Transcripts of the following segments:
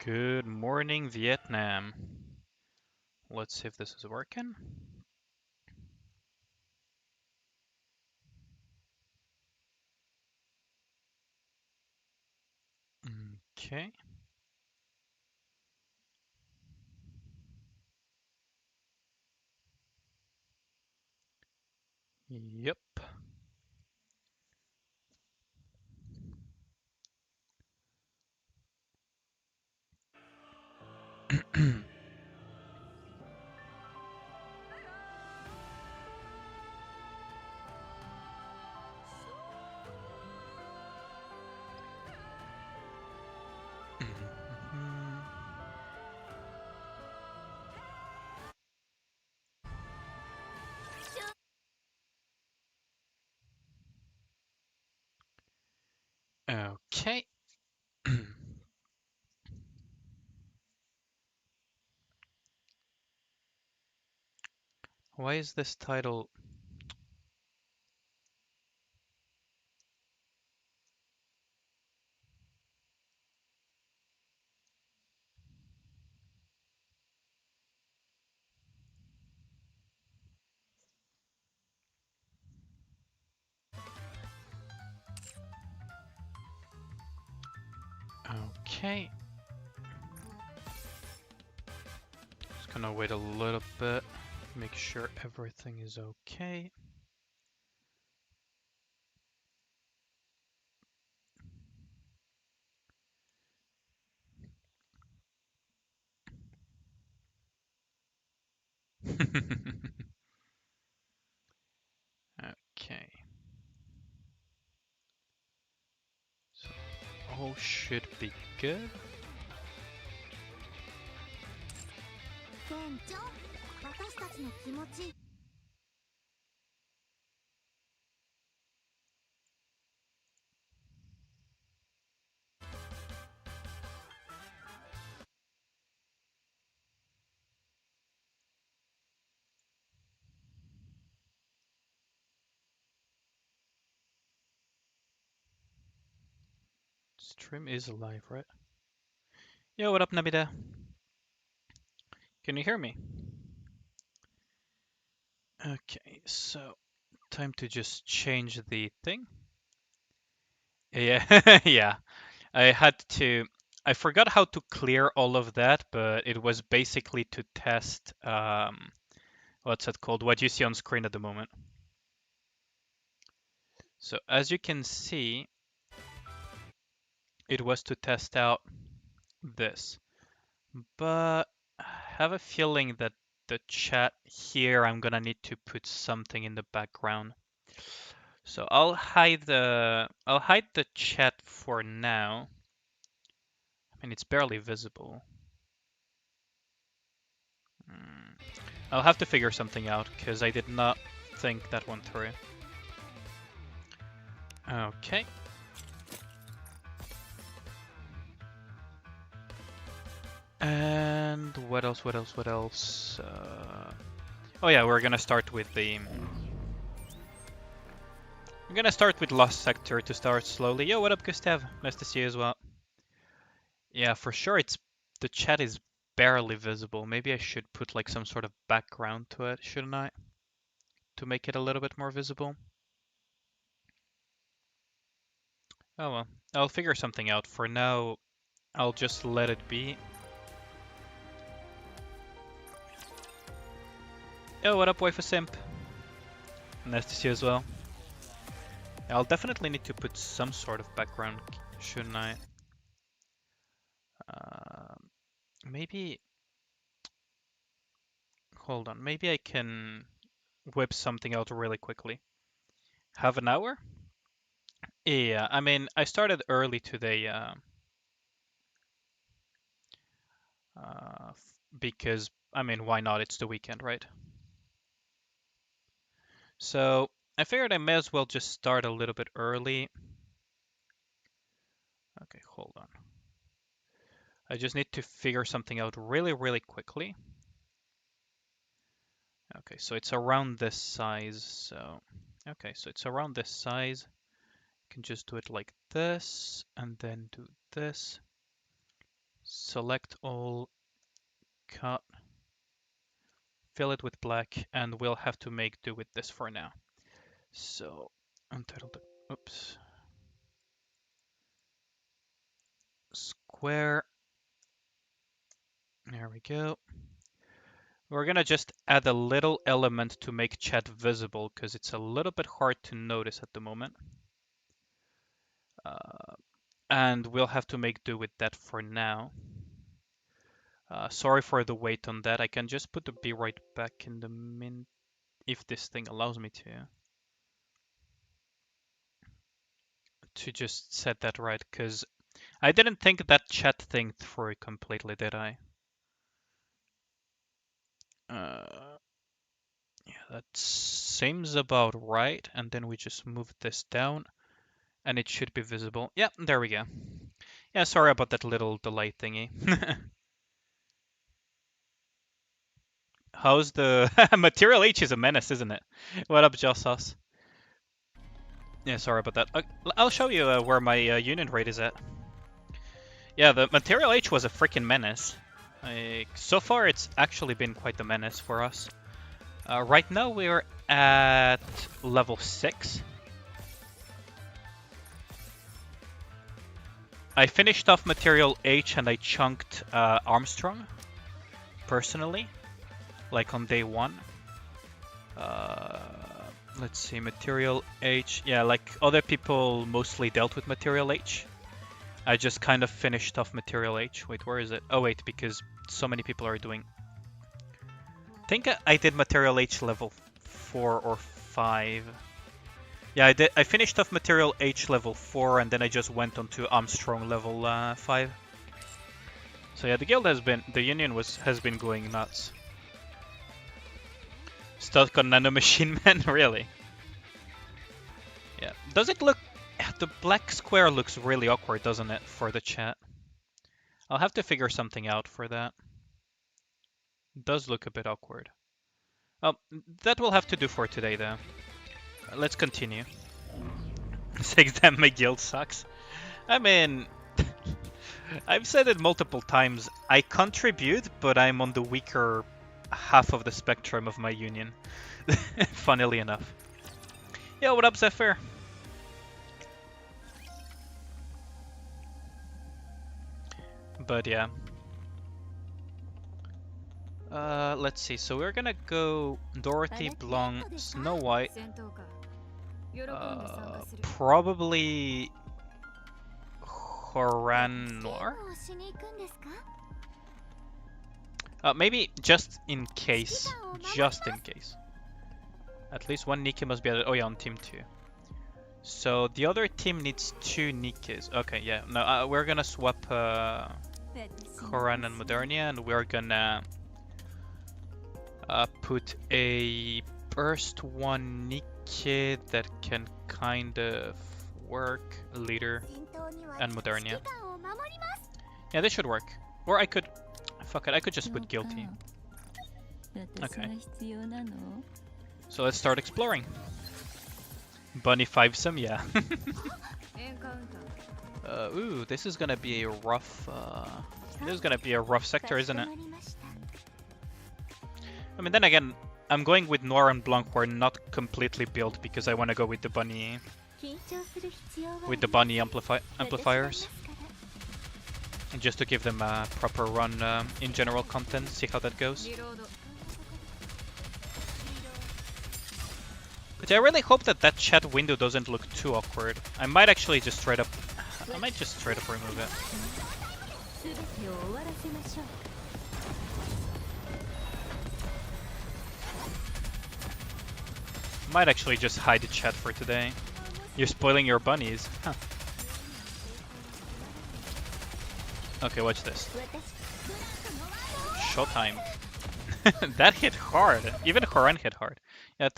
Good morning, Vietnam. Let's see if this is working. Okay. Yep. Okay. Why is this title? Okay. Just gonna wait a little bit, make sure everything is okay. Okay. So all should be good. 店長、私たちの気持ち。Stream is alive, right? Yo, what up, Nabida? Can you hear me? Okay, so time to just change the thing. Yeah, yeah. I had to. I forgot how to clear all of that, but it was basically to test what's it called? What you see on screen at the moment. So as you can see, it was to test out this. But I have a feeling that the chat here, I'm gonna need to put something in the background. So I'll hide the chat for now. I mean, it's barely visible. I'll have to figure something out because I did not think that one through. Okay. And what else? What else? What else? Oh yeah, we're gonna start with the. I'm gonna start with Lost Sector to start slowly. Yo, what up, Gustav? Nice to see you as well. Yeah, for sure. The chat is barely visible. Maybe I should put like some sort of background to it, shouldn't I? To make it a little bit more visible. Oh well, I'll figure something out. For now, I'll just let it be. Yo, what up, wife of simp? Nice to see you as well. I'll definitely need to put some sort of background, shouldn't I? Maybe. Hold on. Maybe I can whip something out really quickly. Have an hour? Yeah, I mean, I started early today because, I mean, why not? It's the weekend, right? So I figured I may as well just start a little bit early. Okay, hold on. I just need to figure something out really, really quickly. Okay, so it's around this size. So, okay, so it's around this size. I can just do it like this and then do this. Select all, cut, fill it with black, and we'll have to make do with this for now. So, untitled, oops, square, there we go. We're gonna just add a little element to make chat visible because it's a little bit hard to notice at the moment. And we'll have to make do with that for now. Sorry for the wait on that. I can just put the B right back in the min if this thing allows me to just set that right, because I didn't think that chat thing through completely, did I? Yeah, that seems about right. And then we just move this down and it should be visible. Yeah, there we go. Yeah, sorry about that little delay thingy. How's the Material H is a menace, isn't it? What up, Joss? Yeah, sorry about that. I'll show you where my union rate is at. Yeah, the Material H was a freaking menace. So far, it's actually been quite the menace for us. Right now, we're at level 6. I finished off Material H and I chunked Armstrong, personally, like on day 1. Let's see, Material H. Yeah, like other people mostly dealt with Material H. I just kind of finished off Material H. Wait, where is it? Oh wait, because so many people are doing... I think I did Material H level 4 or 5. Yeah, I finished off Material H level 4 and then I just went on to Armstrong level 5. So yeah, the guild has been... The union has been going nuts. Stuck on Nano Machine Man, really? Yeah. Does it look... The black square looks really awkward, doesn't it, for the chat? I'll have to figure something out for that. It does look a bit awkward. Oh, that will have to do for today, though. Let's continue. Saying that my guild sucks. I mean... I've said it multiple times. I contribute, but I'm on the weaker half of the spectrum of my union. Funnily enough. Yo, what up, Zephyr? But yeah. Let's see. So we're gonna go Dorothy, Blanc, Snow White. Probably Horan Noir? Maybe just in case. Just in case. At least one Nikke must be added. Oh yeah, on team 2. So the other team needs 2 Nikkes. Okay, yeah. No, we're gonna swap Horan and Modernia, and we're gonna put a burst 1 Nikke that can kind of work, leader, and Modernia. Yeah, this should work. Or I could... Fuck it, I could just put guilty. Okay. So let's start exploring. Bunny 5-some, yeah. Ooh, this is gonna be a rough... this is gonna be a rough sector, isn't it? I mean, then again, I'm going with Noir and Blanc who are not completely built because I want to go with the bunny... With the bunny amplifiers. And just to give them a proper run in general content, see how that goes. But I really hope that that chat window doesn't look too awkward. I might actually just straight up... I might just straight up remove it. Might actually just hide the chat for today. You're spoiling your bunnies. Huh. Okay, watch this. Showtime. That hit hard. Even Horan hit hard. Yeah, I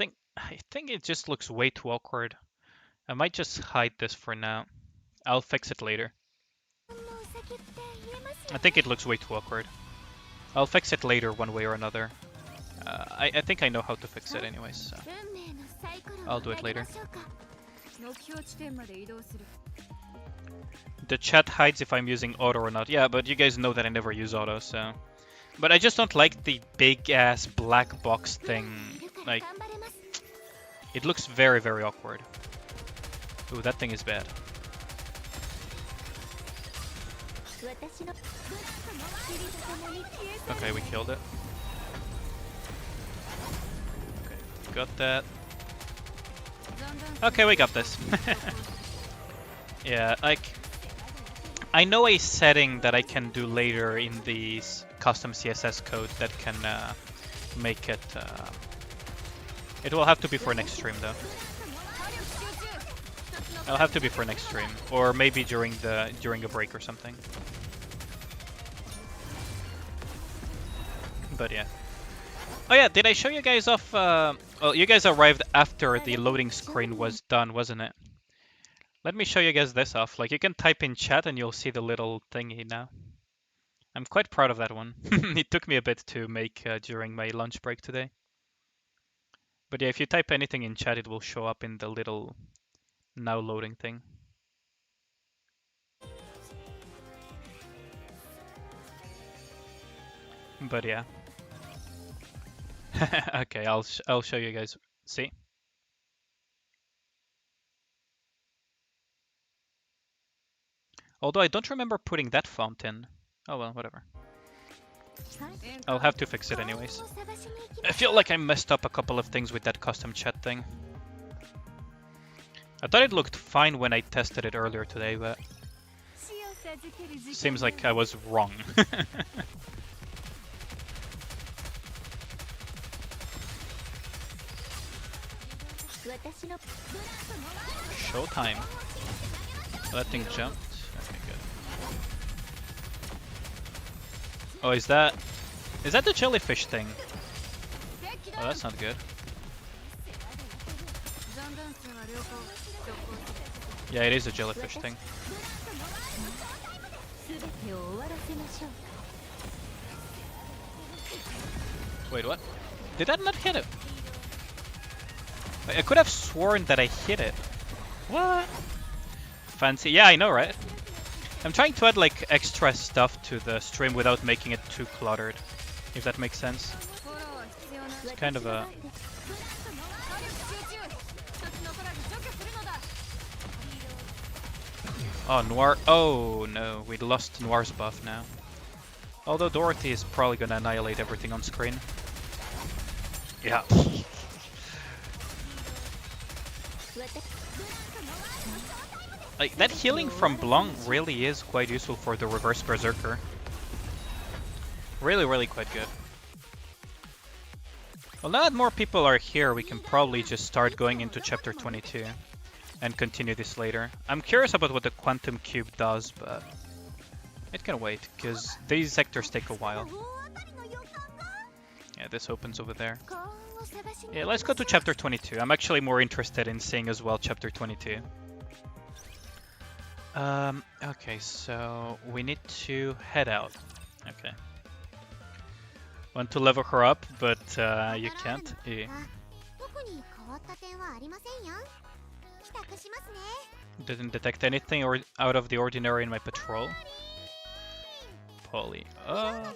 think it just looks way too awkward. I might just hide this for now. I'll fix it later. I think it looks way too awkward. I'll fix it later one way or another. I think I know how to fix it anyways, so I'll do it later. The chat hides if I'm using auto or not. Yeah, but you guys know that I never use auto, so... But I just don't like the big-ass black box thing. Like, it looks very, very awkward. Ooh, that thing is bad. Okay, we killed it. Okay, got that. Okay, we got this. Yeah, like... I know a setting that I can do later in the custom CSS code that can make it... It will have to be for next stream, though. It'll have to be for next stream, or maybe during a break or something. But yeah. Oh yeah, did I show you guys off? Well, you guys arrived after the loading screen was done, wasn't it? Let me show you guys this off. Like, you can type in chat and you'll see the little thingy now. I'm quite proud of that one. It took me a bit to make during my lunch break today. But yeah, if you type anything in chat, it will show up in the little now loading thing. But yeah. Okay, I'll show you guys. See? Although I don't remember putting that font in. Oh well, whatever. I'll have to fix it anyways. I feel like I messed up a couple of things with that custom chat thing. I thought it looked fine when I tested it earlier today, but... Seems like I was wrong. Showtime. Oh, that thing jumped. Okay, good. Oh, is that the jellyfish thing? Oh, that's not good. Yeah, it is a jellyfish thing. Wait, what? Did that not hit it? I could have sworn that I hit it. What? Fancy. Yeah, I know, right? I'm trying to add like extra stuff to the stream without making it too cluttered, if that makes sense. It's kind of a... Oh, Noir. Oh no, we lost Noir's buff now. Although Dorothy is probably gonna annihilate everything on screen. Yeah. Like, that healing from Blanc really is quite useful for the reverse Berserker. Really, really quite good. Well, now that more people are here, we can probably just start going into chapter 22 and continue this later. I'm curious about what the Quantum Cube does, but it can wait, because these sectors take a while. Yeah, this opens over there. Yeah, let's go to chapter 22. I'm actually more interested in seeing as well chapter 22. Okay, so we need to head out. Okay. Want to level her up, but you can't. Yeah. Didn't detect anything or out of the ordinary in my patrol. Polly. Huh.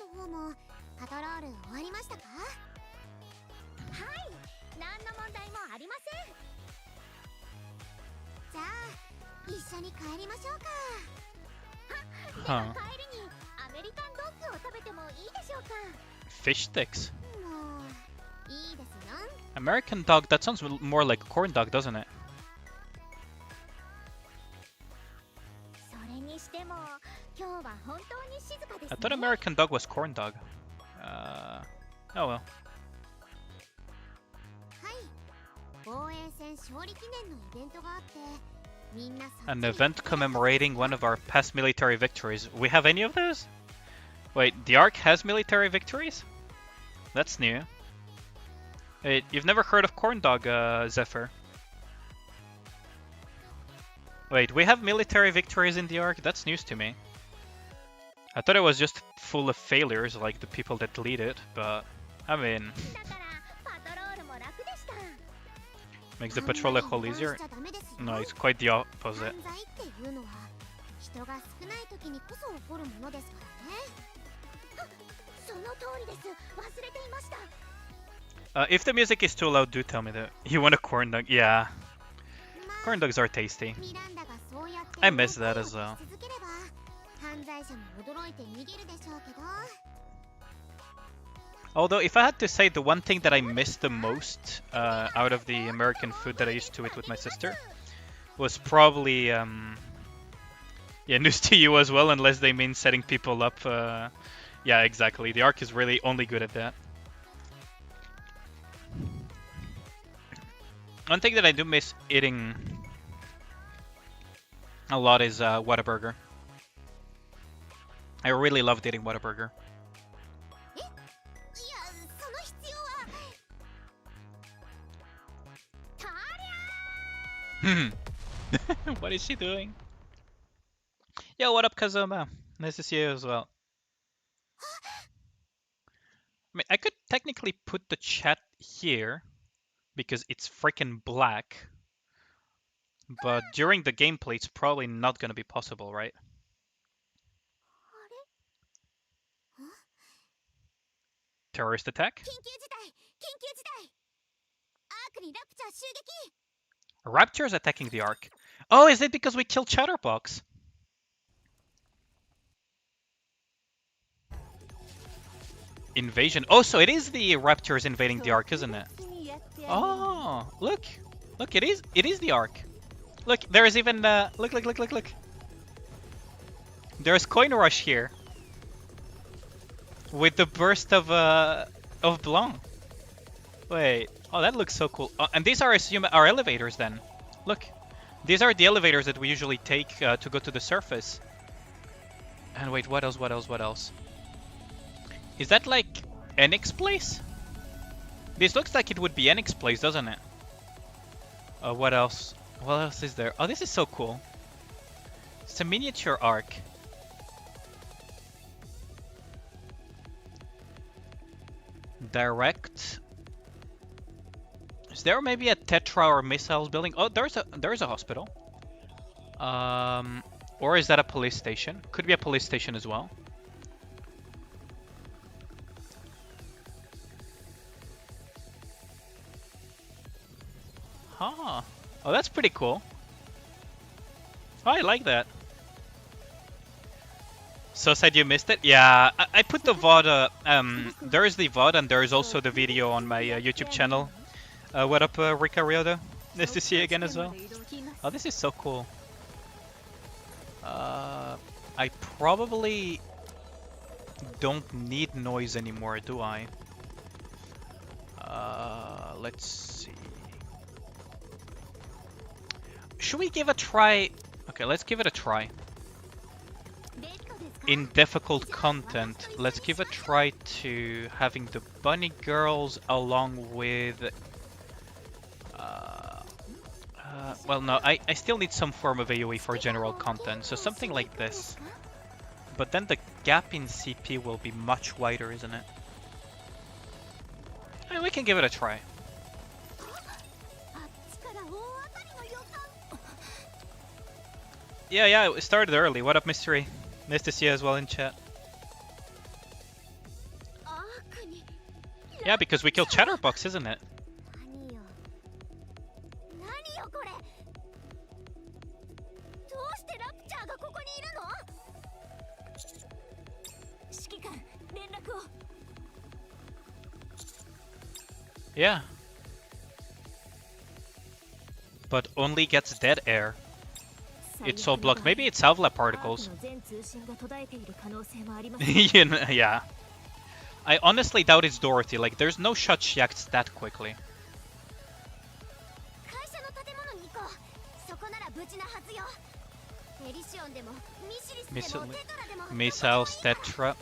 Fish sticks. American dog, that sounds more like corn dog, doesn't it? I thought American dog was corn dog. Oh well. An event commemorating one of our past military victories. We have any of those? Wait, the Ark has military victories? That's new. Wait, you've never heard of corn dog, Zephyr? Wait, we have military victories in the Ark? That's news to me. I thought it was just full of failures, like the people that lead it, but I mean... Makes the patrol a whole easier? No, it's quite the opposite. 人が少ない時にこそ起こるものですからね。その通りです。忘れていました。If the music is too loud, do tell me that. You want a corn dog? Yeah. Corn dogs are tasty. ミランダがそうやって I miss that as well. 続ければ犯罪者も驚いて逃げるでしょうけど。 Although, if I had to say the one thing that I miss the most out of the American food that I used to eat with my sister was probably, yeah, news to you as well, unless they mean setting people up. Yeah, exactly. The Ark is really only good at that. One thing that I do miss eating a lot is Whataburger. I really loved eating Whataburger. いや、その必要は。たりゃ What is she doing? Yo, what up, Kazuma? Nice to see you as well. I mean, I could technically put the chat here because it's freaking black. But during the gameplay, it's probably not going to be possible, right? Terrorist attack? 緊急事態、緊急事態。アークにラプチャー襲撃。 Raptors attacking the Ark. Oh, is it because we killed Chatterbox? Invasion. Oh, so it is the Raptors invading the Ark, isn't it? Oh, look. Look, it is the Ark. Look, there is even look. There's Coin Rush here. With the burst of Blanc. Wait. Oh, that looks so cool. And these are our elevators then. Look. These are the elevators that we usually take to go to the surface. And wait, what else? Is that like Enix's place? This looks like it would be Enix's place, doesn't it? What else? What else is there? Oh, this is so cool. It's a miniature Ark. Direct. Is there maybe a Tetra or missiles building? Oh, there's a hospital. Or is that a police station? Could be a police station as well. Huh. Oh, that's pretty cool. Oh, I like that. So sad you missed it? Yeah, I put the VOD, there is the VOD and there is also the video on my YouTube channel. What up, Rika Ryoda? Nice to see you again as well. Oh, this is so cool. I probably don't need noise anymore, do I? Let's see. Should we give a try? Okay, let's give it a try. In difficult content, let's give a try to having the bunny girls along with... well, no, I still need some form of AoE for general content, so something like this. But then the gap in CP will be much wider, isn't it? I mean, we can give it a try. Yeah, it started early. What up, Mystery? Nice to see you as well in chat. Yeah, because we killed Chatterbox, isn't it? Yeah. But only gets dead air. It's all blocked. Maybe it's Salvla particles. You know, yeah. I honestly doubt it's Dorothy. Like, there's no shot she acts that quickly. Missiles, Tetra.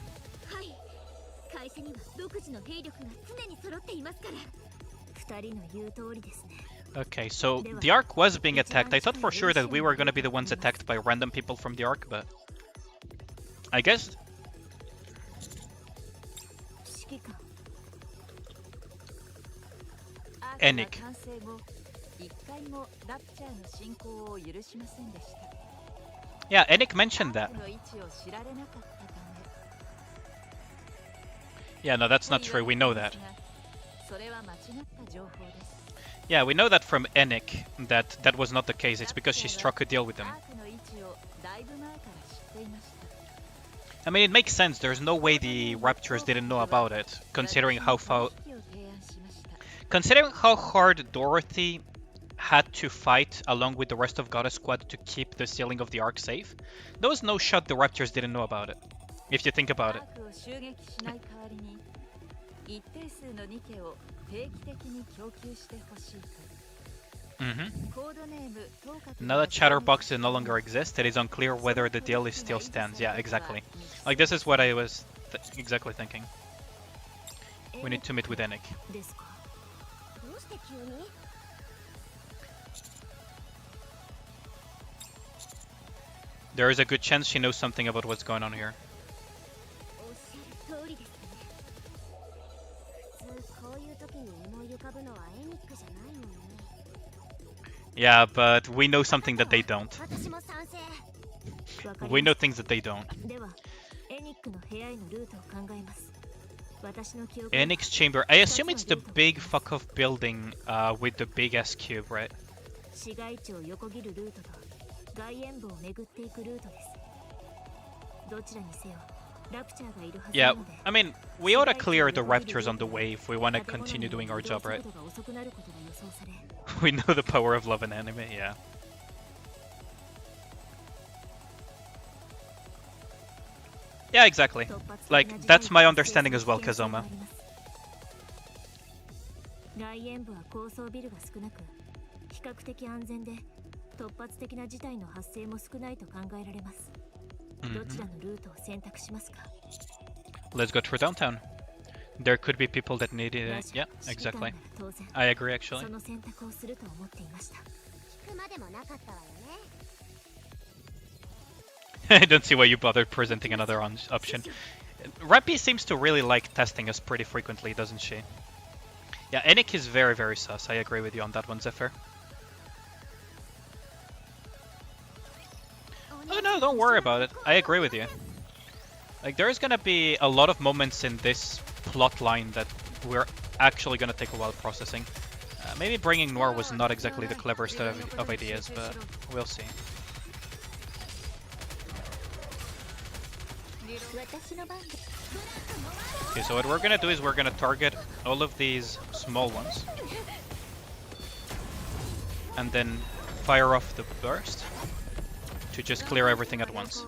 Okay, so the Ark was being attacked. I thought for sure that we were going to be the ones attacked by random people from the Ark, but I guess... Yeah, Enik mentioned that. Yeah, no, that's not true. We know that. Yeah, we know that from Enik that that was not the case. It's because she struck a deal with them. I mean, it makes sense. There's no way the Raptors didn't know about it, considering how hard Dorothy had to fight along with the rest of Goddess Squad to keep the ceiling of the Ark safe. There was no shot the Raptors didn't know about it, if you think about it. Now that Chatterboxes no longer exists, it is unclear whether the deal still stands. Yeah, exactly. Like, this is what I was exactly thinking. We need to meet with Enik. There is a good chance she knows something about what's going on here. Yeah, but we know something that they don't. We know things that they don't. Enik's chamber. I assume it's the big fuck-off building with the big S cube, right? Yeah, I mean, we ought to clear the Raptors on the way if we want to continue doing our job, right? We know the power of love in anime, yeah. Yeah, exactly. Like, that's my understanding as well, Kazoma. Let's go through downtown. There could be people that need it. Yeah, exactly. I agree, actually. I don't see why you bothered presenting another option. Rappy seems to really like testing us pretty frequently, doesn't she? Yeah, Enik is very, very sus. I agree with you on that one, Zephyr. Oh no, don't worry about it. I agree with you. Like, there's gonna be a lot of moments in this plot line that we're actually gonna take a while processing. Maybe bringing Noir was not exactly the cleverest of ideas, but we'll see. Okay, so what we're gonna do is we're gonna target all of these small ones. And then fire off the burst to just clear everything at once.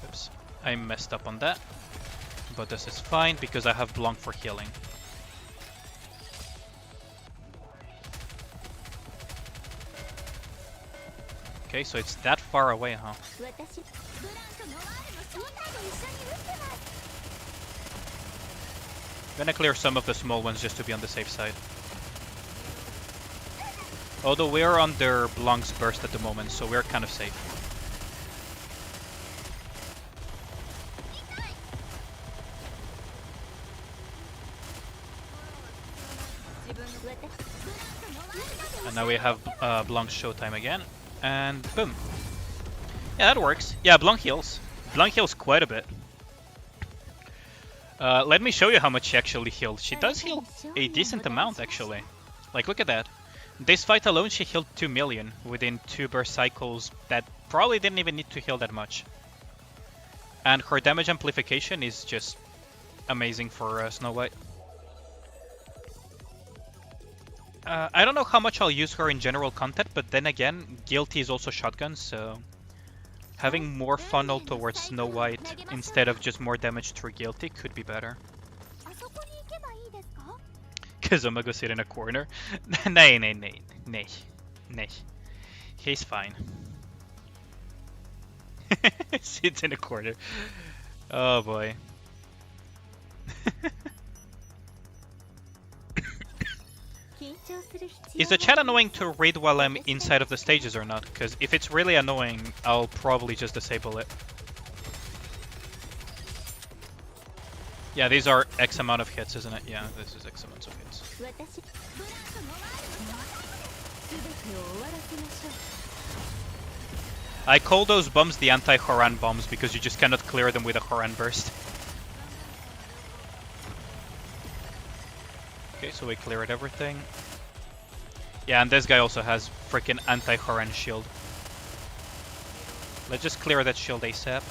Oops, I messed up on that. But this is fine because I have Blanc for healing. Okay, so it's that far away, huh? I'm gonna clear some of the small ones just to be on the safe side. Although we're under Blanc's burst at the moment, so we're kind of safe. And now we have Blanc's showtime again. And boom. Yeah, that works. Yeah, Blanc heals. Blanc heals quite a bit. Let me show you how much she actually healed. She does heal a decent amount, actually. Like, look at that. This fight alone, she healed 2 million within 2 burst cycles that probably didn't even need to heal that much. And her damage amplification is just amazing for Snow White. I don't know how much I'll use her in general content, but then again, Guilty is also shotgun, so having more funnel towards Snow White instead of just more damage through Guilty could be better. Kazuma go sit in a corner. Nay. He's fine. Sits in a corner. Oh boy. Is the chat annoying to read while I'm inside of the stages or not? Because if it's really annoying, I'll probably just disable it. Yeah, these are X amount of hits, isn't it? Yeah, this is X amounts of hits. I call those bombs the anti-Horan bombs because you just cannot clear them with a Horan burst. Okay, so we cleared everything. Yeah, and this guy also has freaking anti-Horan shield. Let's just clear that shield ASAP.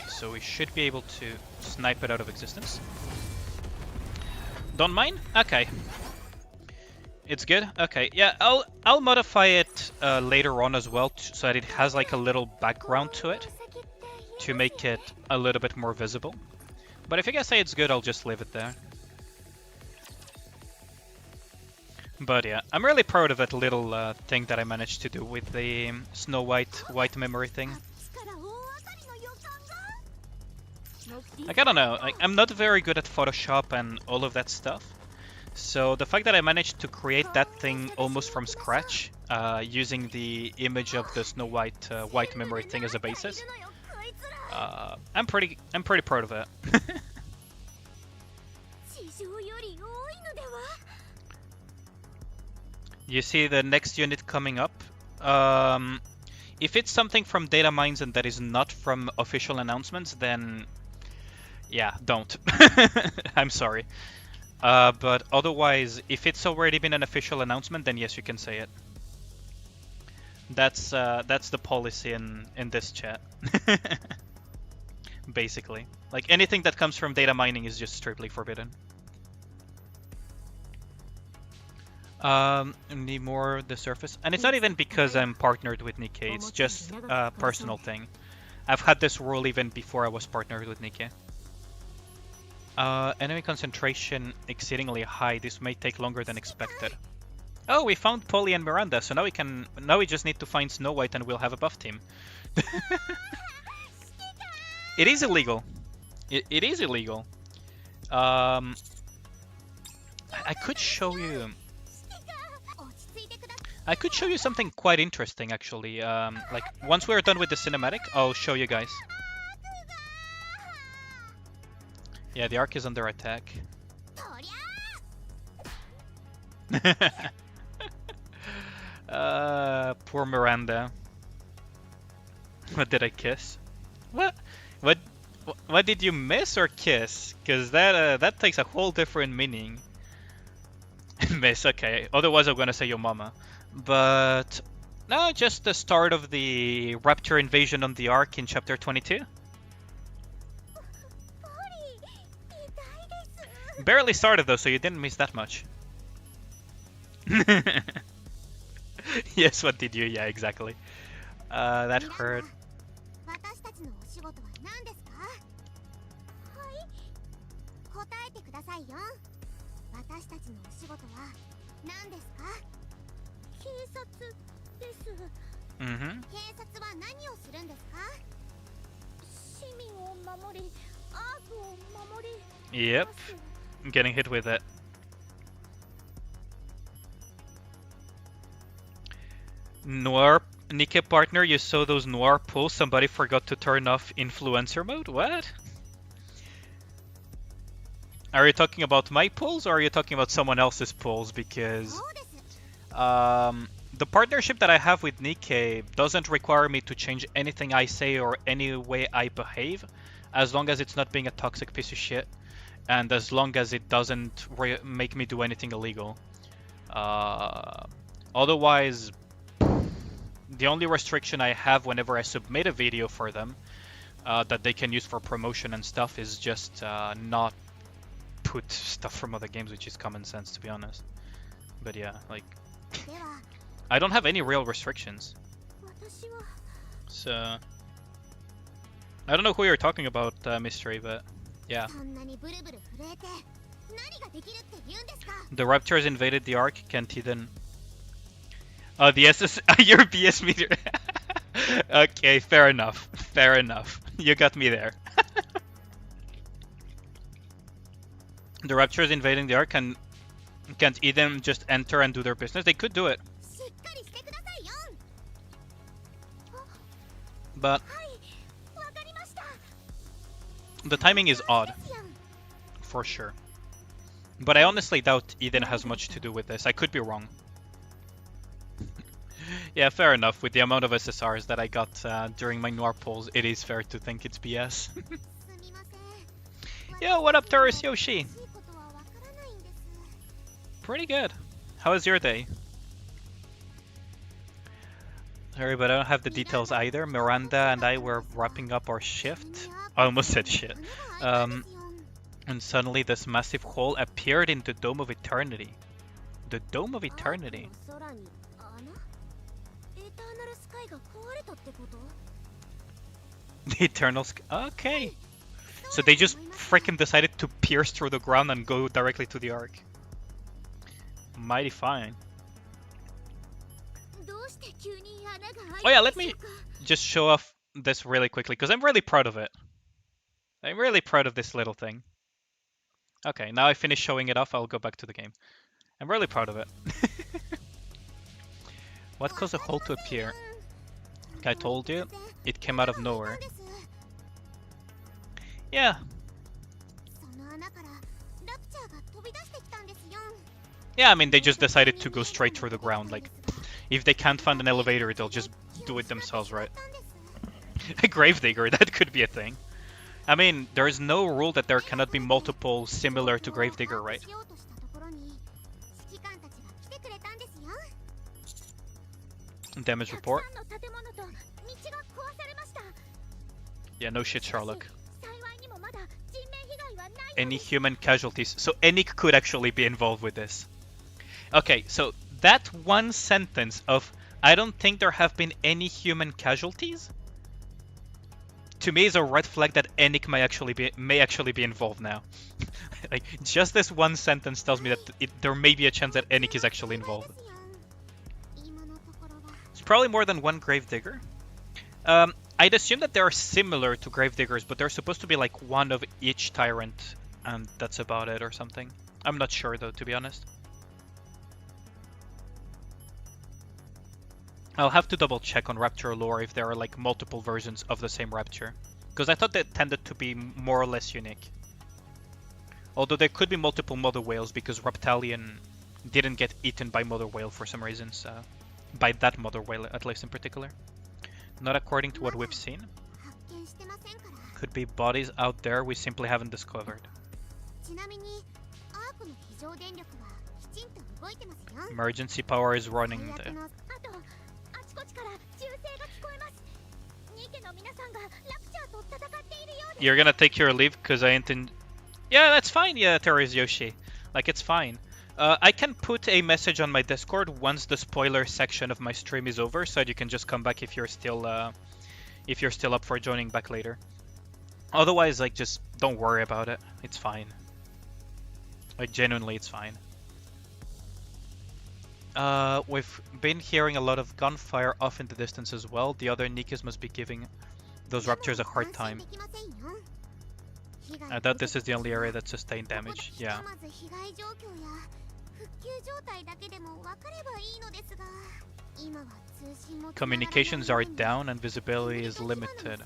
So we should be able to snipe it out of existence. Don't mind? Okay. It's good? Okay, yeah, I'll modify it later on as well so that it has like a little background to it to make it a little bit more visible. But if you guys say it's good, I'll just leave it there. But yeah, I'm really proud of that little thing that I managed to do with the Snow White memory thing. Like, I don't know, like, I'm not very good at Photoshop and all of that stuff. So the fact that I managed to create that thing almost from scratch, using the image of the Snow White memory thing as a basis, I'm pretty proud of it. You see the next unit coming up. If it's something from data mines and that is not from official announcements, then yeah, don't. I'm sorry. But otherwise, if it's already been an official announcement, then yes, you can say it. That's the policy in this chat. Basically, like anything that comes from data mining is just strictly forbidden. Need more the surface, and it's not even because I'm partnered with Nikke. It's just a personal thing. I've had this rule even before I was partnered with Nikke. Enemy concentration exceedingly high. This may take longer than expected. Oh, we found Polly and Miranda, so now we just need to find Snow White and we'll have a buff team. It is illegal. It is illegal. I could show you. I could show you something quite interesting, actually. Like once we're done with the cinematic, I'll show you guys. Yeah, the Ark is under attack. Poor Miranda. What did I kiss? What? What did you miss or kiss? Because that takes a whole different meaning. Miss, okay. Otherwise, I'm gonna say your mama. But no, just the start of the Raptor invasion on the Ark in chapter 22. Barely started though, so you didn't miss that much. Yes, what did you? Yeah, exactly. That hurt. Mm-hmm. Yep. I'm getting hit with it. Noir Nikke partner, you saw those Noir pulls? Somebody forgot to turn off influencer mode? What? Are you talking about my pulls or are you talking about someone else's pulls? Because the partnership that I have with Nikke doesn't require me to change anything I say or any way I behave, as long as it's not being a toxic piece of shit, and as long as it doesn't make me do anything illegal. Otherwise, the only restriction I have whenever I submit a video for them that they can use for promotion and stuff is just not put stuff from other games, which is common sense, to be honest. But yeah, like, I don't have any real restrictions. So I don't know who you're talking about, Mystery, but yeah. The Raptors invaded the Ark, can't even... the SS... your BS meter... Okay, fair enough. Fair enough. You got me there. The Raptors invading the Ark and can't even just enter and do their business. They could do it. But the timing is odd, for sure. But I honestly doubt Eden has much to do with this. I could be wrong. Yeah, fair enough. With the amount of SSRs that I got during my Noir polls, it is fair to think it's BS. Yo, what up, Taurus Yoshi? Pretty good. How was your day? Sorry, but I don't have the details either. Miranda and I were wrapping up our shift. I almost said shit. And suddenly this massive hole appeared in the Dome of Eternity. The Dome of Eternity? The Eternal Sky. Okay. So they just freaking decided to pierce through the ground and go directly to the Ark. Mighty fine. Oh yeah, let me just show off this really quickly, because I'm really proud of it. I'm really proud of this little thing. Okay, now I finish showing it off, I'll go back to the game. I'm really proud of it. What caused a hole to appear? I told you, it came out of nowhere. Yeah. Yeah, I mean, they just decided to go straight through the ground. Like, if they can't find an elevator, they'll just do it themselves, right? A gravedigger, that could be a thing. I mean, there is no rule that there cannot be multiple similar to gravedigger, right? Damage report. Yeah, no shit, Sherlock. Any human casualties? So Enik could actually be involved with this. Okay, so that one sentence of I don't think there have been any human casualties, to me is a red flag that Enik may actually be involved now. Like, just this one sentence tells me that there may be a chance that Enik is actually involved. It's probably more than one gravedigger. I'd assume that they are similar to gravediggers, but they're supposed to be like one of each tyrant, and that's about it or something. I'm not sure though, to be honest. I'll have to double check on Rapture lore if there are like multiple versions of the same Rapture, because I thought they tended to be more or less unique. Although there could be multiple mother whales, because Reptilian didn't get eaten by mother whale for some reason, so by that mother whale at least in particular. Not according to what we've seen. Could be bodies out there we simply haven't discovered. Emergency power is running. You're gonna take your leave because I intend. Yeah, that's fine. Yeah, Terra's Yoshi. Like, it's fine. I can put a message on my Discord once the spoiler section of my stream is over, so that you can just come back if you're still up for joining back later. Otherwise, like, just don't worry about it. It's fine. Like, genuinely, it's fine. We've been hearing a lot of gunfire off in the distance as well. The other Nikkes must be giving those Raptors a hard time. I doubt this is the only area that sustained damage. Yeah. Communications are down and visibility is limited.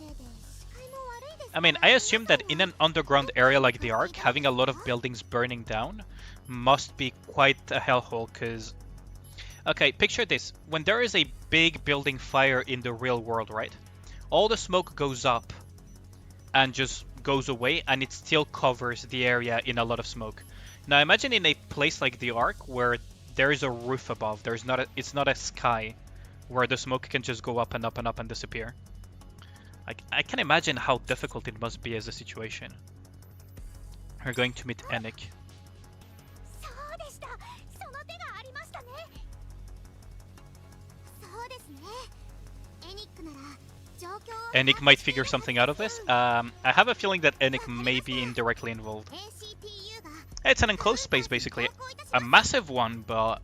I mean, I assume that in an underground area like the Ark, having a lot of buildings burning down must be quite a hellhole, because... Okay, picture this. When there is a big building fire in the real world, right? All the smoke goes up and just goes away, and it still covers the area in a lot of smoke. Now imagine in a place like the Ark where there is a roof above. It's not a sky where the smoke can just go up and up and up and disappear. Like, I can imagine how difficult it must be as a situation. We're going to meet Enik. Enik might figure something out of this. I have a feeling that Enik may be indirectly involved. It's an enclosed space, basically. A massive one, but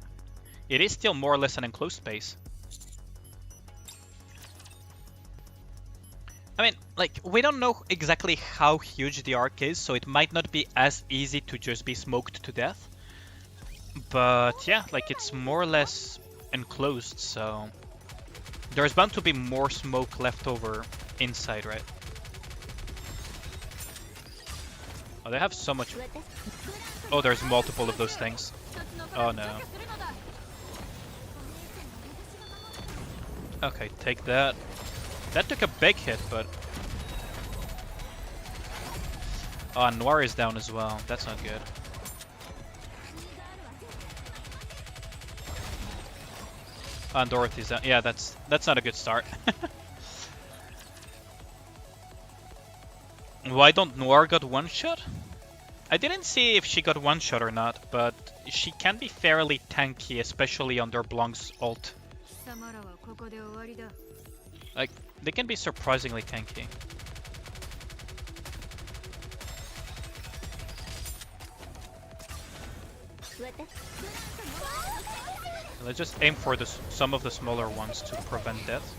it is still more or less an enclosed space. I mean, like, we don't know exactly how huge the Ark is, so it might not be as easy to just be smoked to death. But yeah, like, it's more or less enclosed, so... There's bound to be more smoke left over inside, right? Oh, they have so much... Oh, there's multiple of those things. Oh no. Okay, take that. That took a big hit, but... Oh, Noir is down as well. That's not good. Oh, and Dorothy's down. Yeah, that's not a good start. Why don't Noir got one shot? I didn't see if she got one shot or not, but she can be fairly tanky, especially under Blanc's ult. Like, they can be surprisingly tanky. Let's just aim for some of the smaller ones to prevent death.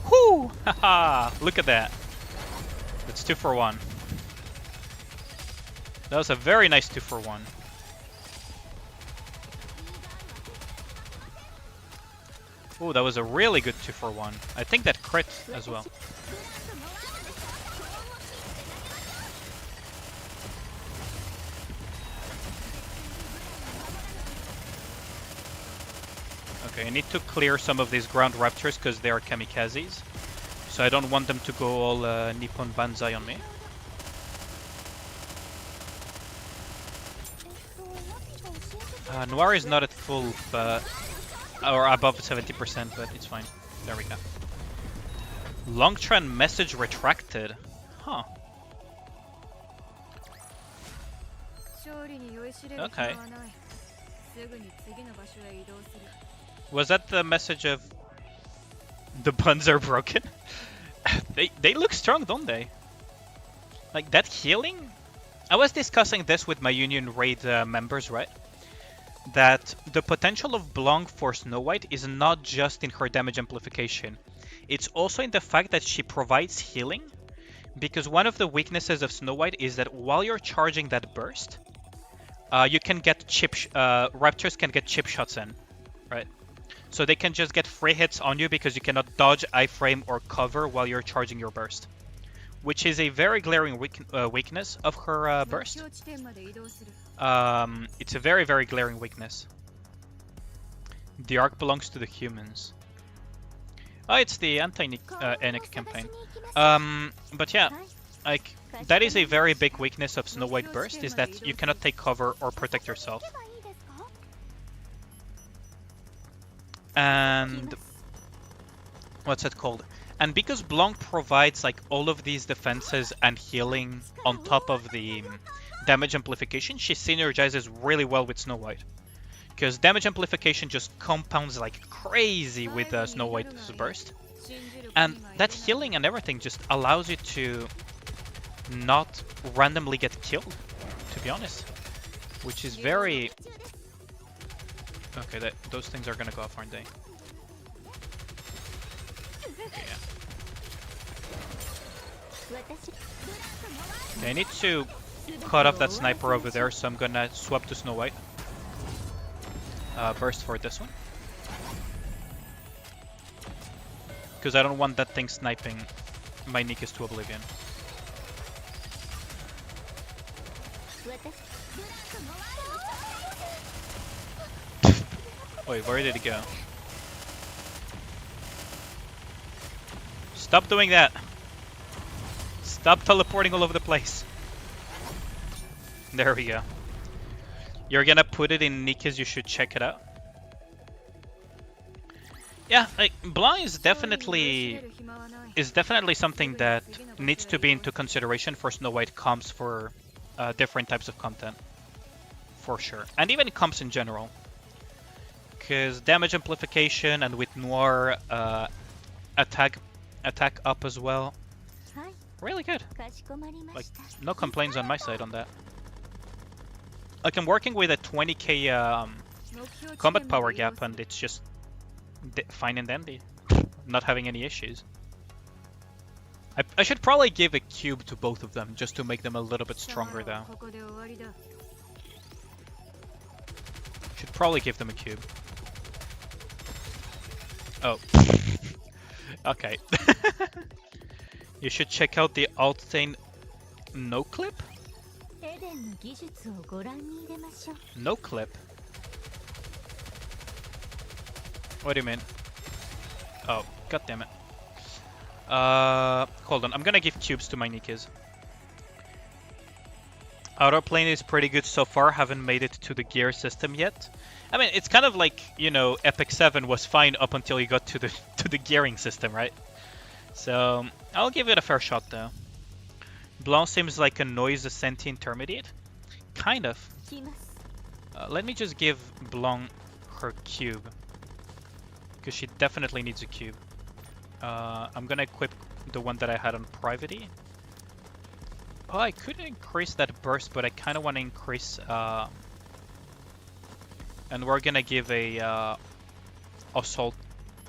Whoo! Haha! Look at that. That's 2 for 1. That was a very nice 2 for 1. Oh, that was a really good 2 for 1. I think that crit as well. Okay, I need to clear some of these ground raptors because they are kamikazes. So I don't want them to go all Nippon Banzai on me. Noir is not at full, but... or above 70%, but it's fine. There we go. Long trend message retracted. Huh. Okay. Was that the message of the buns are broken? They look strong, don't they? Like that healing? I was discussing this with my Union Raid members, right? That the potential of Blanc for Snow White is not just in her damage amplification. It's also in the fact that she provides healing. Because one of the weaknesses of Snow White is that while you're charging that burst, you can get raptors can get chip shots in, right? So they can just get free hits on you because you cannot dodge, iframe, or cover while you're charging your burst. Which is a very glaring weakness of her burst. It's a very, very glaring weakness. The arc belongs to the humans. Oh, it's the anti-Nikke campaign. But yeah, like, that is a very big weakness of Snow White burst, is that you cannot take cover or protect yourself. And what's it called? And because Blanc provides like all of these defenses and healing on top of the damage amplification, she synergizes really well with Snow White. Because damage amplification just compounds like crazy with Snow White's burst. And that healing and everything just allows you to not randomly get killed, to be honest. Which is very... Okay, those things are gonna go off, aren't they? Okay, yeah. Okay, I need to cut off that sniper over there, so I'm gonna swap to Snow White. Burst for this one. Because I don't want that thing sniping my Nikkes to oblivion. Wait, where did it go? Stop doing that! Stop teleporting all over the place. There we go. You're gonna put it in Nikke's, you should check it out. Yeah, like, Blanc is definitely something that needs to be into consideration for Snow White comps for different types of content. For sure. And even comps in general. Because damage amplification and with Noir attack up as well. Really good. Like, no complaints on my side on that. Like, I'm working with a 20k combat power gap and it's just fine and dandy. Not having any issues. I should probably give a cube to both of them just to make them a little bit stronger though. Should probably give them a cube. Oh. Okay. You should check out the Altane no clip. No clip. What do you mean? Oh, god damn it. Hold on. I'm gonna give cubes to my Nikkes. Autoplane is pretty good so far. Haven't made it to the gear system yet. I mean, it's kind of like, you know, Epic 7 was fine up until you got to the to the gearing system, right? So I'll give it a fair shot though. Blanc seems like a noise ascent intermediate. Kind of. Let me just give Blanc her cube. Because she definitely needs a cube. I'm gonna equip the one that I had on Private. Oh, I could increase that burst, but I kind of want to increase... and we're gonna give a Assault...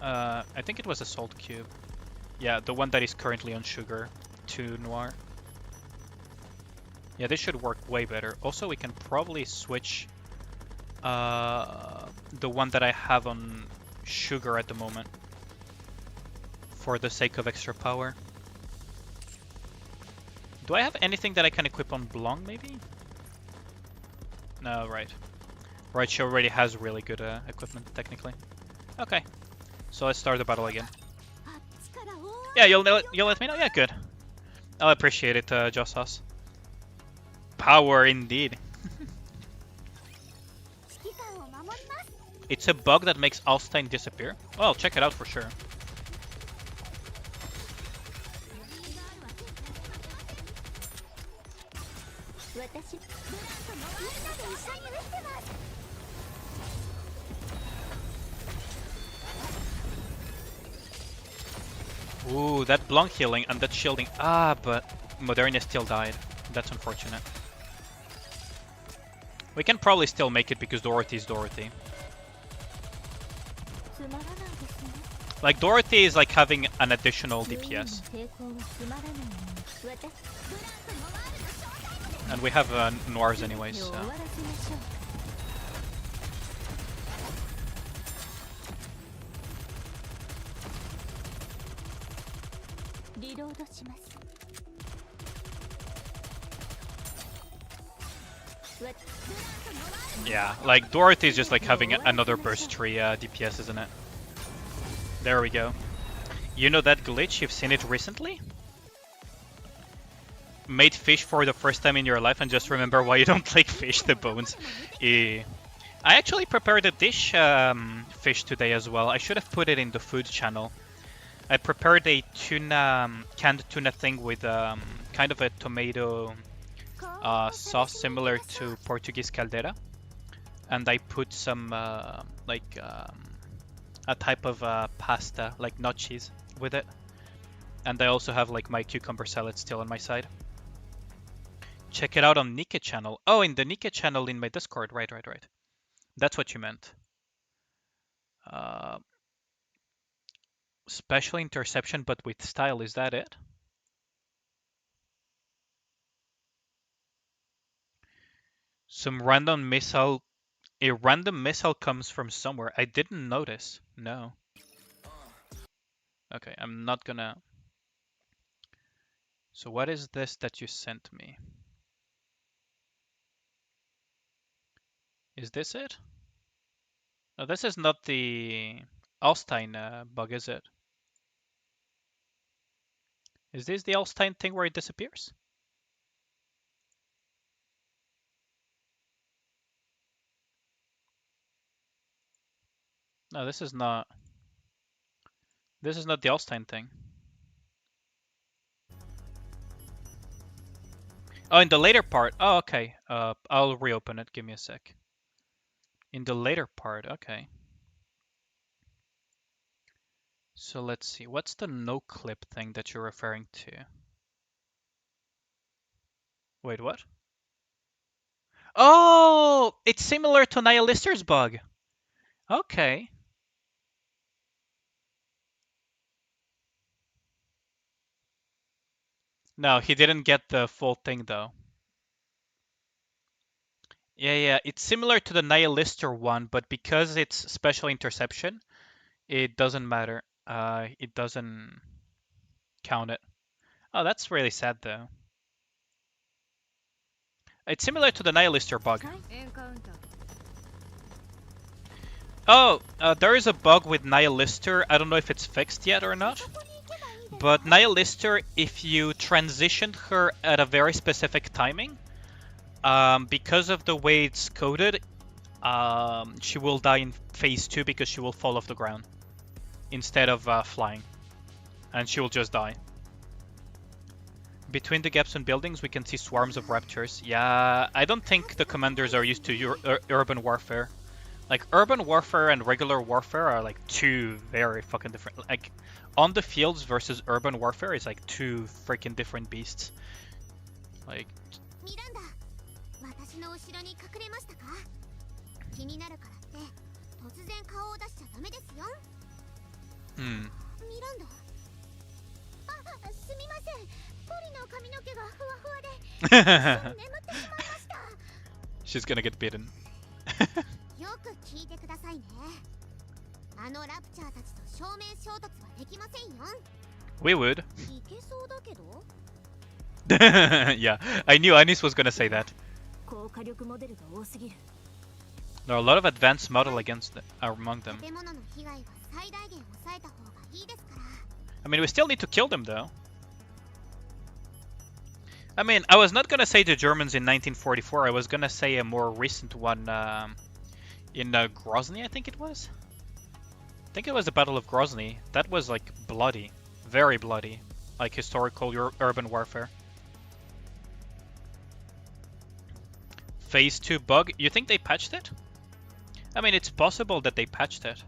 I think it was Assault Cube. Yeah, the one that is currently on Sugar to Noir. Yeah, this should work way better. Also, we can probably switch the one that I have on Sugar at the moment for the sake of extra power. Do I have anything that I can equip on Blanc, maybe? No, right. Right, she already has really good equipment, technically. Okay, so let's start the battle again. Yeah, you'll let me know? Yeah, good. I'll appreciate it, Jossas. Power, indeed. It's a bug that makes Alstein disappear? Well, check it out for sure. Ooh, that Blanc healing and that shielding. Ah, but Modernia still died. That's unfortunate. We can probably still make it because Dorothy is Dorothy. Like, Dorothy is like having an additional DPS. And we have Noirs anyway, so... Yeah, like Dorothy is just like having another burst tree DPS, isn't it? There we go. You know that glitch? You've seen it recently? Made fish for the first time in your life and just remember why you don't like fish, the bones. I actually prepared a dish fish today as well. I should have put it in the food channel. I prepared a tuna, canned tuna thing with kind of a tomato sauce similar to Portuguese caldera. And I put some a type of pasta, like gnocchis, with it. And I also have like my cucumber salad still on my side. Check it out on Nikke channel. Oh, in the Nikke channel in my Discord. Right. That's what you meant. Special interception, but with style. Is that it? Some random missile. A random missile comes from somewhere. I didn't notice. No. Okay, I'm not gonna... So what is this that you sent me? Is this it? No, this is not the Alstein bug, is it? Is this the Alstein thing where it disappears? No, this is not. This is not the Alstein thing. Oh, in the later part. Oh, okay. I'll reopen it. Give me a sec. In the later part, okay. So let's see. What's the no clip thing that you're referring to? Wait, what? Oh, it's similar to Nihilister's bug. Okay. No, he didn't get the full thing though. Yeah, it's similar to the Nihilister one, but because it's special interception, it doesn't matter. It doesn't count it. Oh, that's really sad though. It's similar to the Nihilister bug. Oh, there is a bug with Nihilister. I don't know if it's fixed yet or not. But Nihilister, if you transitioned her at a very specific timing, because of the way it's coded, she will die in phase 2 because she will fall off the ground instead of flying. And she will just die. Between the gaps and buildings, we can see swarms of raptors. Yeah, I don't think the commanders are used to urban warfare. Like, urban warfare and regular warfare are like two very fucking different. Like, on the fields versus urban warfare is like two freaking different beasts. Like. Hmm. She's gonna get beaten. We would. Yeah, I knew Anis was gonna say that. There are a lot of advanced model among them. I mean, we still need to kill them though. I mean, I was not gonna say the Germans in 1944. I was gonna say a more recent one in Grozny, I think it was. I think it was the Battle of Grozny. That was like bloody, very bloody, like historical urban warfare. Phase 2 bug. You think they patched it? I mean, it's possible that they patched it.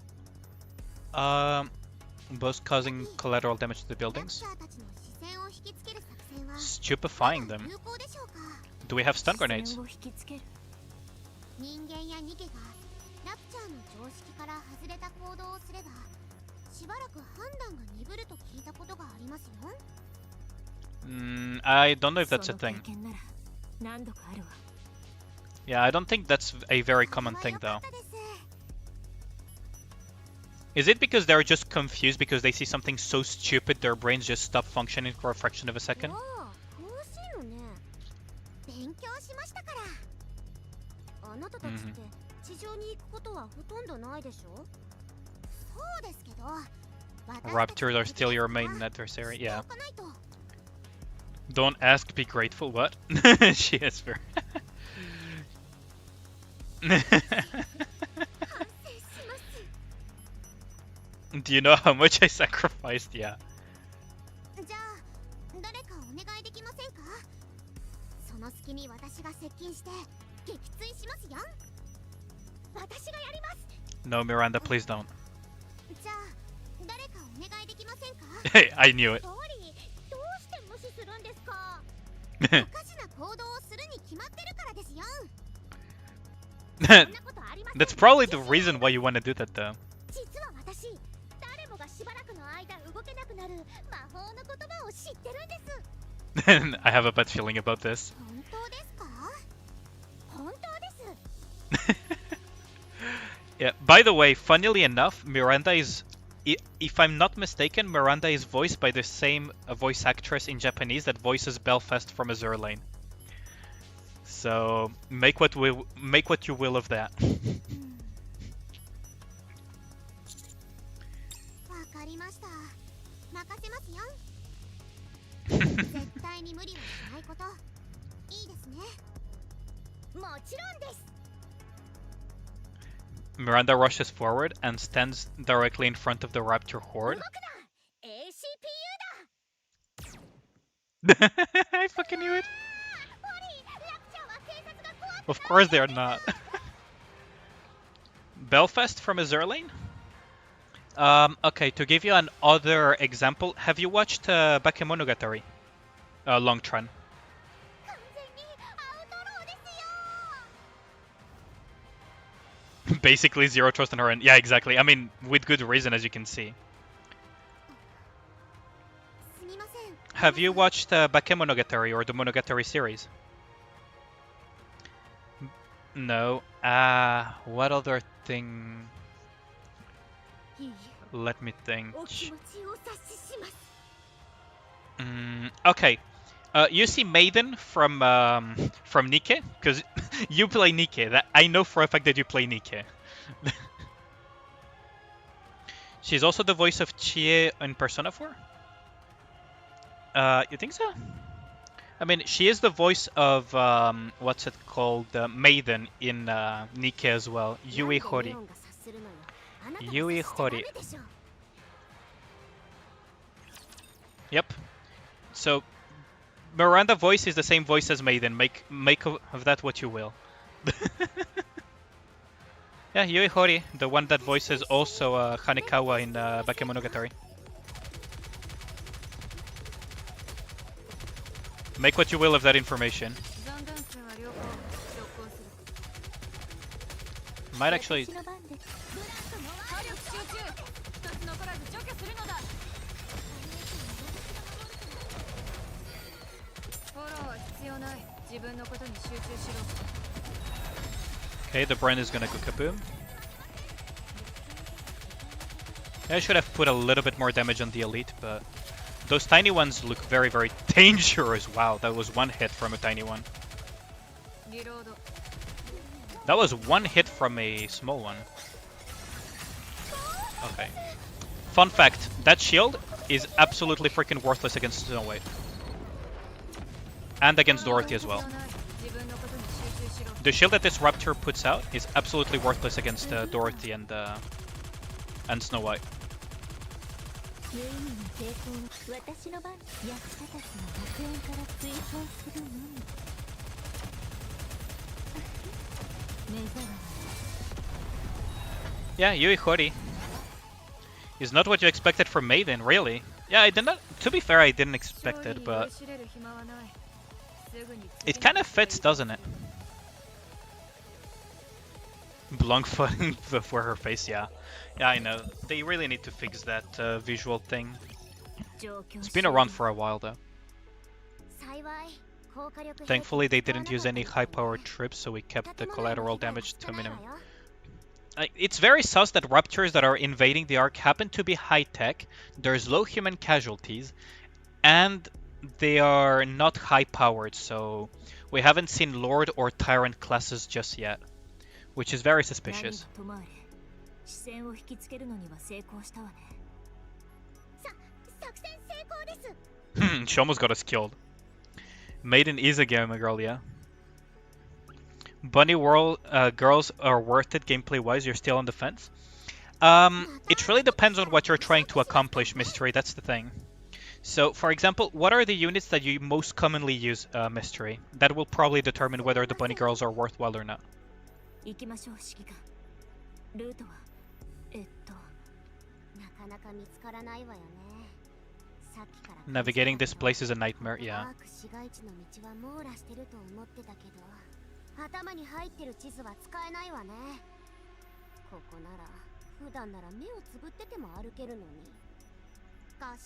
Both causing collateral damage to the buildings. Stupefying them. Do we have stun grenades? I don't know if that's a thing. Yeah, I don't think that's a very common thing though. Is it because they're just confused because they see something so stupid their brains just stop functioning for a fraction of a second? Raptors are still your main adversary, yeah. Don't ask, be grateful. What? She is fair. Do you know how much I sacrificed? Yeah. No, Miranda, please don't. Hey, I knew it. That's probably the reason why you want to do that, though. I have a bad feeling about this. Yeah, by the way, funnily enough, Miranda is, if I'm not mistaken, Miranda is voiced by the same voice actress in Japanese that voices Belfast from Azure Lane. So make what you will of that. Miranda rushes forward and stands directly in front of the Raptor horde. I fucking knew it. Of course they're not. Belfast from Azure Lane? Okay, to give you another example, have you watched Bakemonogatari? Long Tran. Basically zero trust on her end. Yeah, exactly. I mean, with good reason, as you can see. Have you watched Bakemonogatari or the Monogatari series? No. What other thing? Let me think. Okay. You see Maiden from Nikke, because you play Nikke. That I know for a fact that you play Nikke. She's also the voice of Chie in Persona 4. You think so? I mean, she is the voice of what's it called, Maiden in Nikke as well. Yui Hori. Yui Hori. Yep. So Miranda voice is the same voice as Maiden. Make of that what you will. Yeah, Yui Hori, the one that voices also Hanekawa in Bakemonogatari. Make what you will of that information. Might actually... Okay, the Brand is gonna go kaboom. I should have put a little bit more damage on the elite, but those tiny ones look very, very dangerous. Wow, that was one hit from a tiny one. That was one hit from a small one. Okay. Fun fact, that shield is absolutely freaking worthless against Snow White. And against Dorothy as well. The shield that this Raptor puts out is absolutely worthless against Dorothy and Snow White. Yeah, Yui Hori is not what you expected from Maiden, really. Yeah, I did not. To be fair, I didn't expect it, but it kind of fits, doesn't it? Blanc footing for her face, yeah. Yeah, I know. They really need to fix that visual thing. It's been around for a while, though. Thankfully, they didn't use any high-powered trips, so we kept the collateral damage to a minimum. It's very sus that Raptors that are invading the Ark happen to be high-tech, there's low human casualties, and they are not high-powered, so we haven't seen Lord or Tyrant classes just yet, which is very suspicious. She almost got us killed. Maiden is a gamer girl, yeah. Bunny World girls are worth it gameplay-wise. You're still on the fence. It really depends on what you're trying to accomplish, Mystery. That's the thing. So, for example, what are the units that you most commonly use, Mystery? That will probably determine whether the bunny girls are worthwhile or not. Navigating this place is a nightmare, yeah.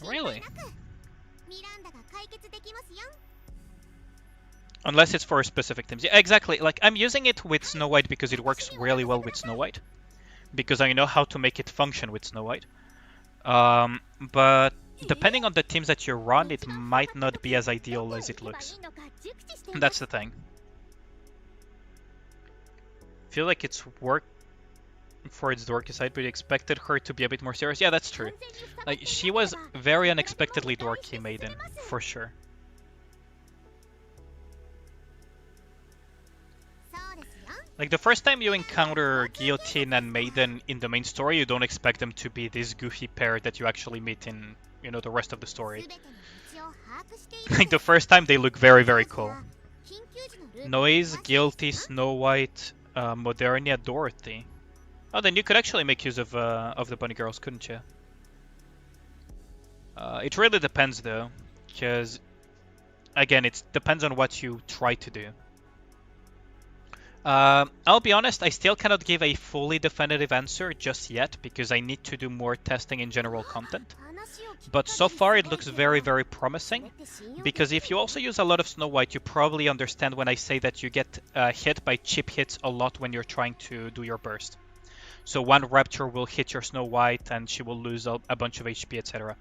Really? Unless it's for specific teams. Yeah, exactly. Like, I'm using it with Snow White because it works really well with Snow White. Because I know how to make it function with Snow White. But depending on the teams that you run, it might not be as ideal as it looks. That's the thing. I feel like it's worked for its dorky side, but you expected her to be a bit more serious. Yeah, that's true. Like, she was very unexpectedly dorky, Maiden, for sure. Like, the first time you encounter Guillotine and Maiden in the main story, you don't expect them to be this goofy pair that you actually meet in, you know, the rest of the story. Like, the first time they look very, very cool. Noise, Guilty, Snow White, Modernia, Dorothy. Oh, then you could actually make use of the bunny girls, couldn't you? It really depends, though, because, again, it depends on what you try to do. I'll be honest, I still cannot give a fully definitive answer just yet, because I need to do more testing in general content. But so far it looks very, very promising, because if you also use a lot of Snow White, you probably understand when I say that you get hit by chip hits a lot when you're trying to do your burst. So one Raptor will hit your Snow White and she will lose a bunch of HP, etc.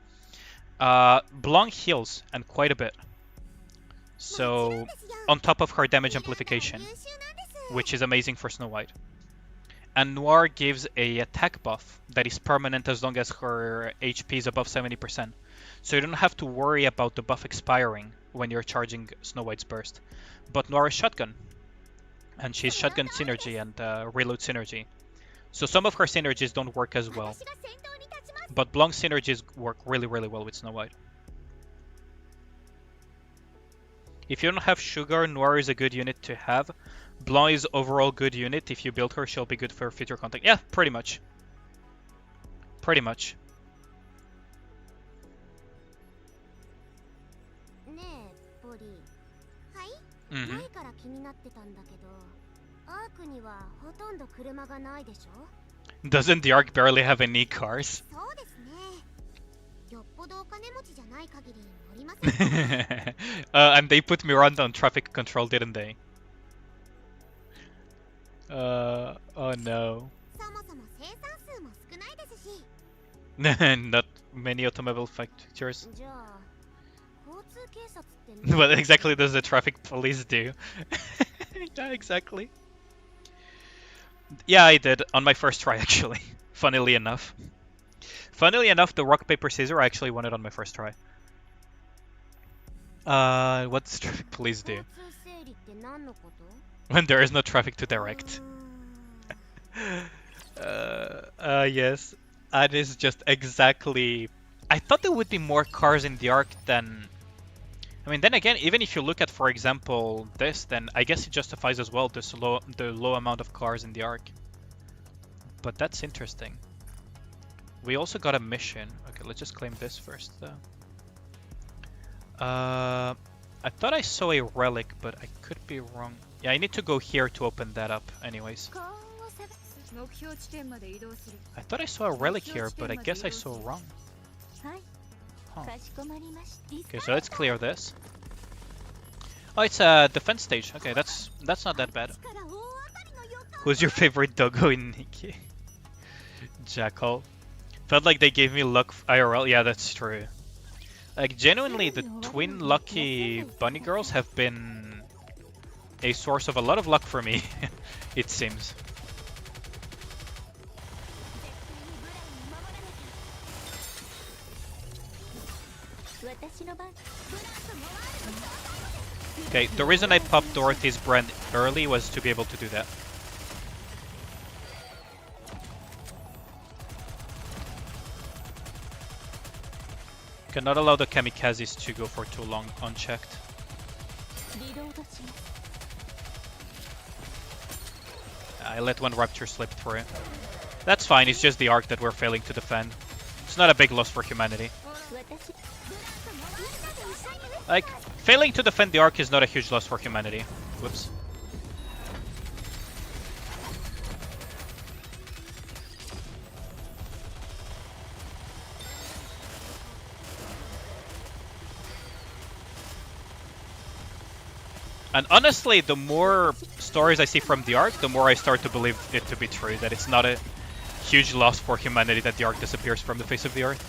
Blanc heals, and quite a bit. So on top of her damage amplification, which is amazing for Snow White. And Noir gives a attack buff that is permanent as long as her HP is above 70%. So you don't have to worry about the buff expiring when you're charging Snow White's burst. But Noir is shotgun, and she's shotgun synergy and reload synergy. So some of her synergies don't work as well. But Blanc synergies work really, really well with Snow White. If you don't have Sugar, Noir is a good unit to have. Blanc is overall good unit. If you build her, she'll be good for future contact. Yeah, pretty much. Pretty much. ねえポリー。はい、Mm-hmm. 前から気になってたんだけど、アークにはほとんど車がないでしょ。 Doesn't the Ark barely have any cars? そうですね。よっぽどお金持ちじゃない限り乗りません。And they put Miranda on traffic control, didn't they? Oh no. そもそも生産数も少ないですし。 Not many automobile factors. じゃあ、交通警察って何？ What exactly does the traffic police do? Yeah, exactly. Yeah, I did on my first try actually. Funnily enough. Funnily enough, the rock paper scissors I actually won it on my first try. What does traffic police do? 交通整理って何のこと？ When there is no traffic to direct. うーん Yes. That is just exactly... I thought there would be more cars in the Ark than... I mean, then again, even if you look at, for example, this, then I guess it justifies as well the low amount of cars in the Ark. But that's interesting. We also got a mission. Okay, let's just claim this first, though. I thought I saw a relic, but I could be wrong. Yeah, I need to go here to open that up, anyways. 顔を探す。目標地点まで移動する。 I thought I saw a relic here, but I guess I saw wrong. はい。 Huh. かしこまりました。 Okay, so let's clear this. Oh, it's a defense stage. Okay, that's not that bad. 力大当たりの予感。 Who's your favorite doggo in Nikke? Jackal. Felt like they gave me luck IRL. Yeah, that's true. Like, genuinely, the twin lucky bunny girls have been a source of a lot of luck for me, it seems. 私の番。 Okay, the reason I popped Dorothy's brand early was to be able to do that. Cannot allow the kamikazes to go for too long unchecked. リロードします。 I let one rapture slip through. That's fine, it's just the Ark that we're failing to defend. It's not a big loss for humanity. 私。 Like, failing to defend the Ark is not a huge loss for humanity. Whoops. And honestly, the more stories I see from the Ark, the more I start to believe it to be true, that it's not a huge loss for humanity that the Ark disappears from the face of the Earth.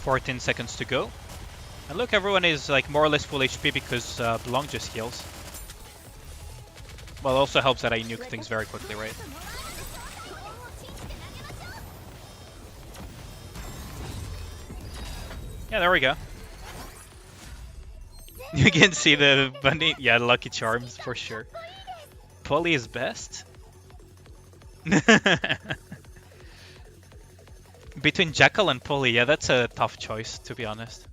"14 seconds to go. And look, everyone is like more or less full HP because Blanc just heals. Well, it also helps that I nuke things very quickly, right? Yeah, there we go. You can see the bunny. Yeah, Lucky Charms for sure. Polly is best. Between Jackal and Polly, yeah, that's a tough choice, to be honest.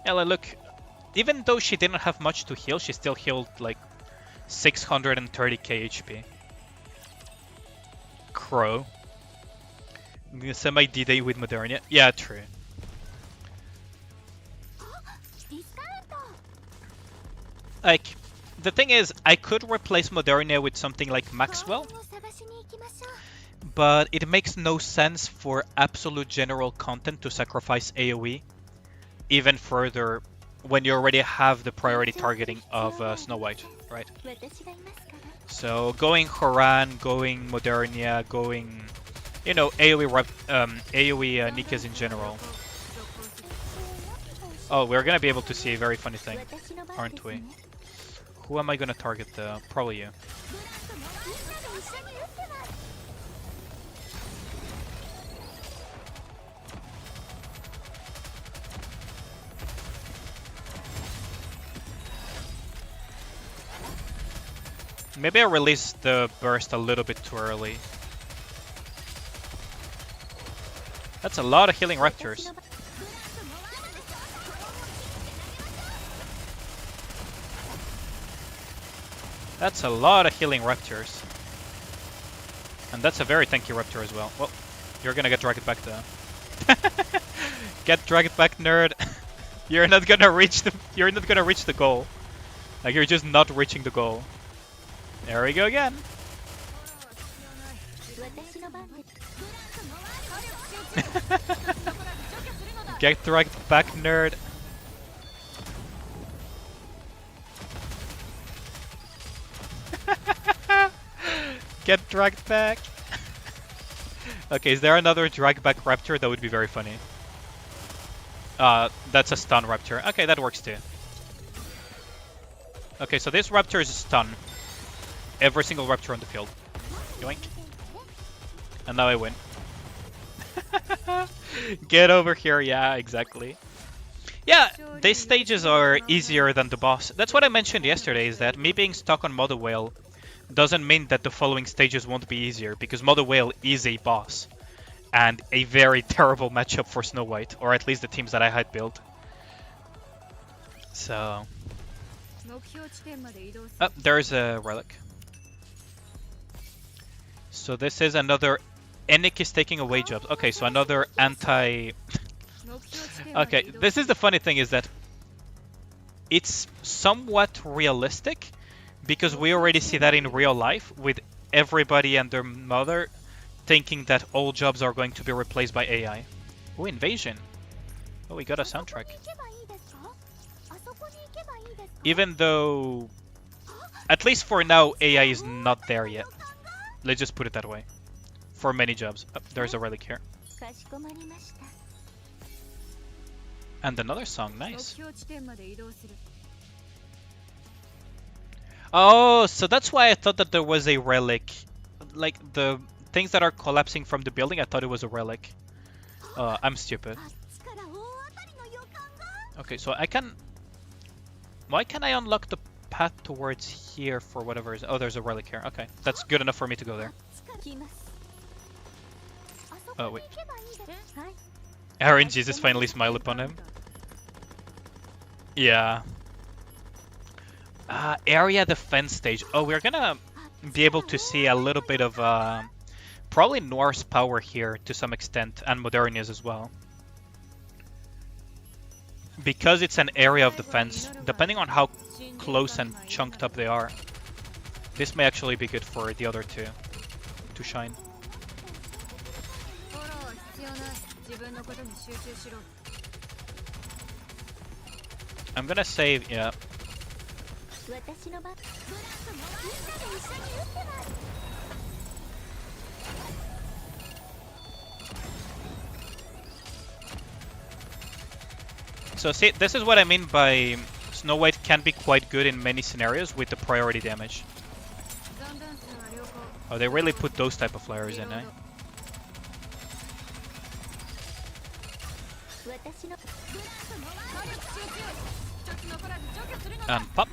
Yeah, like, look, even though she didn't have much to heal, she still healed like 630k HP. Crow. Semi D-Day with Modernia. Yeah, true. Like, the thing is, I could replace Modernia with something like Maxwell, but it makes no sense for absolute general content to sacrifice AoE even further when you already have the priority targeting of Snow White, right? So going Horan, going Modernia, going, you know, AoE Nikes in general. Oh, we're gonna be able to see a very funny thing, aren't we? Who am I gonna target though? Probably you. Maybe I released the burst a little bit too early. That's a lot of healing raptors. That's a lot of healing raptors. And that's a very tanky raptor as well. Well, you're gonna get dragged back though. Get dragged back, nerd. You're not gonna reach the goal. Like, you're just not reaching the goal. There we go again. Get dragged back, nerd. Get dragged back. Okay, is there another drag back raptor? That would be very funny. That's a stun raptor. Okay, that works too. Okay, so this raptor is a stun. Every single raptor on the field. Yoink. And now I win. Get over here. Yeah, exactly. Yeah, these stages are easier than the boss. That's what I mentioned yesterday, is that me being stuck on Mother Whale doesn't mean that the following stages won't be easier, because Mother Whale is a boss. And a very terrible matchup for Snow White, or at least the teams that I had built. So... Oh, there's a relic. So this is another... Nikke is taking away jobs. Okay, so another anti... Okay, this is the funny thing, is that it's somewhat realistic, because we already see that in real life, with everybody and their mother thinking that all jobs are going to be replaced by AI. Oh, invasion. Oh, we got a soundtrack. Even though, at least for now, AI is not there yet. Let's just put it that way. For many jobs. Oh, there's a relic here. And another song, nice. Oh, so that's why I thought that there was a relic. Like, the things that are collapsing from the building, I thought it was a relic. I'm stupid. Okay, so I can... Why can I unlock the path towards here for whatever is... Oh, there's a relic here. Okay, that's good enough for me to go there. Oh, wait. RNGs is finally smile upon him. Yeah. Area defense stage. Oh, we're gonna be able to see a little bit of probably Norse power here to some extent, and Modernias as well. Because it's an area of defense, depending on how close and chunked up they are, this may actually be good for the other two to shine. I'm gonna save, yeah. So see, this is what I mean by Snow White can be quite good in many scenarios with the priority damage. Oh, they really put those type of flyers in, eh? And pop.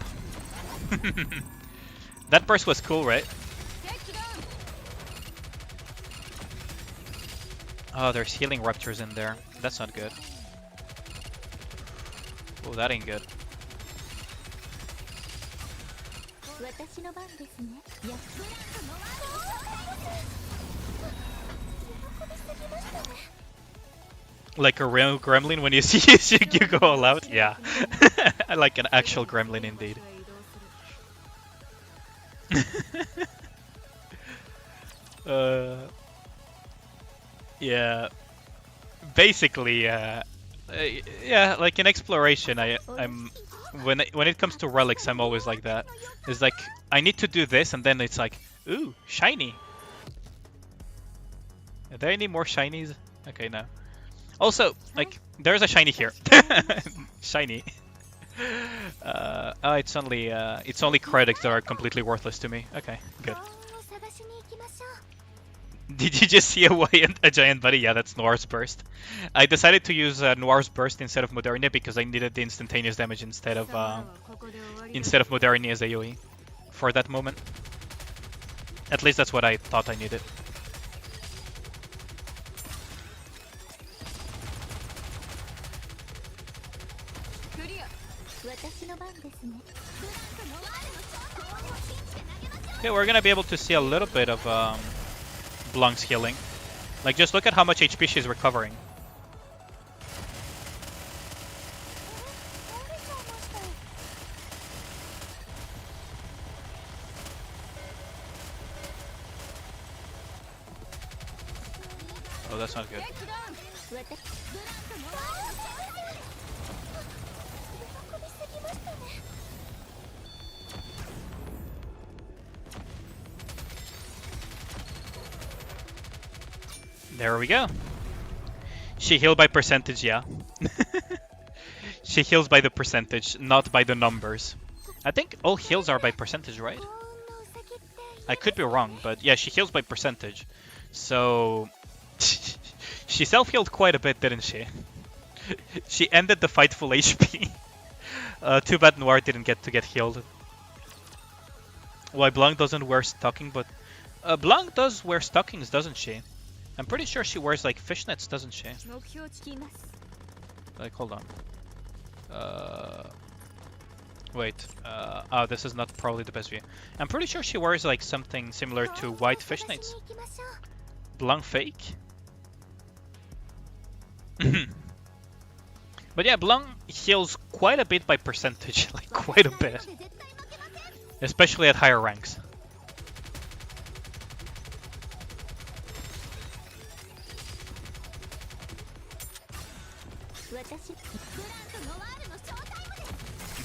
That burst was cool, right? Oh, there's healing raptors in there. That's not good. Oh, that ain't good. Like a real gremlin when you see you go all out? Yeah. Like an actual gremlin indeed. Yeah. Basically, yeah, like in exploration, I'm When it comes to relics, I'm always like that. It's like I need to do this, and then it's like, ooh, shiny. Are there any more shinies? Okay, no. Also, like, there's a shiny here. Shiny. Oh, it's only credits that are completely worthless to me. Okay, good. Did you just see a giant buddy? Yeah, that's Noir's Burst. I decided to use Noir's Burst instead of Modernia because I needed the instantaneous damage instead of Modernia's AoE for that moment. At least that's what I thought I needed. Okay, we're gonna be able to see a little bit of Blanc's healing. Like, just look at how much HP she's recovering. Oh, that's not good. There we go. She healed by percentage, yeah. She heals by the percentage, not by the numbers. I think all heals are by percentage, right? I could be wrong, but yeah, she heals by percentage. So she self-healed quite a bit, didn't she? She ended the fight full HP. Too bad Noir didn't get to get healed. Why Blanc doesn't wear stocking, but Blanc does wear stockings, doesn't she? I'm pretty sure she wears like fishnets, doesn't she? Like, hold on. Wait. Oh, this is not probably the best view. I'm pretty sure she wears like something similar to white fishnets. Blanc fake? But yeah, Blanc heals quite a bit by percentage, like quite a bit. Especially at higher ranks.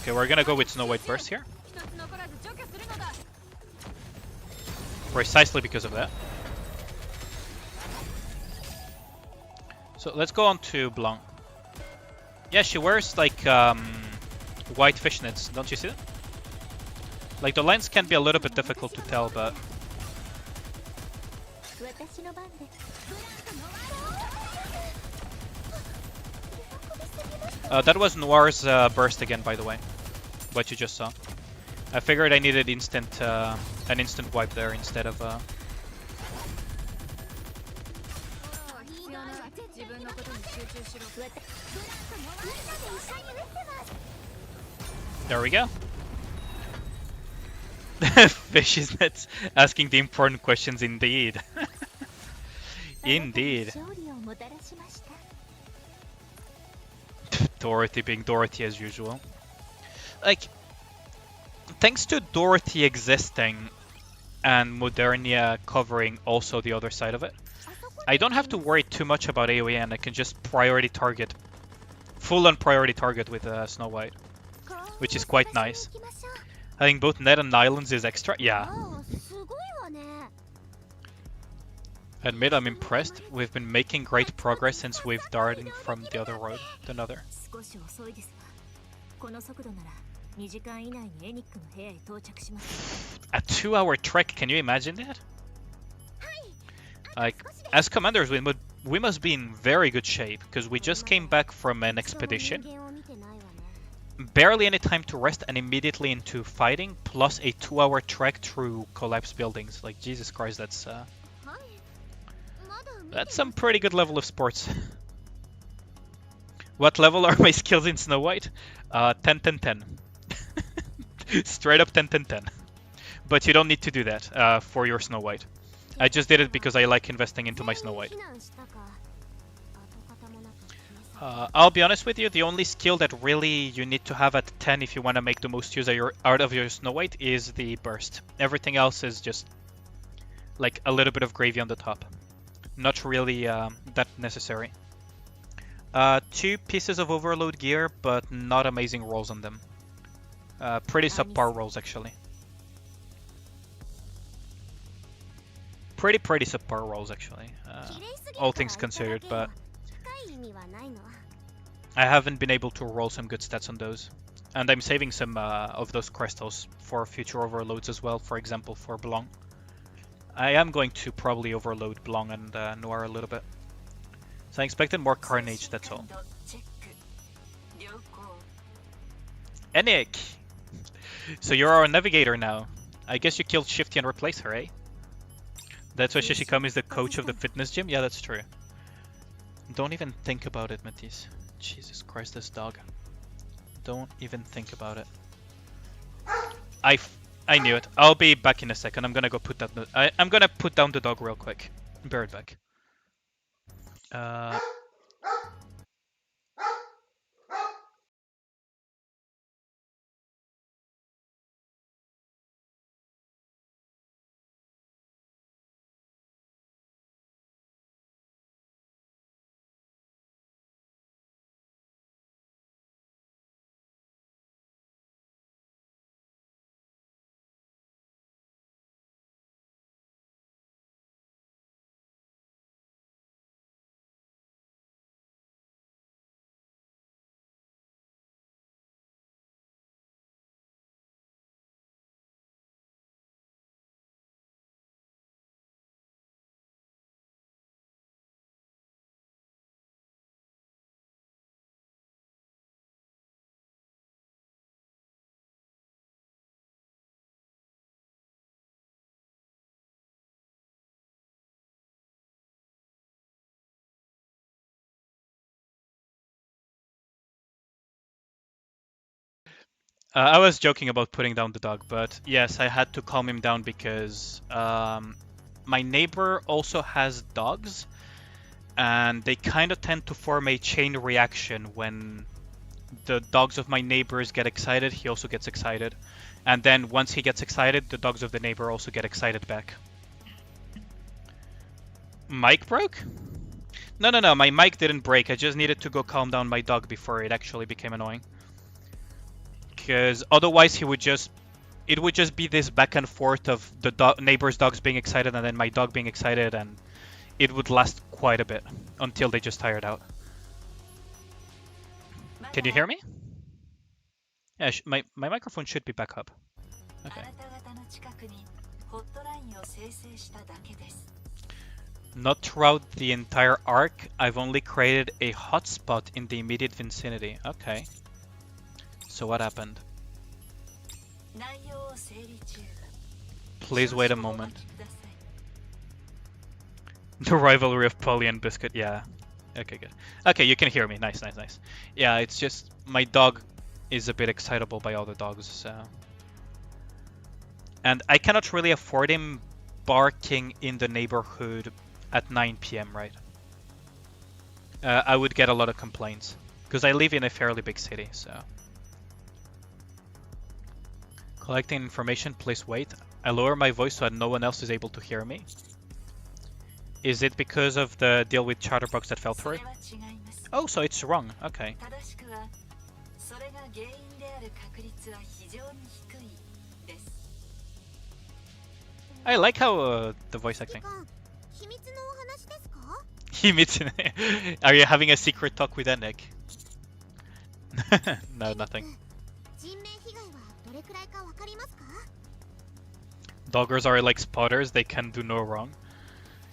Okay, we're gonna go with Snow White Burst here. Precisely because of that. So let's go on to Blanc. Yeah, she wears like white fishnets, don't you see that? Like the lines can be a little bit difficult to tell, but that was Noir's burst again, by the way. What you just saw. I figured I needed an instant wipe there instead of. There we go. Fish is net asking the important questions indeed. Indeed. Dorothy being Dorothy as usual. Like, thanks to Dorothy existing and Modernia covering also the other side of it, I don't have to worry too much about AoE and I can just priority target. Full on priority target with Snow White. Which is quite nice. Having both net and islands is extra. Yeah. Admit I'm impressed. We've been making great progress since we've darted from the other road to another. A 2-hour trek, can you imagine that? Like, as commanders, we must be in very good shape, because we just came back from an expedition. Barely any time to rest and immediately into fighting, plus a 2-hour trek through collapsed buildings. Like, Jesus Christ, that's some pretty good level of sports. What level are my skills in Snow White? 10, 10, 10. Straight up 10, 10, 10. But you don't need to do that for your Snow White. I just did it because I like investing into my Snow White. I'll be honest with you, the only skill that really you need to have at 10 if you want to make the most use out of your Snow White is the burst. Everything else is just like a little bit of gravy on the top. Not really that necessary. 2 pieces of overload gear, but not amazing rolls on them. Pretty subpar rolls, actually. Pretty subpar rolls, actually. All things considered, but I haven't been able to roll some good stats on those. And I'm saving some of those crystals for future overloads as well, for example, for Blanc. I am going to probably overload Blanc and Noir a little bit. So I expected more Carnage, that's all. Nikke! So you're our navigator now. I guess you killed Shifty and replaced her, eh? That's why Shishikami is the coach of the fitness gym? Yeah, that's true. Don't even think about it, Matisse. Jesus Christ, this dog. Don't even think about it. I knew it. I'll be back in a second. I'm gonna go put that. I'm gonna put down the dog real quick. Be right back. I was joking about putting down the dog, but yes, I had to calm him down because my neighbor also has dogs, and they kind of tend to form a chain reaction. When the dogs of my neighbors get excited, he also gets excited. And then once he gets excited, the dogs of the neighbor also get excited back. Mic broke? No, my mic didn't break. I just needed to go calm down my dog before it actually became annoying. Because otherwise it would just be this back and forth of the neighbor's dogs being excited and then my dog being excited, and it would last quite a bit until they just tired out. Can you hear me? Yeah, my microphone should be back up. Okay. Not throughout the entire arc. I've only created a hotspot in the immediate vicinity. Okay. So what happened? Please wait a moment. The rivalry of Polly and Biscuit, yeah. Okay, good. Okay, you can hear me. Nice. Yeah, it's just my dog is a bit excitable by other dogs, so. And I cannot really afford him barking in the neighborhood at 9 PM, right? I would get a lot of complaints because I live in a fairly big city, so. Collecting information, please wait. I lower my voice so that no one else is able to hear me. Is it because of the deal with Chatterbox that fell through? Oh, so it's wrong. Okay. I like how the voice acting. Are you having a secret talk with Nikke? No, nothing. Doggers are like spotters, they can do no wrong.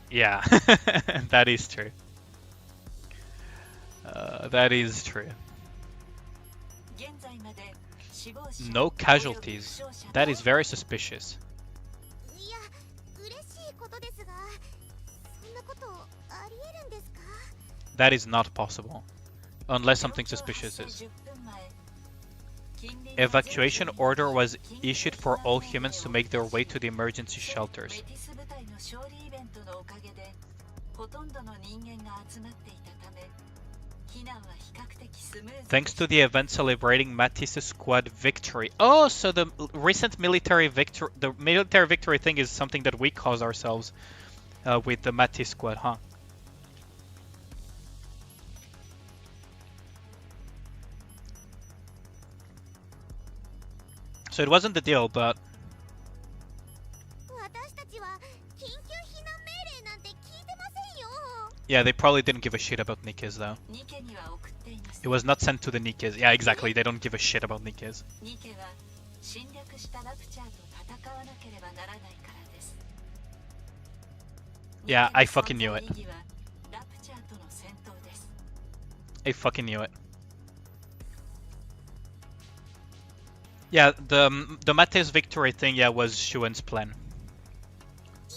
Yeah, that is true. That is true. No casualties. That is very suspicious. That is not possible. Unless something suspicious is. Evacuation order was issued for all humans to make their way to the emergency shelters. Thanks to the event celebrating Matisse's squad victory. Oh, so the recent military victory thing is something that we caused ourselves with the Matisse squad, huh? So it wasn't the deal, but 私たちは緊急避難命令なんて聞いてませんよ。 yeah, they probably didn't give a shit about Nikke's though. ニケには送っています。 It was not sent to the Nikkes. Yeah, exactly. They don't give a shit about Nikkes. ニケは侵略したラプチャーと戦わなければならないからです。 Yeah, I fucking knew it. ニケの存在意義はラプチャーとの戦闘です。 I fucking knew it. Yeah, the Mate's victory thing, yeah, was Shuen's plan. い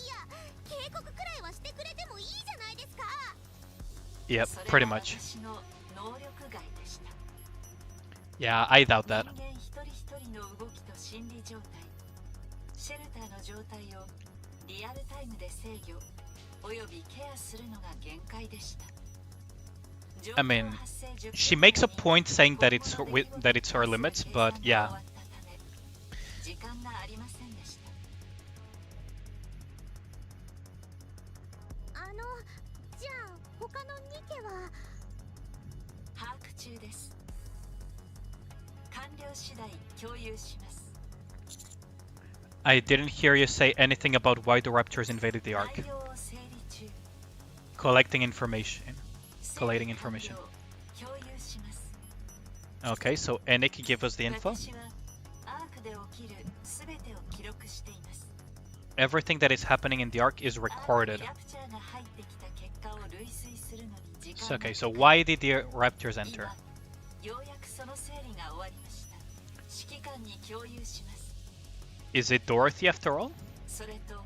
や、警告くらいはしてくれてもいいじゃないですか。 Yep, それ pretty は much. 私の能力外でした。 Yeah, I doubt that. 人間一人一人の動きと心理状態、シェルターの状態をリアルタイムで制御およびケアするのが限界でした。 I mean, she makes a point saying that it's her limits, but yeah. 時間がありませんでした。じゃあ他のニケは把握中です。完了次第共有します。 I didn't hear you say anything about why the Raptors invaded the Ark. 内容を整理中。 Collecting information. Collating information. 共有します。 Okay, so Nikke give us the info. 私はアークで起きるすべてを記録しています。 Everything that is happening in the Ark is アーク recorded. にラプチャーが入ってきた結果を類推するのに時間 So, が okay, か so かる。 why did the Raptors enter? 今ようやくその整理が終わりました。指揮官に共有します。 Is it Dorothy after all? それと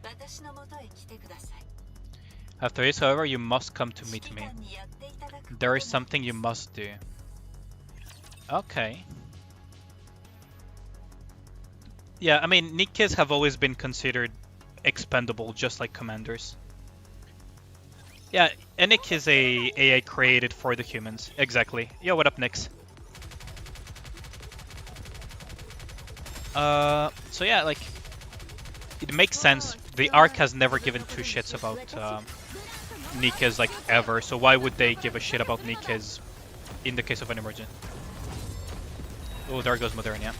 私の元へ来てください。 After this, however, you must come to 指 meet 揮 me. 官にやっていただくこと There is に something you must do. Okay. Yeah, I mean, Nikkes have always been considered expendable, just like commanders. Yeah, Nick is a AI created for the humans. Exactly. Yo, what up, Nix? So yeah, like, it makes sense. The Ark has never given two shits about Nikkes, like, ever, so why would they give a shit about Nikkes in the case of an emergent? Oh, there goes Modernia.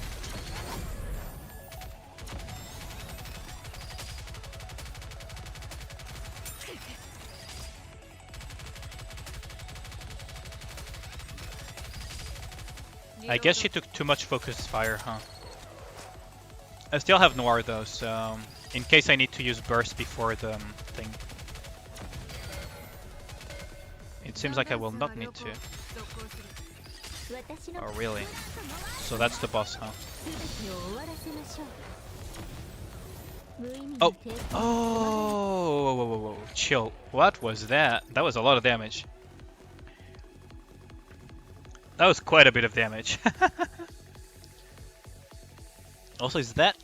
I guess she took too much focused fire, huh? I still have Noir though, so in case I need to use burst before the thing. It seems like I will not need to. Oh, really? So that's the boss, huh? Oh! Oh! Whoa, whoa, whoa, whoa. Chill. What was that? That was a lot of damage. That was quite a bit of damage. Also, is that...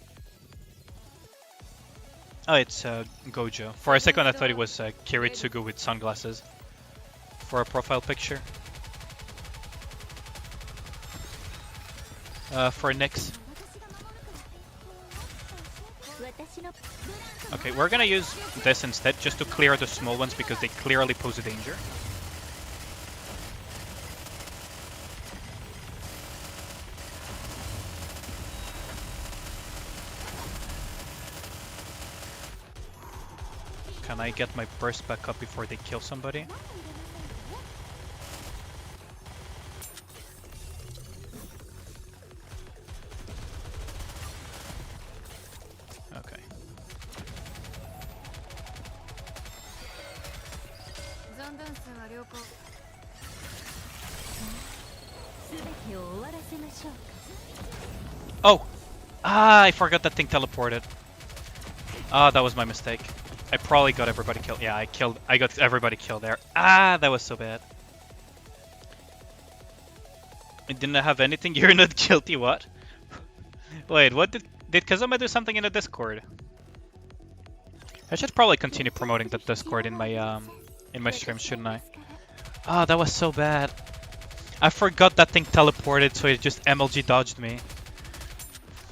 Oh, it's Gojo. For a second I thought it was Kiritsugu with sunglasses. For a profile picture. For Nyx. Okay, we're gonna use this instead, just to clear the small ones, because they clearly pose a danger. Can I get my burst back up before they kill somebody? Okay. Oh! Ah, I forgot that thing teleported. Ah, that was my mistake. I probably got everybody killed. Yeah, I got everybody killed there. Ah, that was so bad. I didn't have anything. You're not guilty. What? Wait, what did Kazuma do something in the Discord? I should probably continue promoting the Discord in my streams, shouldn't I? Ah, that was so bad. I forgot that thing teleported, so it just MLG dodged me.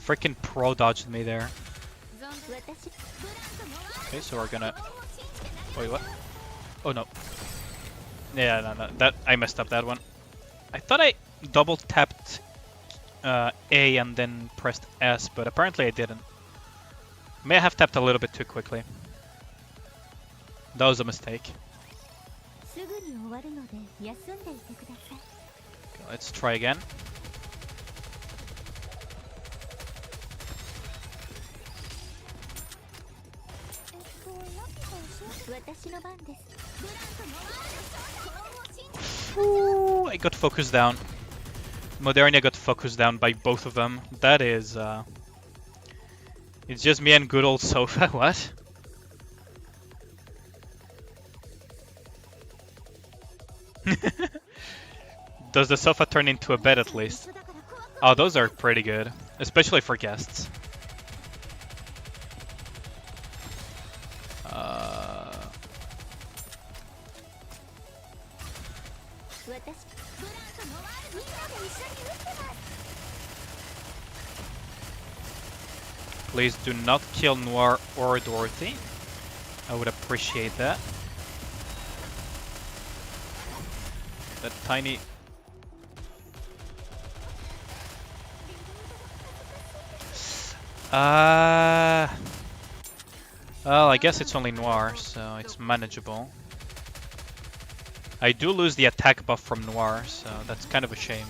Freaking pro dodged me there. Okay, so we're gonna... Wait, what? Oh, no. Yeah, no, that I messed up that one. I thought I double tapped A and then pressed S, but apparently I didn't. May have tapped a little bit too quickly. That was a mistake. Okay, let's try again. Ooh, I got focused down. Modernia got focused down by both of them. That is, it's just me and good old Sofa. What? Does the sofa turn into a bed at least? Oh, those are pretty good, especially for guests. Please do not kill Noir or Dorothy. I would appreciate that. That tiny... Well, I guess it's only Noir, so it's manageable. I do lose the attack buff from Noir, so that's kind of a shame.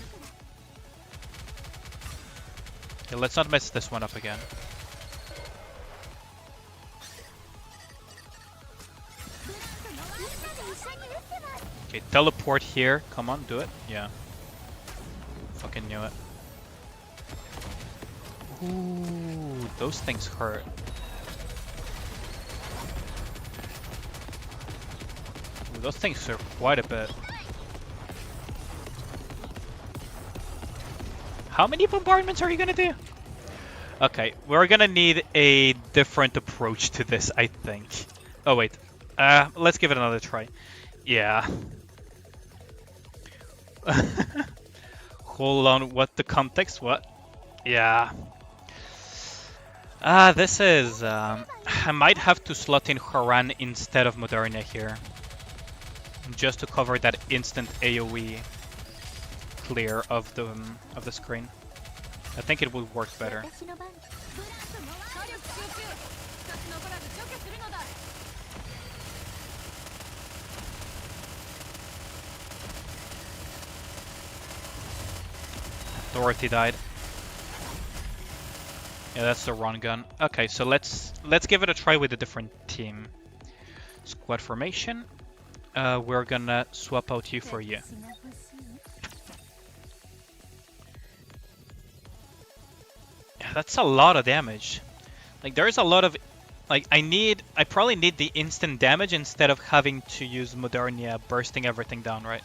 Okay, let's not mess this one up again. Okay, teleport here. Come on, do it. Yeah. Fucking knew it. Ooh, those things hurt. Ooh, those things hurt quite a bit. How many bombardments are you gonna do? Okay, we're gonna need a different approach to this, I think. Oh wait, let's give it another try. Yeah. Hold on, what the context? What? Yeah. This is... I might have to slot in Haran instead of Modernia here. Just to cover that instant AoE clear of the screen. I think it would work better. Dorothy died. Yeah, that's the wrong gun. Okay, so let's give it a try with a different team. Squad formation. We're gonna swap out you for you. Yeah, that's a lot of damage. Like there is a lot of, like I probably need the instant damage instead of having to use Modernia bursting everything down, right?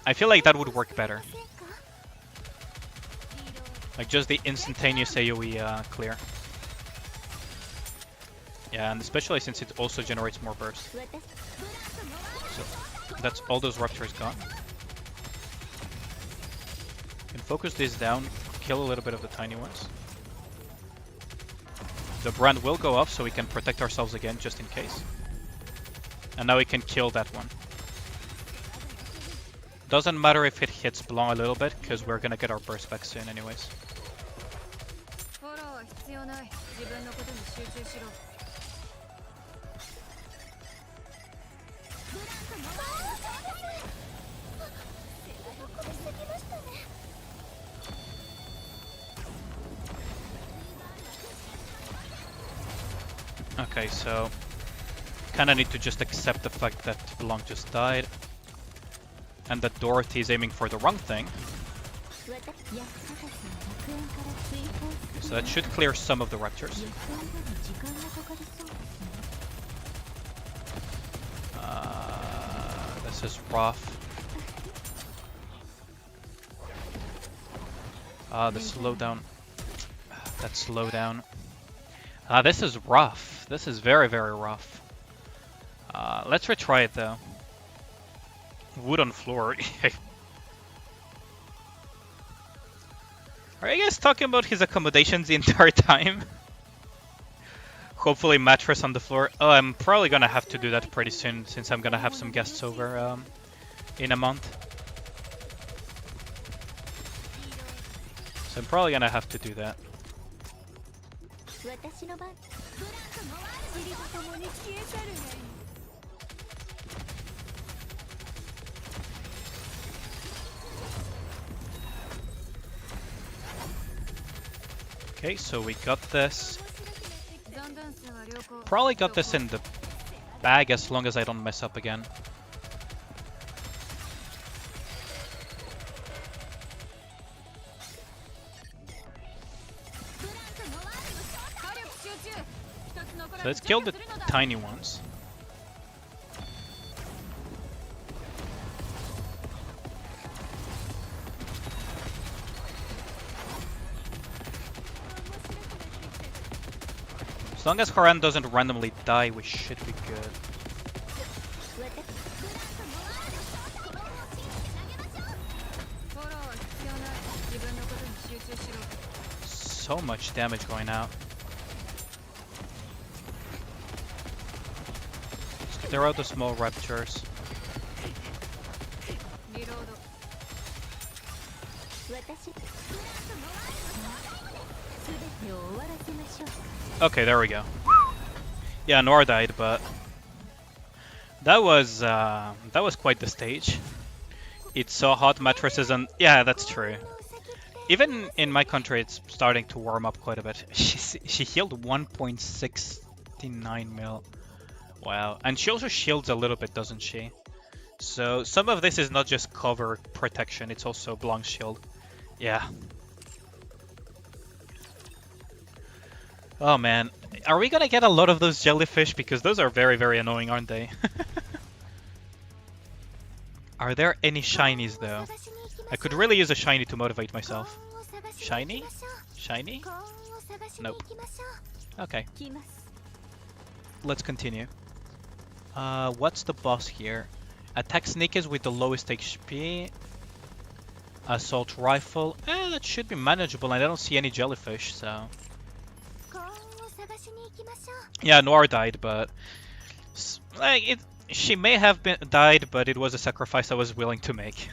I feel like that would work better. Like just the instantaneous AoE clear. Yeah, and especially since it also generates more burst. So that's all those Raptors gone. Can focus this down, kill a little bit of the tiny ones. The brand will go up so we can protect ourselves again just in case. And now we can kill that one. Doesn't matter if it hits Blanc a little bit, because we're gonna get our burst back soon anyways. Okay, so kinda need to just accept the fact that Blanc just died. And that Dorothy is aiming for the wrong thing. So that should clear some of the Raptors. This is rough. The slowdown. That slowdown. This is rough. This is very, very rough. Let's retry it though. Wood on floor. Are you guys talking about his accommodations the entire time? Hopefully mattress on the floor. Oh, I'm probably gonna have to do that pretty soon since I'm gonna have some guests over in a month. So I'm probably gonna have to do that. 私の番。ブランコの塵と共に消え去るがいい。Okay, so we got this. Probably got this in the bag as long as I don't mess up again. So let's kill the tiny ones. As long as Haran doesn't randomly die, we should be good. So much damage going out. Let's clear out the small raptors. Okay, there we go. Yeah, Nor died, but that was quite the stage. It's so hot, mattresses, and yeah, that's true. Even in my country, it's starting to warm up quite a bit. She healed 1.69 mil. Wow, and she also shields a little bit, doesn't she? So some of this is not just cover protection; it's also Blanc's shield. Yeah. Oh man, are we gonna get a lot of those jellyfish? Because those are very, very annoying, aren't they? Are there any shinies though? I could really use a shiny to motivate myself. Shiny? Shiny? Nope. Okay. Let's continue. What's the boss here? Attacks Nikkes with the lowest HP. Assault rifle. That should be manageable, and I don't see any jellyfish, so... Yeah, Noir died, but like she may have died, but it was a sacrifice I was willing to make.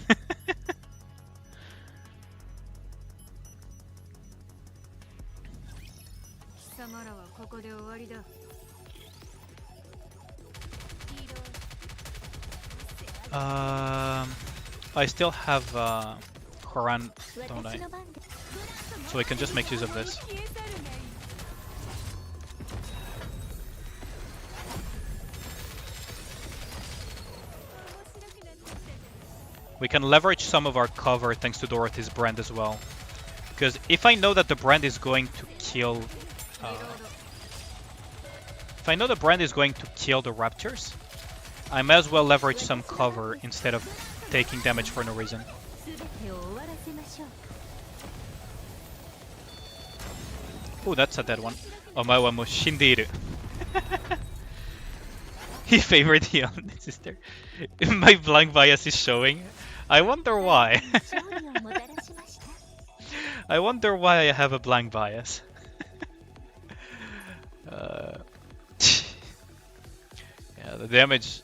I still have Horan, don't I? So we can just make use of this. We can leverage some of our cover thanks to Dorothy's brand as well. Because if I know that the brand is going to kill... if I know the brand is going to kill the raptors, I may as well leverage some cover instead of taking damage for no reason. Oh, that's a dead one. Omae wa mo shindeiru. He favored the only sister. My blank bias is showing. I wonder why. I wonder why I have a blank bias. Yeah, the damage...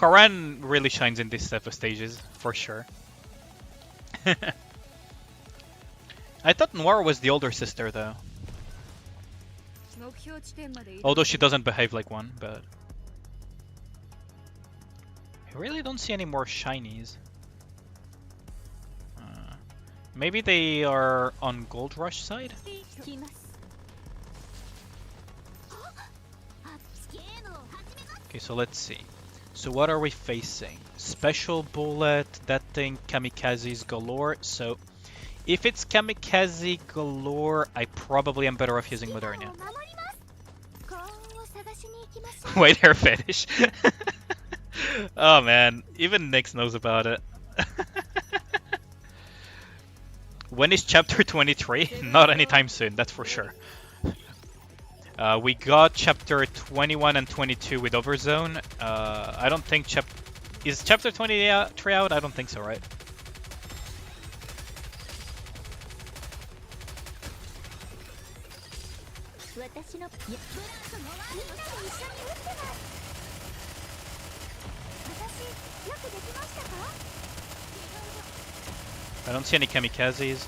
Haran really shines in this type of stages, for sure. I thought Noir was the older sister, though. Although she doesn't behave like one, but... I really don't see any more shinies. Maybe they are on Gold Rush side? Okay, so let's see. So what are we facing? Special Bullet, that thing, Kamikazes galore. So if it's Kamikaze galore, I probably am better off using Modernia. Wait, hair fetish. Oh man, even Nyx knows about it. When is chapter 23? Not anytime soon, that's for sure. We got chapter 21 and 22 with Overzone. I don't think is chapter 23 out? I don't think so, right? I don't see any kamikazes.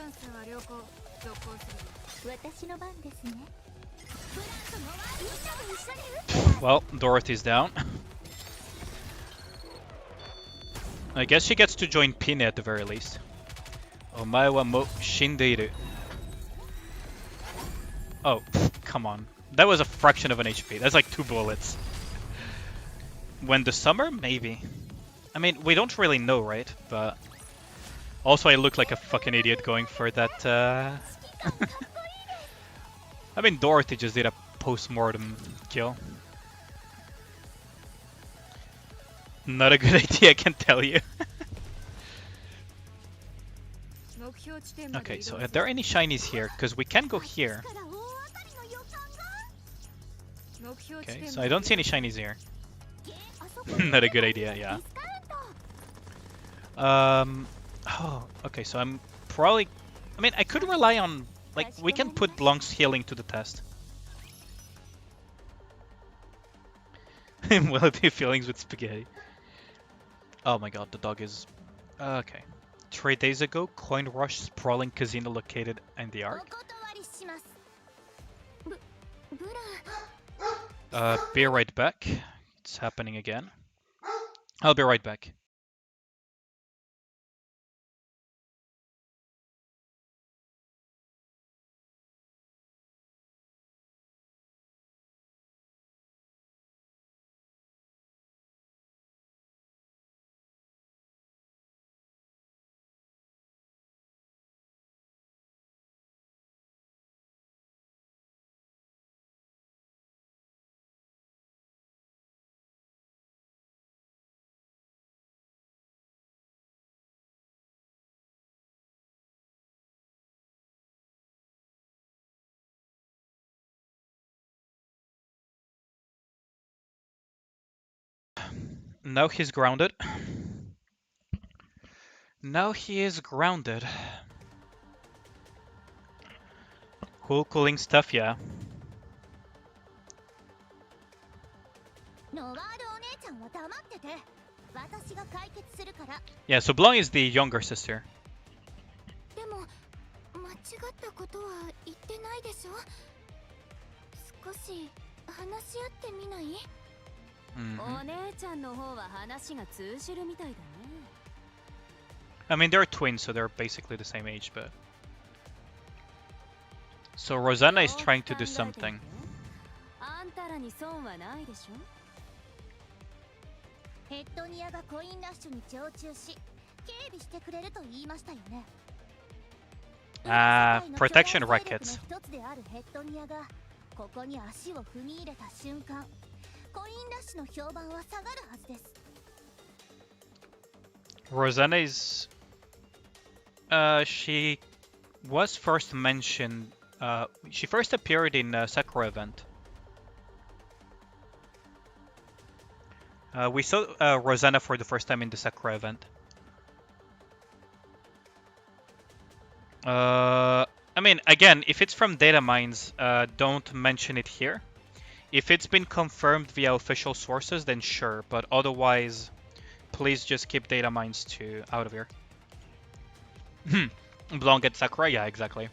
関しては良好続行する私の番ですね。ブラントのみんなと一緒に撃って Well, Dorothy's down. I guess she gets to join Pine at the very least. Omae wa mo shindeiru. Oh, come on. That was a fraction of an HP. That's like 2 bullets. When the summer? Maybe. I mean, we don't really know, right? But also I look like a fucking idiot going for that, I mean, Dorothy just did a post-mortem kill. Not a good idea, I can tell you. Okay, so are there any shinies here? Because we can go here. Okay, so I don't see any shinies here. Not a good idea, yeah. Oh, okay, so I'm probably... I mean, I could rely on... Like, we can put Long's healing to the test. Will it be feelings with spaghetti? Oh my god, the dog is... Okay. 3 days ago, coin rush sprawling casino located in the Ark. Be right back. It's happening again. I'll be right back. Now he's grounded. Now he is grounded. Cool cooling stuff, yeah. Yeah, so Blanc is the younger sister. I mean, they're twins, so they're basically the same age, but... So Rosanna is trying to do something. Protection rackets. Rosanna is... she was first mentioned... she first appeared in Sakura event. We saw Rosanna for the first time in the Sakura event. I mean, again, if it's from data mines, don't mention it here. If it's been confirmed via official sources, then sure, but otherwise, please just keep data mines out of here. Blanc at Sakura? Yeah, exactly.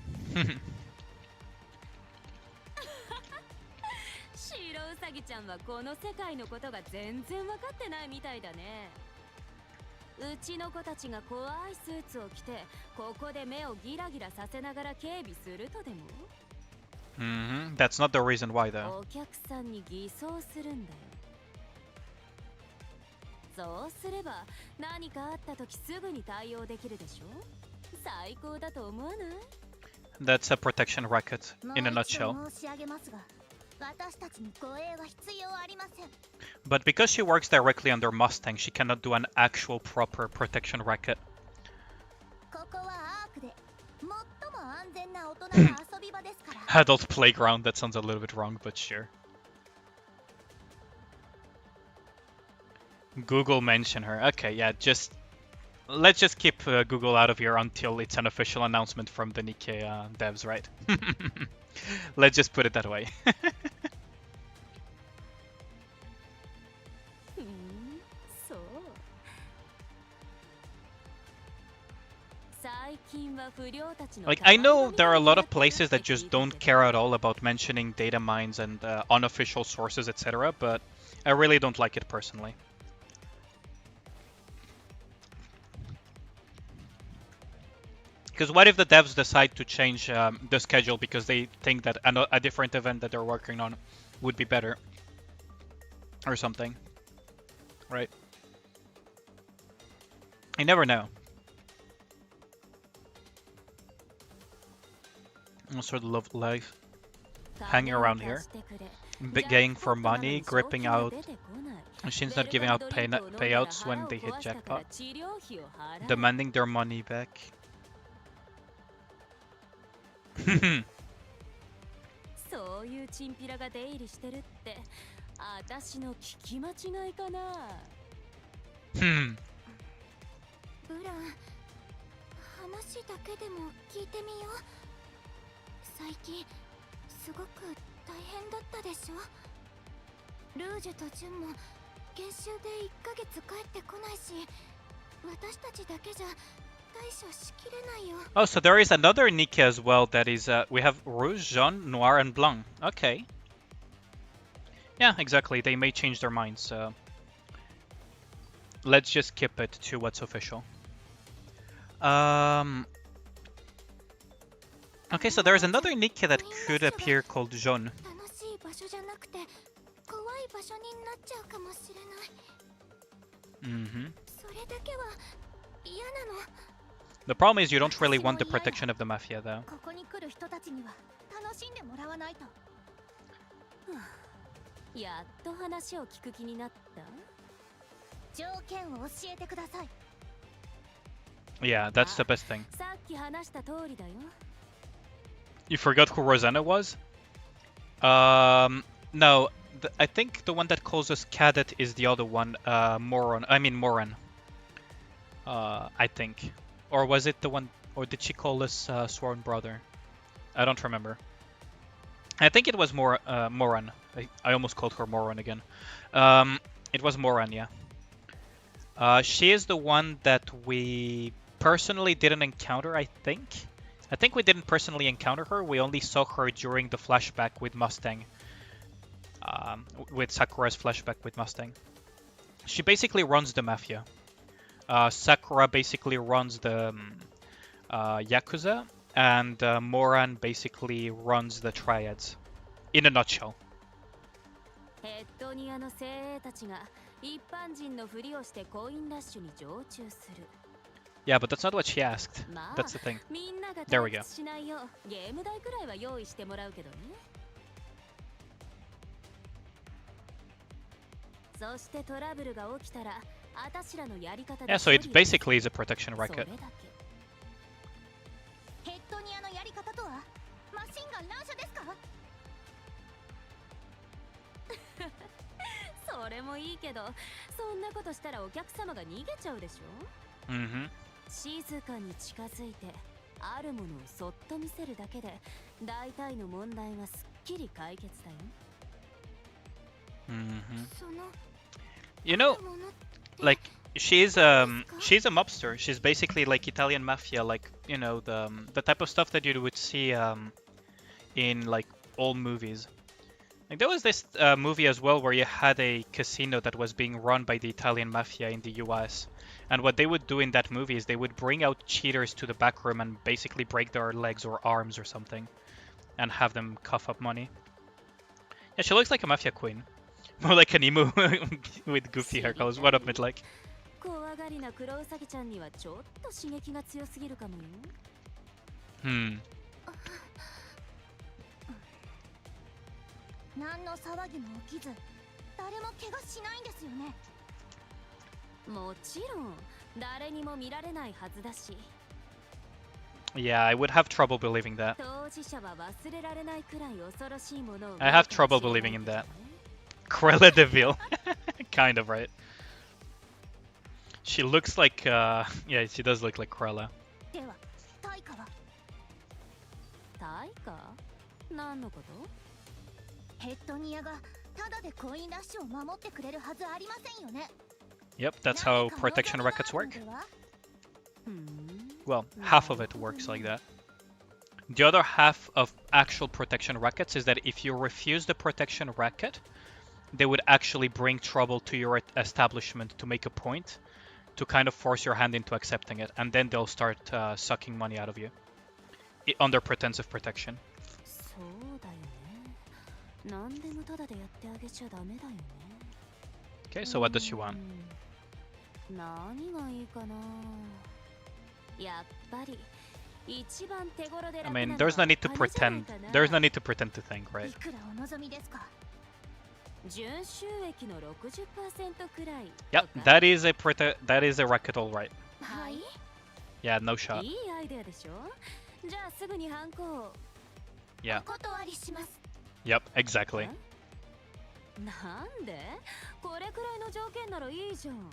That's not the reason why, though. That's a protection racket in a nutshell. But because she works directly under Mustang, she cannot do an actual proper protection racket. Adult playground, that sounds a little bit wrong, but sure. Google mention her. Okay, yeah, let's just keep Google out of here until it's an official announcement from the Nikke devs, right? Let's just put it that way. Like, I know there are a lot of places that just don't care at all about mentioning data mines and unofficial sources, etc., but I really don't like it personally. Because what if the devs decide to change the schedule because they think that a different event that they're working on would be better? Or something. Right? You never know. I sort of love life. Hanging around here. Begging for money, gripping out machines not giving out payouts when they hit jackpot. Demanding their money back. そういうチンピラが出入りしてるって私の聞き間違いかな。ブラン、話だけでも聞いてみよう。最近すごく大変だったでしょ。ルージュとジュンも研修で1ヶ月帰ってこないし、私たちだけじゃ Oh, so there is another Nikke as well that is, we have Rouge, Jaune, Noir, and Blanc. Okay. Yeah, exactly. They may change their minds, so... Let's just skip it to what's official. Okay, so there's another Nikke that could appear called Jaune. Mm-hmm. The problem is you don't really want the protection of the Mafia, though. Yeah, that's the best thing. You forgot who Rosanna was? No. I think the one that calls us Cadet is the other one, Moron. I mean Moran. I think. Or was it the one, or did she call us Sworn Brother? I don't remember. I think it was Moran. I almost called her Moran again. It was Moran, yeah. She is the one that we personally didn't encounter, I think. I think we didn't personally encounter her. We only saw her during the flashback with Mustang. With Sakura's flashback with Mustang. She basically runs the Mafia. Sakura basically runs the Yakuza, and Moran basically runs the Triads. In a nutshell. Yeah, but that's not what she asked. That's the thing. There we go. Yeah, so it basically is a protection racket. Mm-hmm. You know, like she's a mobster. She's basically like Italian mafia, like, you know, the type of stuff that you would see in like old movies. Like there was this movie as well where you had a casino that was being run by the Italian mafia in the US. And what they would do in that movie is they would bring out cheaters to the back room and basically break their legs or arms or something and have them cough up money. Yeah, she looks like a mafia queen. More like an emu with goofy hair colors. What up, Midlike? Hmm. 何の騒ぎも起きず、誰も怪我しないんですよね。もちろん、誰にも見られないはずだし。Yeah, I would have trouble believing that. I have trouble believing in that. Cruella de Vil. Kind of, right? She looks like, yeah, she does look like Cruella. では、対価は？対価？何のこと？ヘッドニアがただでコインラッシュを守ってくれるはずありませんよね。 Yep, that's how protection records work. Well, half of it works like that. The other half of actual protection rackets is that if you refuse the protection racket, they would actually bring trouble to your establishment to make a point, to kind of force your hand into accepting it, and then they'll start sucking money out of you under pretense of protection. そうだよね。何でもタダでやってあげちゃダメだよね。Okay, so what does she want? 何がいいかな。やっぱり一番手頃で I 楽な mean, のは there's no need to 金じゃない pretend. かな。 There's no need to pretend to think, い right? くらお望みですか？純収益の 60% くらい。 Yep, that is a racket, all right. はい。 Yeah, no shot. いいアイデアでしょ。じゃあすぐにハンコを。 Yeah. お断りします。 Yep, exactly. なんで？これくらいの条件ならいいじゃん。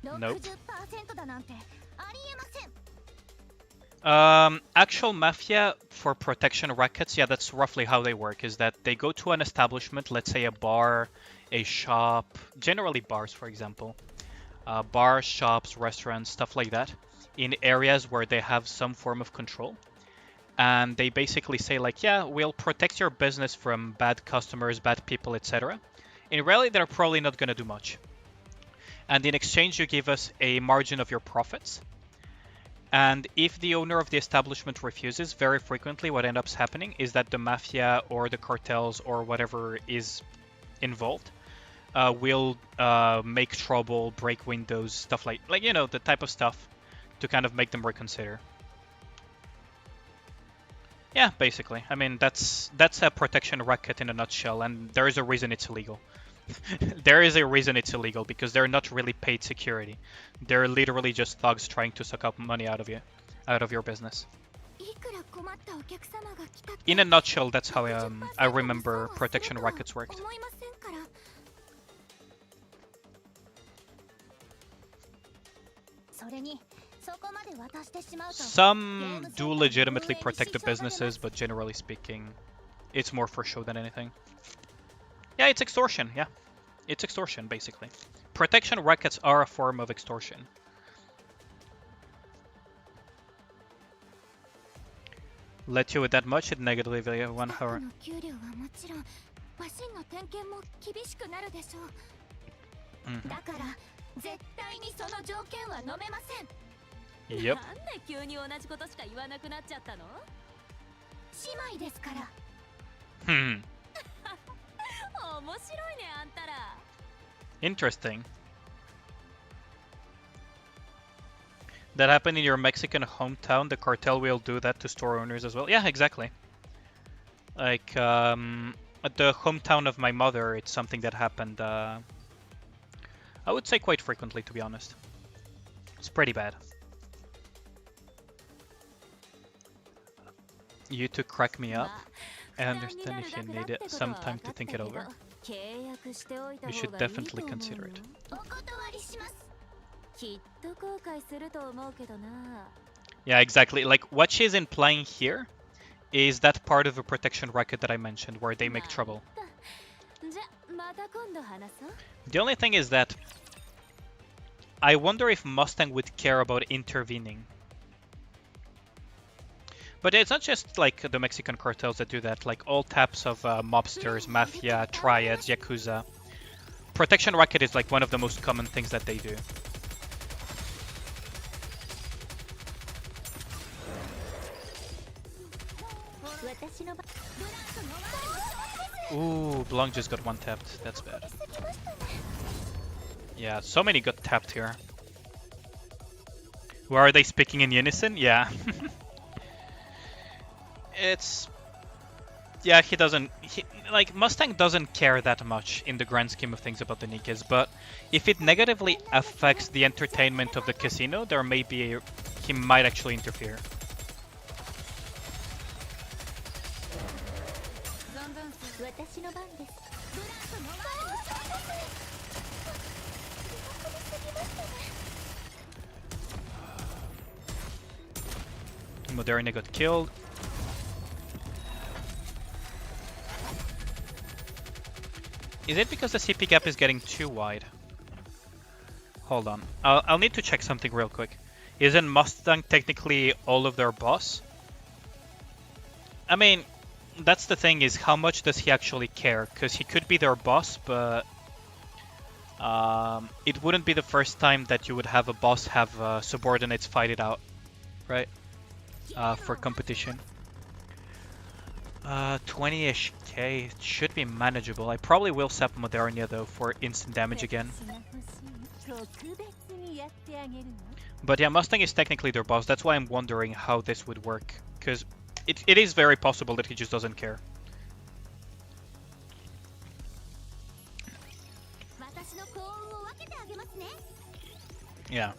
Nope. 60% だなんてありえません。 Actual mafia for protection rackets, yeah, that's roughly how they work, is that they go to an establishment, let's say a bar, a shop, generally bars, for example. Bars, shops, restaurants, stuff like that, in areas where they have some form of control. And they basically say like, yeah, we'll protect your business from bad customers, bad people, etc. In reality, they're probably not going to do much. And in exchange, you give us a margin of your profits. And if the owner of the establishment refuses, very frequently what ends up happening is that the mafia or the cartels or whatever is involved will make trouble, break windows, stuff like, you know, the type of stuff to kind of make them reconsider. Yeah, basically. I mean, that's a protection racket in a nutshell, and there is a reason it's illegal. There is a reason it's illegal, because they're not really paid security. They're literally just thugs trying to suck up money out of you, out of your business. いくら困ったお客様が来たって In a nutshell, that's how I remember protection rackets worked. 思いませんから。それにそこまで渡してしまうと Some do legitimately protect the businesses, but generally speaking, it's more for show than anything. Yeah, it's extortion, yeah. It's extortion, basically. Protection rackets are a form of extortion. Let you with that much, it negatively value 1 hour. の給料はもちろんマシンの点検も厳しくなるでしょう。 Mhm. だから絶対にその条件は飲めません。 Yep. なんで急に同じことしか言わなくなっちゃったの？姉妹ですから。 Hmm. 面白いねあんたら。 Interesting. That happened in your Mexican hometown? The cartel will do that to store owners as well? Yeah, exactly. Like, at the hometown of my mother, it's something that happened, I would say quite frequently, to be honest. It's pretty bad. You two crack me up. I understand if you need some time to think it over. You should definitely consider it. お断りします。 きっと後悔すると思うけどな。 Yeah, exactly. Like, what she's implying here is that part of the protection racket that I mentioned, where they make trouble. じゃまた今度話そう。 The only thing is that I wonder if Mustang would care about intervening. But it's not just like the Mexican cartels that do that, like all types of mobsters, mafia, triads, yakuza. Protection racket is like one of the most common things that they do. Ooh, Blanc just got one tapped. That's bad. Yeah, so many got tapped here. Why are they speaking in unison? Yeah. It's... Yeah, he doesn't... like, Mustang doesn't care that much in the grand scheme of things about the Nikkes, but if it negatively affects the entertainment of the casino, there may be a... he might actually interfere. Moderna got killed. Is it because the CP gap is getting too wide? Hold on. I'll need to check something real quick. Isn't Mustang technically all of their boss? I mean, that's the thing, is how much does he actually care? Because he could be their boss, but it wouldn't be the first time that you would have a boss have subordinates fight it out, right? For competition. 20-ish K should be manageable. I probably will sap Modernia though for instant damage again. But yeah, Mustang is technically their boss. That's why I'm wondering how this would work. Because it is very possible that he just doesn't care. Yeah.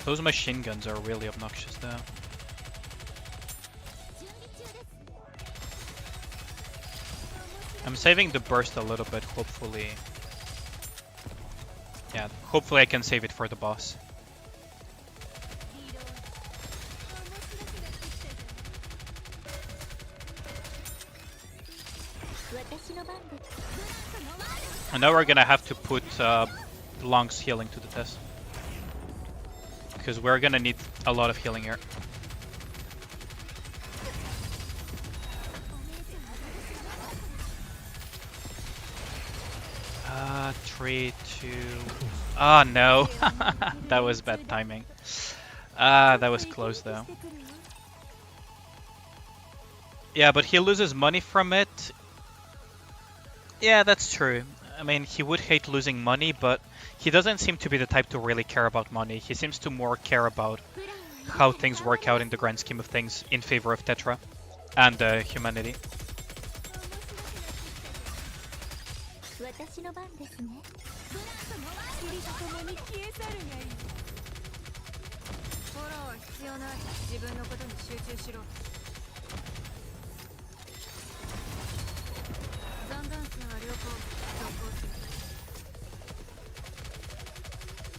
Those machine guns are really obnoxious though. I'm saving the burst a little bit, hopefully. Yeah, hopefully I can save it for the boss. And now we're gonna have to put Long's healing to the test. Because we're gonna need a lot of healing here. Three, two... Ah, no. That was bad timing. That was close though. Yeah, but he loses money from it. Yeah, that's true. I mean, he would hate losing money, but he doesn't seem to be the type to really care about money. He seems to more care about how things work out in the grand scheme of things in favor of Tetra and humanity.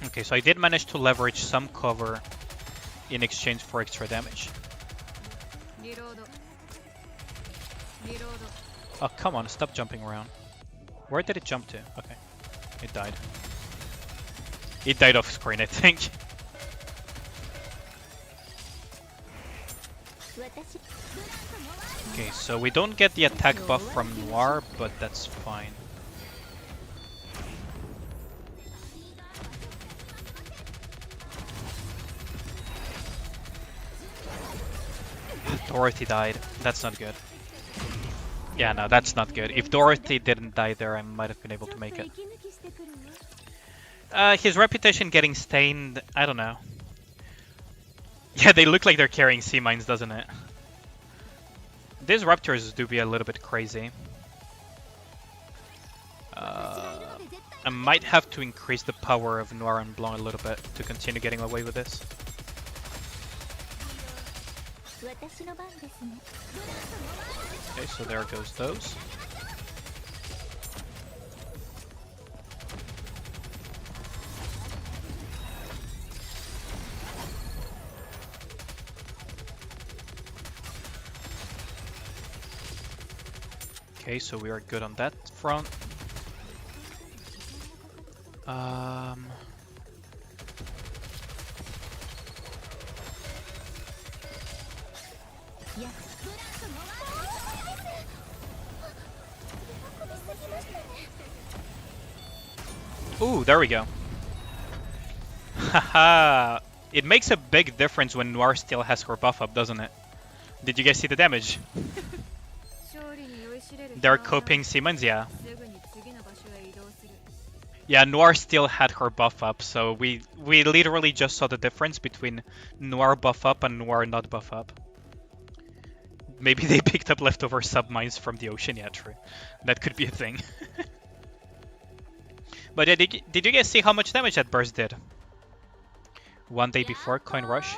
Okay, so I did manage to leverage some cover in exchange for extra damage. Oh, come on, stop jumping around. Where did it jump to? Okay, it died. It died off screen, I think. Okay, so we don't get the attack buff from Noir, but that's fine. Dorothy died. That's not good. Yeah, no, that's not good. If Dorothy didn't die there, I might have been able to make it. His reputation getting stained, I don't know. Yeah, they look like they're carrying sea mines, doesn't it? These raptors do be a little bit crazy. I might have to increase the power of Noir and Blanc a little bit to continue getting away with this. Okay, so there goes those. Okay, so we are good on that front. Ooh, there we go. Haha! It makes a big difference when Noir still has her buff up, doesn't it? Did you guys see the damage? They're coping Siemens, yeah. Yeah, Noir still had her buff up, so we literally just saw the difference between Noir buff up and Noir not buff up. Maybe they picked up leftover submines from the ocean, yeah, true. That could be a thing. But yeah, did you guys see how much damage that burst did? One day before Coin Rush?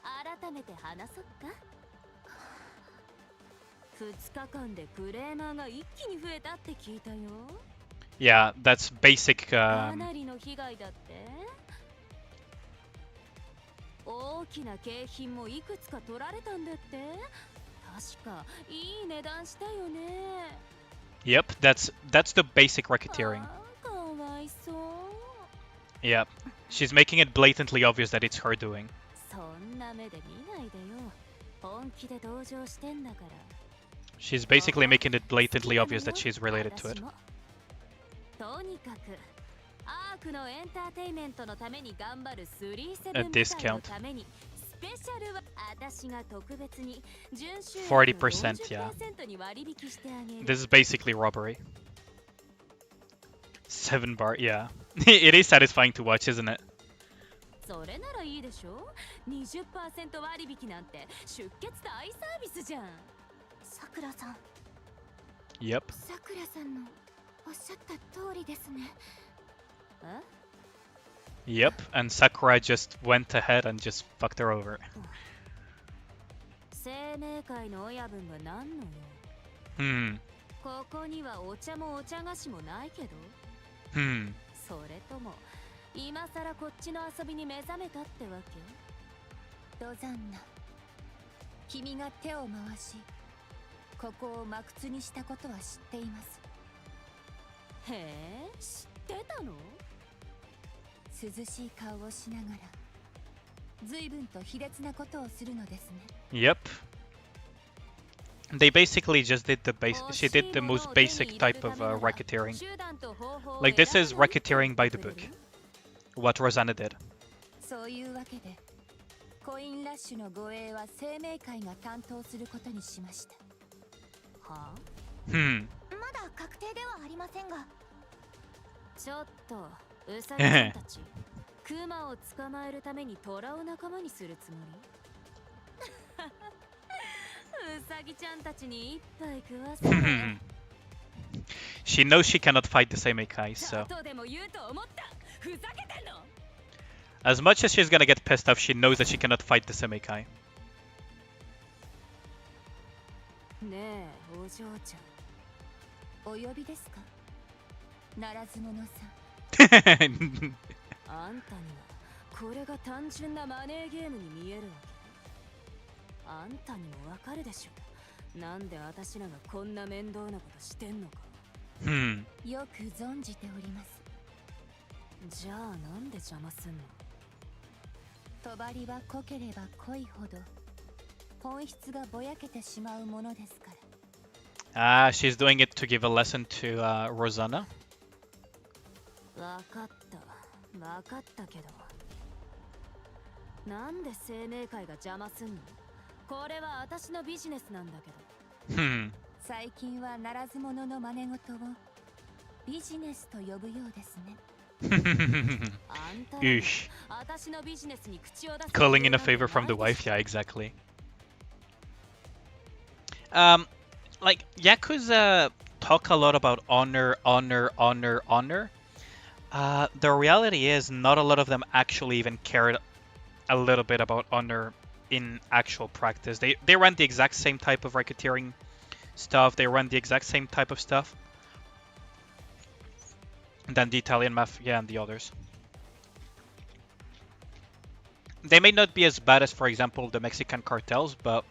改めて話そっか。2日間でクレーマーが一気に増えたって聞いたよ。Yeah, that's basic. かなりの被害だって。大きな景品もいくつか取られたんだって。確かいい値段したよね。Yep, that's the basic racketeering. かわいそう。Yep, she's making it blatantly obvious that it's her doing. そんな目で見ないでよ。本気で同情してんだから。She's basically making it blatantly obvious that she's related to it. とにかくアークのエンターテイメントのために頑張る37 A discount. のためにスペシャルは私が特別に純収益の 40%, yeah. 40% に割引してあげる。 This is basically robbery. 7 bar, yeah. It is satisfying to watch, isn't it? それならいいでしょ。 20% 割引なんて出血大サービスじゃん。さくらさん、 Yep. さくらさんのおっしゃった通りですね。え Yep, and Sakura just went ahead and just fucked her over. 生命会の親分が何のよ。 Hmm. ここにはお茶もお茶菓子もないけど。 Hmm. それとも今さらこっちの遊びに目覚めたってわけ？ロザンナ、君が手を回しここを魔窟にしたことは知っています。へえ、知ってたの？涼しい顔をしながら随分と卑劣なことをするのですね。 Yep. They basically just did the she did the most basic type of racketeering. Like this is racketeering by the book. What Rosanna did. そういうわけでコインラッシュの護衛は生命会が担当することにしました。はあ？ Hmm. まだ確定ではありませんが。ちょっとウサギちゃんたちクマを捕まえるためにトラを仲間にするつもり？ウサギちゃんたちに一杯食わせて。 She knows she cannot fight the same Ikai, ちょ so っとでも言うと思った。ふざけてんの？ as much as she's gonna get pissed off, she knows that she cannot fight the same Ikai. ねえ、お嬢ちゃん。お呼びですか？ならず者さん。あんたにはこれが単純なマネーゲームに見えるわけ。あんたにもわかるでしょ。なんで私らがこんな面倒なことしてんのか。Hmm. よく存じております。じゃあなんで邪魔すんの？帳は濃ければ濃いほど本質がぼやけてしまうものですから。Ah, she's doing it to give a lesson to Rosanna. わかった。わかったけど。なんで生命会が邪魔すんの？これは私のビジネスなんだけど。Hmm. 最近はならず者の真似事をビジネスと呼ぶようですね。あんたら Oosh. 私のビジネスに口を出す Calling in a favor from the wife, yeah, exactly. Like Yakuza talk a lot about honor. The reality is not a lot of them actually even cared a little bit about honor in actual practice. They run the exact same type of racketeering stuff. They run the exact same type of stuff than the Italian mafia and the others. They may not be as bad as, for example, the Mexican cartels, but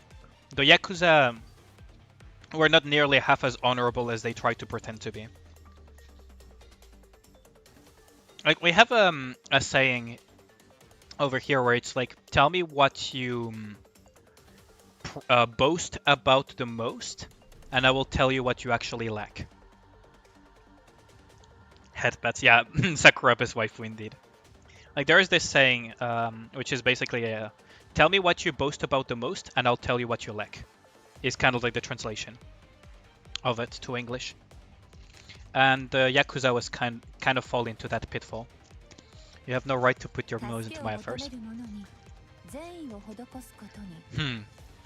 the Yakuza were not nearly half as honorable as they try to pretend to be. Like, we have a saying over here where it's like, tell me what you boast about the most, and I will tell you what you actually lack. Headbats, yeah, Sakuraba's waifu indeed. Like, there is this saying, which is basically, tell me what you boast about the most, and I'll tell you what you lack. Is kind of like the translation of it to English. And Yakuza was kind of fall into that pitfall. You have no right to put your nose into my affairs.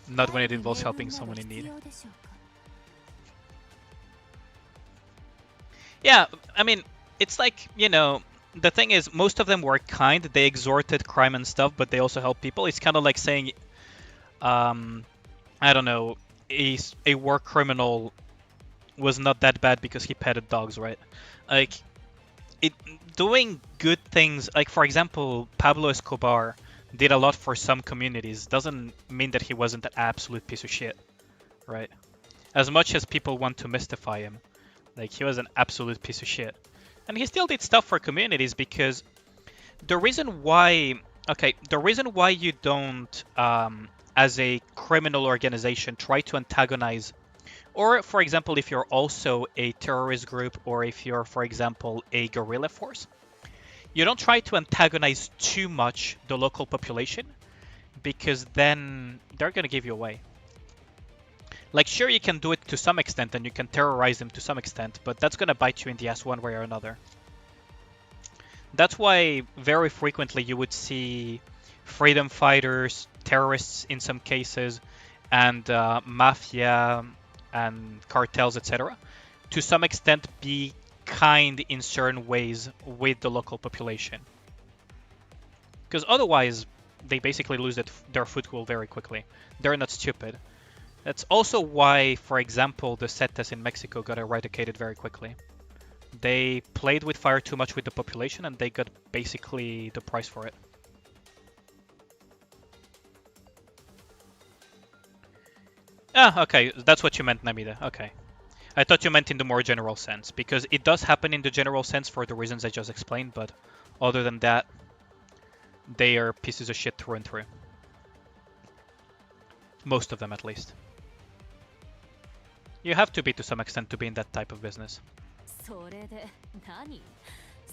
Not when it involves helping someone in need. Yeah, I mean, it's like, you know, the thing is, most of them were kind. They exhorted crime and stuff, but they also helped people. It's kind of like saying, I don't know, a war criminal was not that bad because he petted dogs, right? Like, it doing good things, like for example, Pablo Escobar did a lot for some communities, doesn't mean that he wasn't an absolute piece of shit, right? As much as people want to mystify him, like he was an absolute piece of shit. And he still did stuff for communities because the reason why, okay, the reason why you don't, as a criminal organization, try to antagonize, or for example, if you're also a terrorist group, or if you're, for example, a guerrilla force, you don't try to antagonize too much the local population because then they're going to give you away. Like, sure, you can do it to some extent and you can terrorize them to some extent, but that's going to bite you in the ass one way or another. That's why very frequently you would see freedom fighters, terrorists in some cases, and mafia and cartels, etc., to some extent be kind in certain ways with the local population. Because otherwise, they basically lose their foothold very quickly. They're not stupid. That's also why, for example, the Zetas in Mexico got eradicated very quickly. They played with fire too much with the population and they got basically the price for it. Ah, okay, that's what you meant, Namida. Okay. I thought you meant in the more general sense, because it does happen in the general sense for the reasons I just explained, but other than that, they are pieces of shit through and through. Most of them, at least. You have to be to some extent to be in that type of business. それで何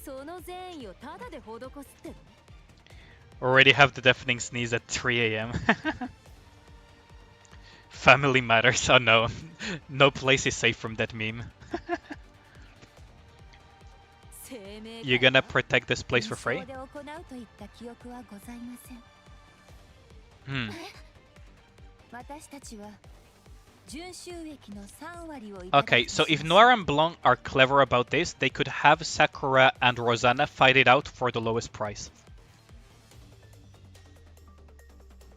その善意をタダで施すっての Already have the deafening sneeze at 3 a.m. Family matters. Oh no. No place is safe from that meme. You gonna protect this place for free? Hmm. Okay, so if Noir and Blanc are clever about this, they could have Sakura and Rosanna fight it out for the lowest price.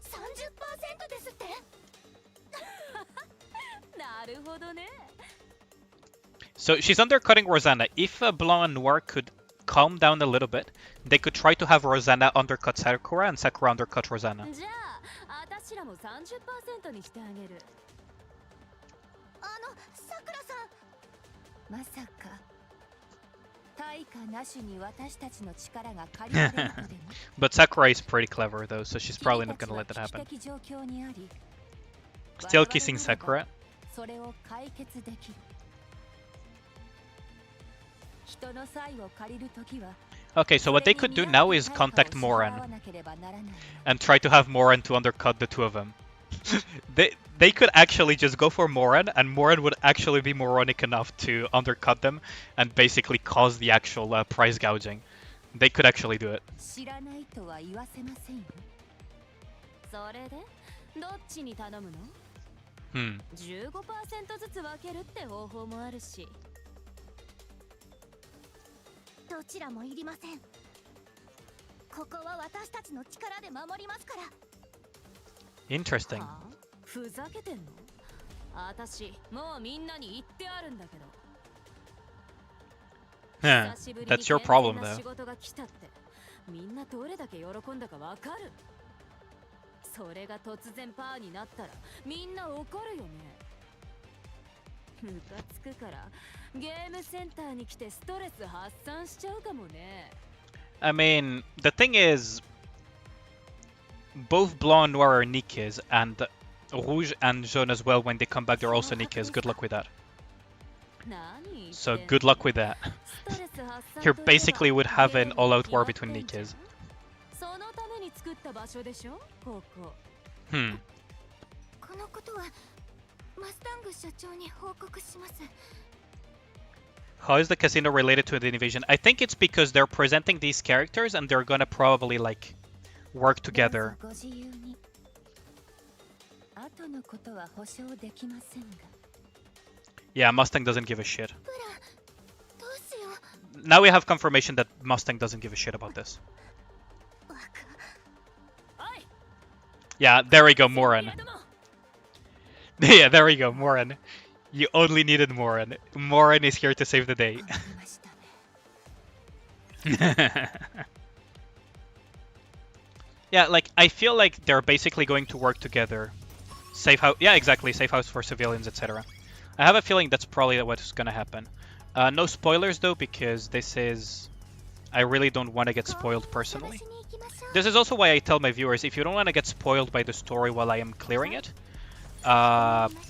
30% ですって。なるほどね So she's undercutting Rosanna. If Blanc and Noir could calm down a little bit, they could try to have Rosanna undercut Sakura and Sakura undercut Rosanna. じゃあ私らも 30% にしてあげるさくらさん。まさか対価なしに私たちの力が借りられるとでも But Sakura is pretty clever though, so she's probably not gonna let that happen. Still kissing Sakura? それを解決できる。人の際を借りるときは Okay, so what they could do now is contact Moran and try to have Moran to undercut the two of them. They could actually just go for Moran, and Moran would actually be moronic enough to undercut them and basically cause the actual price gouging. They could actually do it. 知らないとは言わせませんよ。それでどっちに頼むの Hmm. 15% ずつ分けるって方法もあるしどちらもいりません。ここは私たちの力で守りますから。Interesting. はあふざけてんの私もうみんなに言ってあるんだけど Huh. 久しぶりに That's your problem 健全な though. 仕事が来たってみんなどれだけ喜んだかわかるそれが突然パーになったらみんな怒るよねムカつくからゲームセンターに来てストレス発散しちゃうかもね I mean, the thing is, both Blanc and Noir are Nikkes, and Rouge and Jaune as well, when they come back, they're also Nikkes. Good luck with that. 何 So good luck with that. ストレス発散 You といえば basically would have ゲ an ームに all-out 決ま war って between んじゃん Nikkes. そのために作った場所でしょここ Hmm. このことはマスタング社長に報告します。 How is the casino related to the invasion? I think it's because they're presenting these characters and they're gonna probably like work together. どうぞご自由に。後のことは保証できませんが。 Yeah, Mustang doesn't give a shit. ブラ、どうしよ now we have confirmation that Mustang doesn't give a shit about this. Yeah, there we go, Moran. Yeah, there we go, Moran. You only needed Moran. Moran is here to save the day. Yeah, like, I feel like they're basically going to work together. Safe house, yeah, exactly, safe house for civilians, etc. I have a feeling that's probably what's gonna happen. No spoilers though, because this is... I really don't want to get spoiled personally. This is also why I tell my viewers, if you don't want to get spoiled by the story while I am clearing it,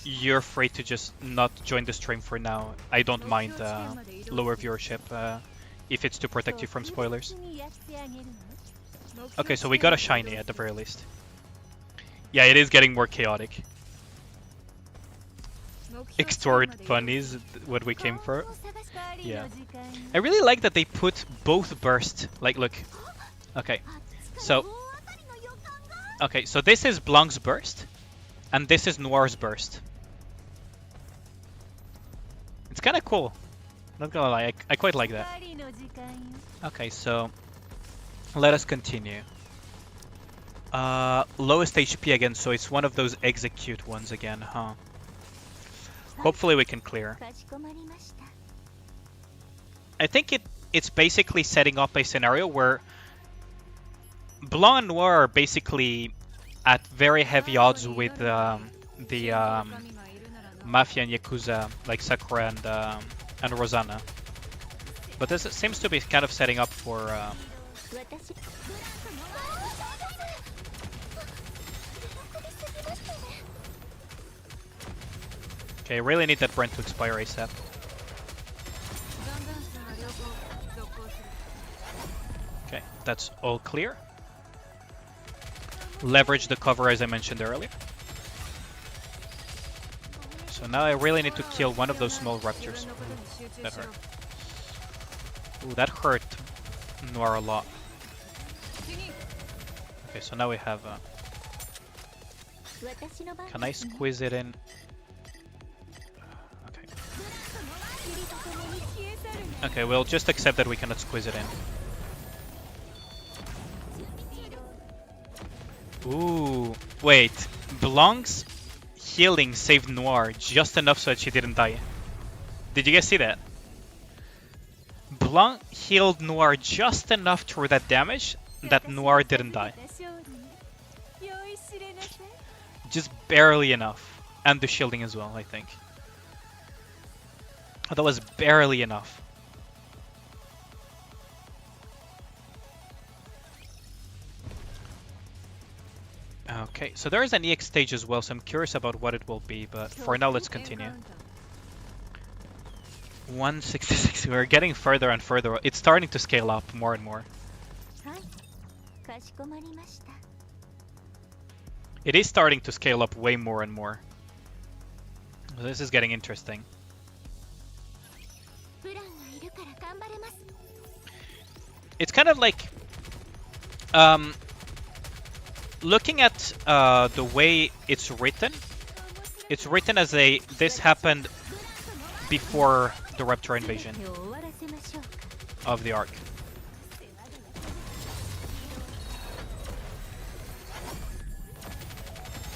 you're free to just not join the stream for now. I don't mind lower viewership if it's to protect you from spoilers. Okay, so we got a shiny at the very least. Yeah, it is getting more chaotic. Extort bunnies, what we came for. Yeah. I really like that they put both burst. Like, look. Okay. So this is Blanc's burst, and this is Noir's burst. It's kind of cool. Not gonna lie, I quite like that. Okay, so let us continue. Lowest HP again, so it's one of those execute ones again, huh? Hopefully we can clear. I think it's basically setting up a scenario where Blanc and Noir are basically at very heavy odds with the Mafia and Yakuza, like Sakura and Rosanna. But this seems to be kind of setting up for... Okay, really need that Brent to expire ASAP. Okay, that's all clear. Leverage the cover as I mentioned earlier. So now I really need to kill one of those small raptors. That hurt. Ooh, that hurt Noir a lot. Okay, so now we have... can I squeeze it in? Okay. Okay, we'll just accept that we cannot squeeze it in. Ooh, wait. Blanc's healing saved Noir just enough so that she didn't die. Did you guys see that? Blanc healed Noir just enough through that damage that Noir didn't die. Just barely enough. And the shielding as well, I think. Oh, that was barely enough. Okay, so there is an EX stage as well, so I'm curious about what it will be, but for now let's continue. 166, we're getting further and further. It's starting to scale up more and more. It is starting to scale up way more and more. This is getting interesting. It's kind of like... looking at the way it's written as a this happened before the Raptor invasion of the arc.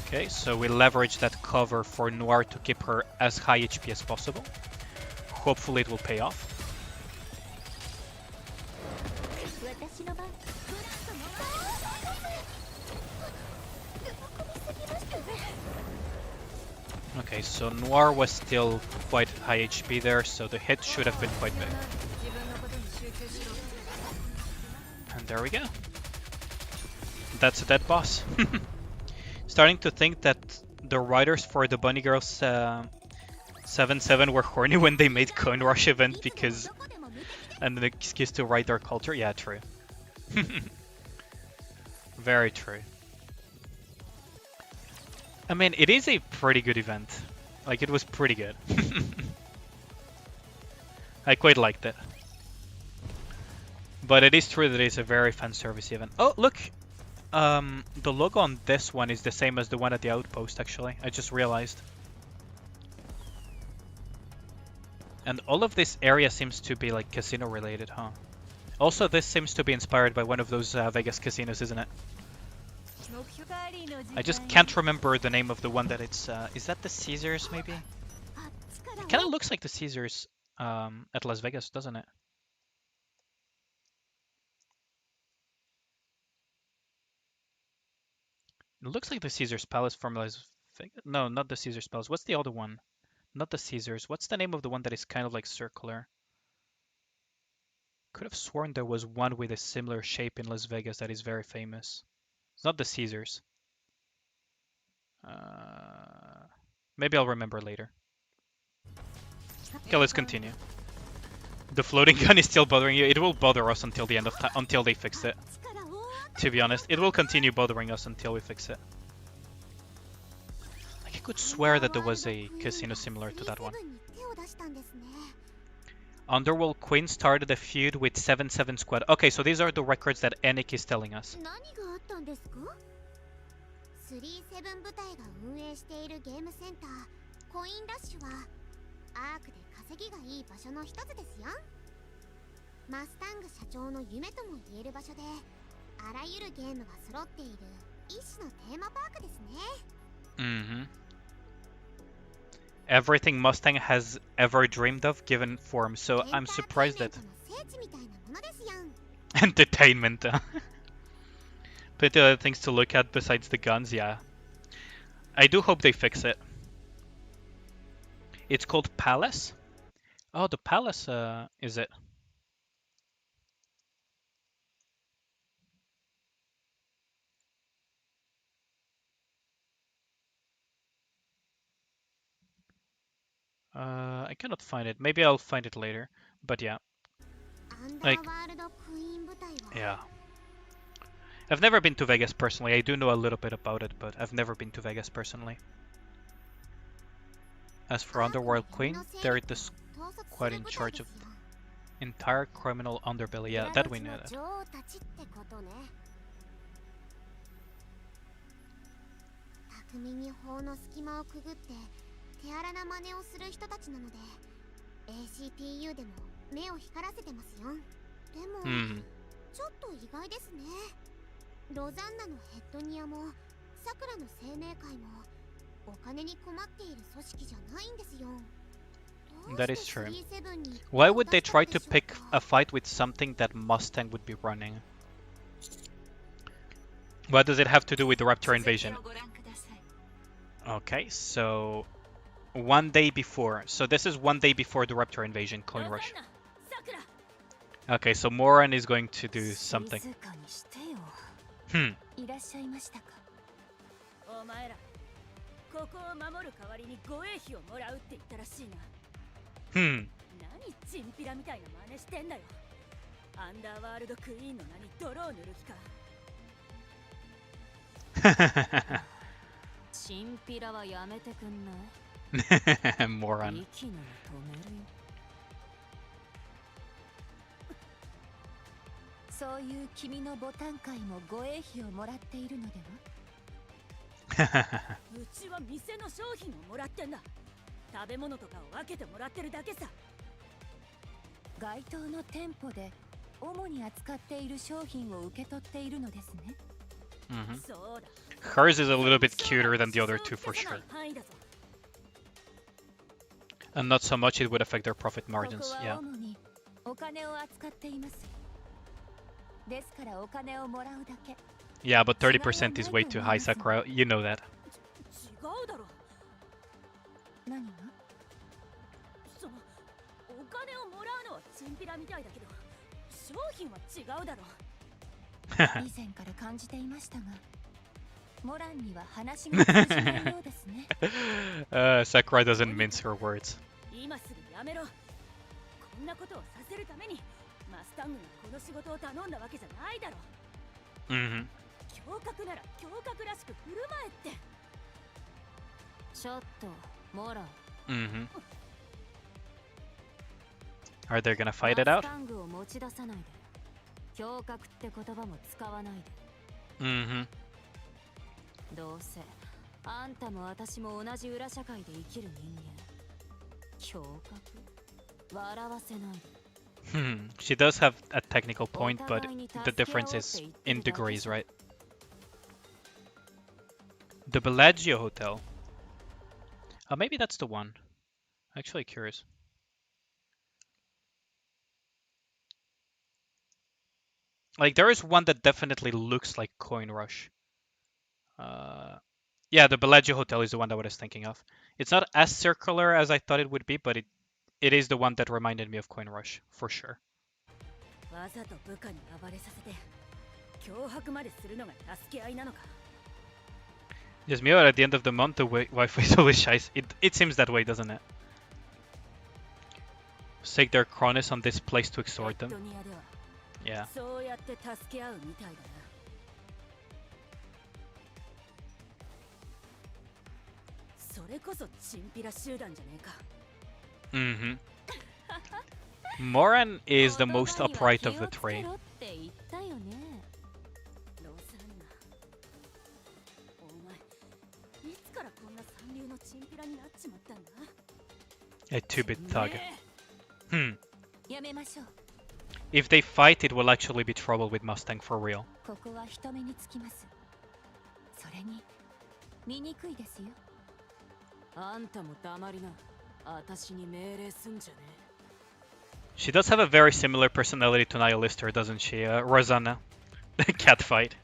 Okay, so we leverage that cover for Noir to keep her as high HP as possible. Hopefully it will pay off. Okay, so Noir was still quite high HP there, so the hit should have been quite big. And there we go. That's a dead boss. Starting to think that the writers for the Bunny Girls 7-7 were horny when they made Coin Rush event because... and an excuse to write their culture? Yeah, true. Very true. I mean, it is a pretty good event. Like, it was pretty good. I quite liked it. But it is true that it's a very fan service event. Oh, look! The logo on this one is the same as the one at the outpost, actually. I just realized. And all of this area seems to be like casino related, huh? Also, this seems to be inspired by one of those Vegas casinos, isn't it? I just can't remember the name of the one that it's... is that the Caesars, maybe? It kind of looks like the Caesars at Las Vegas, doesn't it? It looks like the Caesars Palace from Las Vegas. No, not the Caesars Palace. What's the other one? Not the Caesars. What's the name of the one that is kind of like circular? Could have sworn there was one with a similar shape in Las Vegas that is very famous. It's not the Caesars. Maybe I'll remember later. Okay, let's continue. The floating gun is still bothering you. It will bother us until the end of time, until they fix it. To be honest, it will continue bothering us until we fix it. Like, I could swear that there was a casino similar to that one. Underworld Queen started a feud with 7-7 Squad. Okay, so these are the records that Nikke is telling us. 37部隊が運営しているゲームセンターコインラッシュはアークで稼ぎがいい場所の一つですよ。マスタング社長の夢とも言える場所であらゆるゲームが揃っている一種のテーマパークですね。Everything Mustang has ever dreamed of given form, so I'm surprised that... Entertainment. Plenty of other things to look at besides the guns, yeah. I do hope they fix it. It's called Palace? Oh, the Palace, is it? I cannot find it. Maybe I'll find it later. But yeah. Like, yeah. I've never been to Vegas personally. I do know a little bit about it, but I've never been to Vegas personally. As for Underworld Queen, they're the squad in charge of the entire criminal underbelly. Yeah, that we know that. 手荒な真似をする人たちなので ACPU でも目を光らせてますよ。でも、ちょっと意外ですね。ロザンナのヘッドニアもさくらの生命会もお金に困っている組織じゃないんですよ。 That is true. Why would they try to pick a fight with something that Mustang would be running? What does it have to do with the Raptor invasion? Okay, so... one day before. So this is one day before the Raptor invasion, Coin Rush. Okay, so Moran is going to do something. Hmm. Hmm. チンピラはやめてくんない？ Moron. そういう君のボタン会も護衛費をもらっているのでは？うちは店の商品をもらってんだ。食べ物とかを分けてもらってるだけさ。該当の店舗で主に扱っている商品を受け取っているのですね。Hers is a little bit cuter than the other two for sure. And not so much it would affect their profit margins, yeah. Yeah, but 30% is way too high, Sakura. You know that. Sakura doesn't mince her words. Are they gonna fight it out? Mm-hmm. どうせあんたも私も同じ裏社会で生きる人間。驚愕？笑わせないで。 She does have a technical point, but the difference is in degrees, right? The Bellagio Hotel. Oh, maybe that's the one. Actually curious. Like, there is one that definitely looks like Coin Rush. Yeah, the Bellagio Hotel is the one that I was thinking of. It's not as circular as I thought it would be, but it is the one that reminded me of Coin Rush, for sure. わざと部下に暴れさせて脅迫までするのが助け合いなのか。 Just me at the end of the month, the Wi-Fi is always shy. It seems that way, doesn't it? Stake their cronies on this place to extort them. ペットニアでは Yeah. そうやって助け合うみたいだな。それこそチンピラ集団じゃねえか。 Mm-hmm. Moran is the most upright of the three. 言葉には気をつけろって言ったよね。ロサンナ、お前いつからこんな三流のチンピラになっちまったんだ。 A two-bit thug. やめましょう。 If they fight, it will actually be trouble with Mustang for real. ここは人目につきます。それに醜いですよ。あんたも黙りな。私に命令すんじゃねえ。 She does have a very similar personality to Nihilister, doesn't she, Rosanna? The cat fight.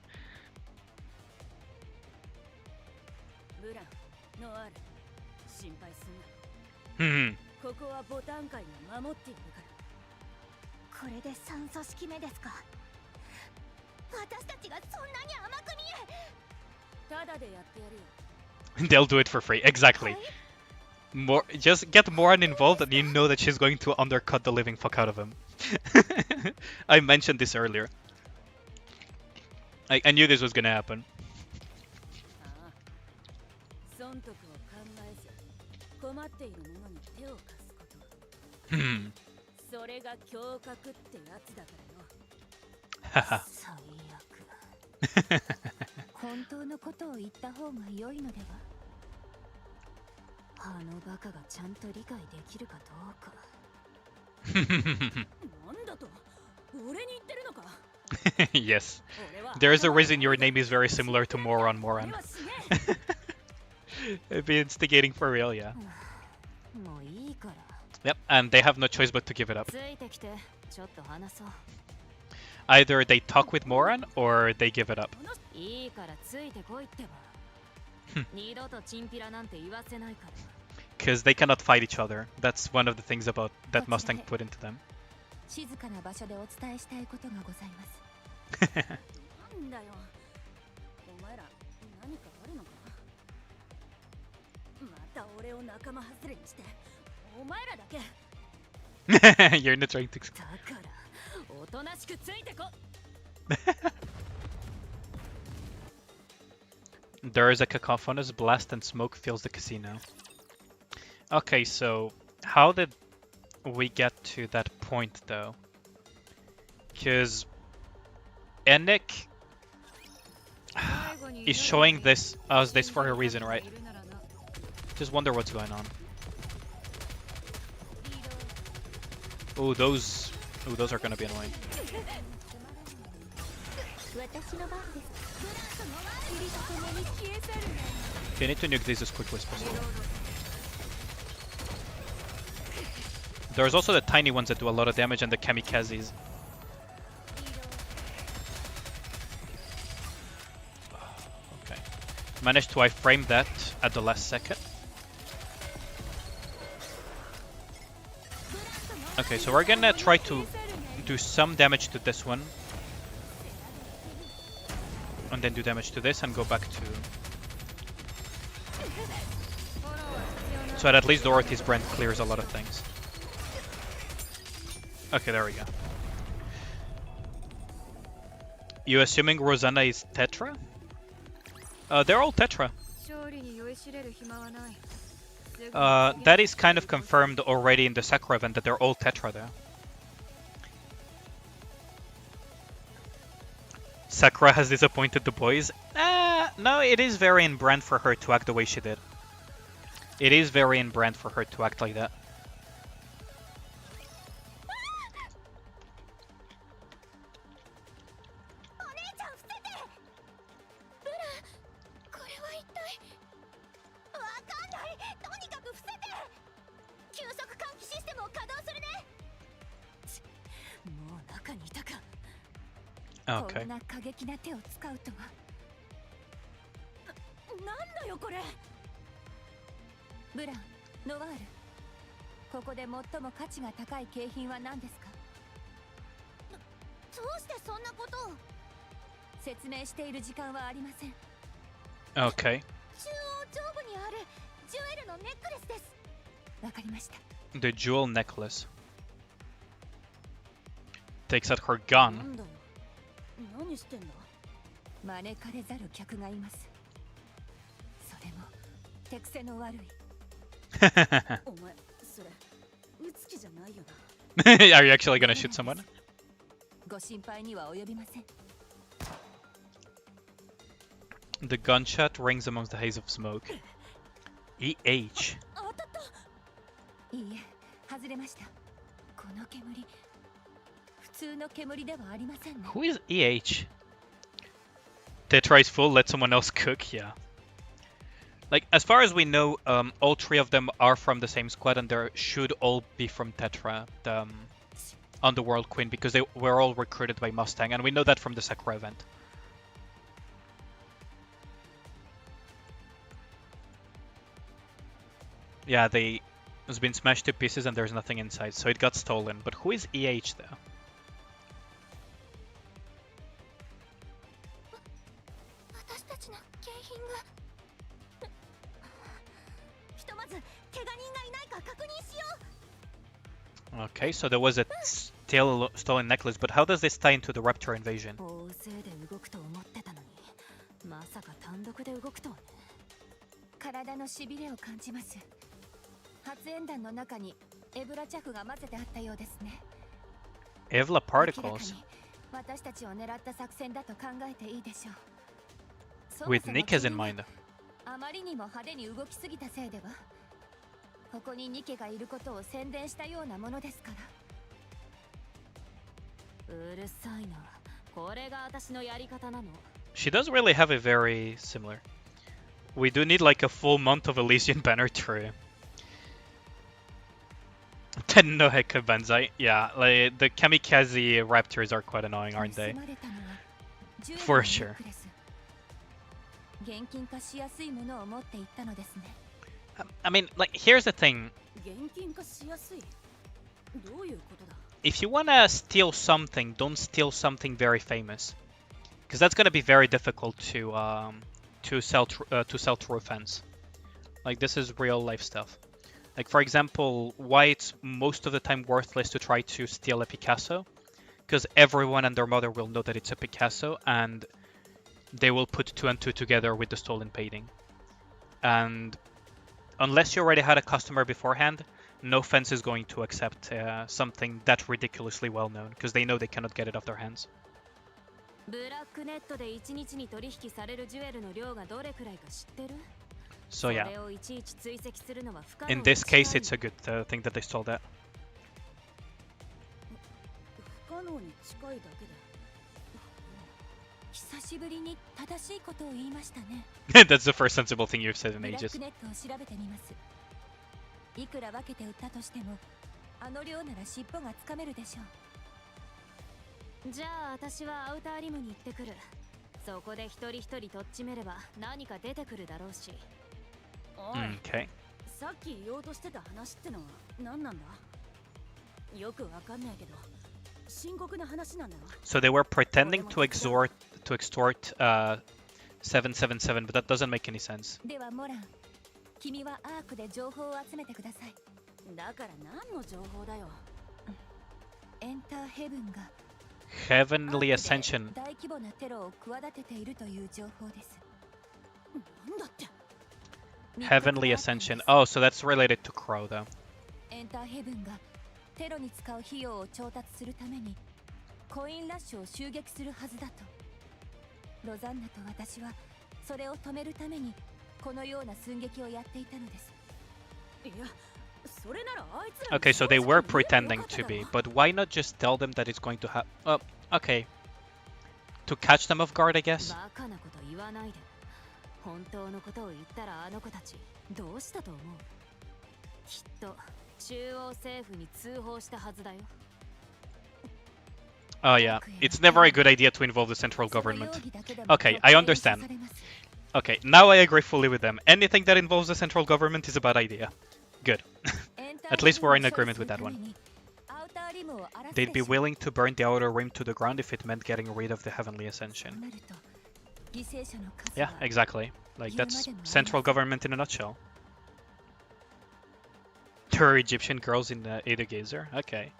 ブラン、ノアール、心配すんな。 Hmm. ここはボタン界が守っているから。これで3組織目ですか。私たちがそんなに甘く見え。ただでやってやるよ。 They'll do it for free. Exactly. More, just get Moran involved and you know that she's going to undercut the living fuck out of him. I mentioned this earlier. I knew this was gonna happen. ああ、損得を考えず困っている者に手を貸すこと。 Hmm. それが胸郭ってやつだからよ。 Haha. 最悪。本当のことを言った方が良いのでは。あのバカがちゃんと理解できるかどうか。なんだと？俺に言ってるのか？ Yes. There is a reason your name is very similar to Moran Moran. It'd be instigating for real, yeah. もういいから。 Yep, and they have no choice but to give it up. ついてきて、ちょっと話そう。 Either they talk with Moran or they give it up. いいからついてこいってば。二度とチンピラなんて言わせないから。 Because they cannot fight each other. That's one of the things about that Mustang put into them. 静かな場所でお伝えしたいことがございます。なんだよ。お前ら何かあるのか？また俺を仲間外れにして、お前らだけ。 You're not trying to. だからおとなしくついてこ。 There is a cacophonous blast and smoke fills the casino. Okay, so how did we get to that point though? Because Nikke is showing us this for a reason, right? Just wonder what's going on. Oh, those are gonna be annoying. Okay, I need to nuke these as quickly as possible. There's also the tiny ones that do a lot of damage and the kamikazes. Okay. Managed to iframe that at the last second. Okay, so we're gonna try to do some damage to this one. And then do damage to this and go back to... So that at least Dorothy's brand clears a lot of things. Okay, there we go. You assuming Rosanna is Tetra? They're all Tetra. That is kind of confirmed already in the Sakura event that they're all Tetra there. Sakura has disappointed the boys. No, it is very in brand for her to act the way she did. It is very in brand for her to act like that. Okay. こんな過激な手を使うとは。なんだよこれ。ブラン、ノワール、ここで最も価値が高い景品は何ですか？どうしてそんなことを？説明している時間はありません。 Okay. 中央上部にあるジュエルのネックレスです。わかりました。 The jewel necklace. Takes out her gun. なんだよ、何してんだ？招かれざる客がいます。それも手癖の悪い。お前、それ、撃つ気じゃないよな。Are you actually gonna shoot someone? ご心配には及びません。 The gunshot rings amongst the haze of smoke. EH. 当たった。いいえ、外れました。この煙、普通の煙ではありませんね。 Who is EH? Tetra is full, let someone else cook, yeah. Like, as far as we know, all three of them are from the same squad, and they should all be from Tetra, the Underworld Queen, because they were all recruited by Mustang, and we know that from the Sakura event. Yeah, it's been smashed to pieces and there's nothing inside, so it got stolen. But who is EH though? 私たちの景品が。ひとまず怪我人がいないか確認しよう。 Okay, so there was a stolen necklace, but how does this tie into the Raptor invasion? 大勢で動くと思ってたのに、まさか単独で動くとはね。体のしびれを感じます。発煙弾の中にエブラチャフが混ぜてあったようですね。 Evla 明らか particles. に私たちを狙った作戦だと考えていいでしょう。そ With もそも Nikke's in 君は mind. あまりにも派手に動きすぎたせいでは。ここにニケがいることを宣伝したようなものですから。うるさいな。これが私のやり方なの。 She does really have a very similar. We do need like a full month of Elysian Banner tree. No Heka Banzai. Yeah, like the kamikaze raptors are quite annoying, aren't they? 盗まれたのはジュエルの For ネッ sure. クレス。現金化しやすいものを持っていったのですね。I mean, like, here's the thing. 現金化しやすい。どういうことだ？ If you wanna steal something, don't steal something very famous, because that's gonna be very difficult to sell through a fence. Like, this is real life stuff. Like, for example, why it's most of the time worthless to try to steal a Picasso, because everyone and their mother will know that it's a Picasso, and they will put two and two together with the stolen painting. And unless you already had a customer beforehand, no fence is going to accept something that ridiculously well known, because they know they cannot get it off their hands. ブラックネットで1日に取引されるジュエルの量がどれくらいか知ってる？ So yeah, それをいちいち追跡するのは不可能 in に this 近い case, it's a good thing that they stole that. 不可能に近いだけで。久しぶりに正しいことを言いましたね。 That's the first sensible thing you've said in ブラッ ages. クネットを調べてみます。いくら分けて売ったとしても、あの量なら尻尾がつかめるでしょう。じゃあ私はアウターリムに行ってくる。そこで一人一人とっちめれば何か出てくるだろうし。おい、 Okay. さっき言おうとしてた話ってのは何なんだ？よくわかんないけど、深刻な話なんだろ。 So they were pretending to extort 777, but that doesn't make any sense. ではモラン、君はアークで情報を集めてください。だから何の情報だよ。エンターヘブンが Heavenly Ascension. 大規模なテロを企てているという情報です。なんだって。 Heavenly Ascension. Oh, so that's related to Crow, though. エンターヘブンがテロに使う費用を調達するためにコインラッシュを襲撃するはずだと。ロザンナと私はそれを止めるためにこのような寸劇をやっていたのです。いや、それならあいつら Okay, so they were pretending to be, but why not just tell them that it's going to happen? Oh, okay. To catch them off guard, I guess? バカなこと言わないで。本当のことを言ったらあの子たちどうしたと思う？きっと中央政府に通報したはずだよ。Oh yeah, it's never a good idea to involve the central government. Okay, I understand. Okay, now I agree fully with them. Anything that involves the central government is a bad idea. Good. At least we're in agreement with that one. They'd be willing to burn the outer rim to the ground if it meant getting rid of the heavenly ascension. Yeah, exactly. Like, that's central government in a nutshell. There are Egyptian girls in Ada Gazer? Okay.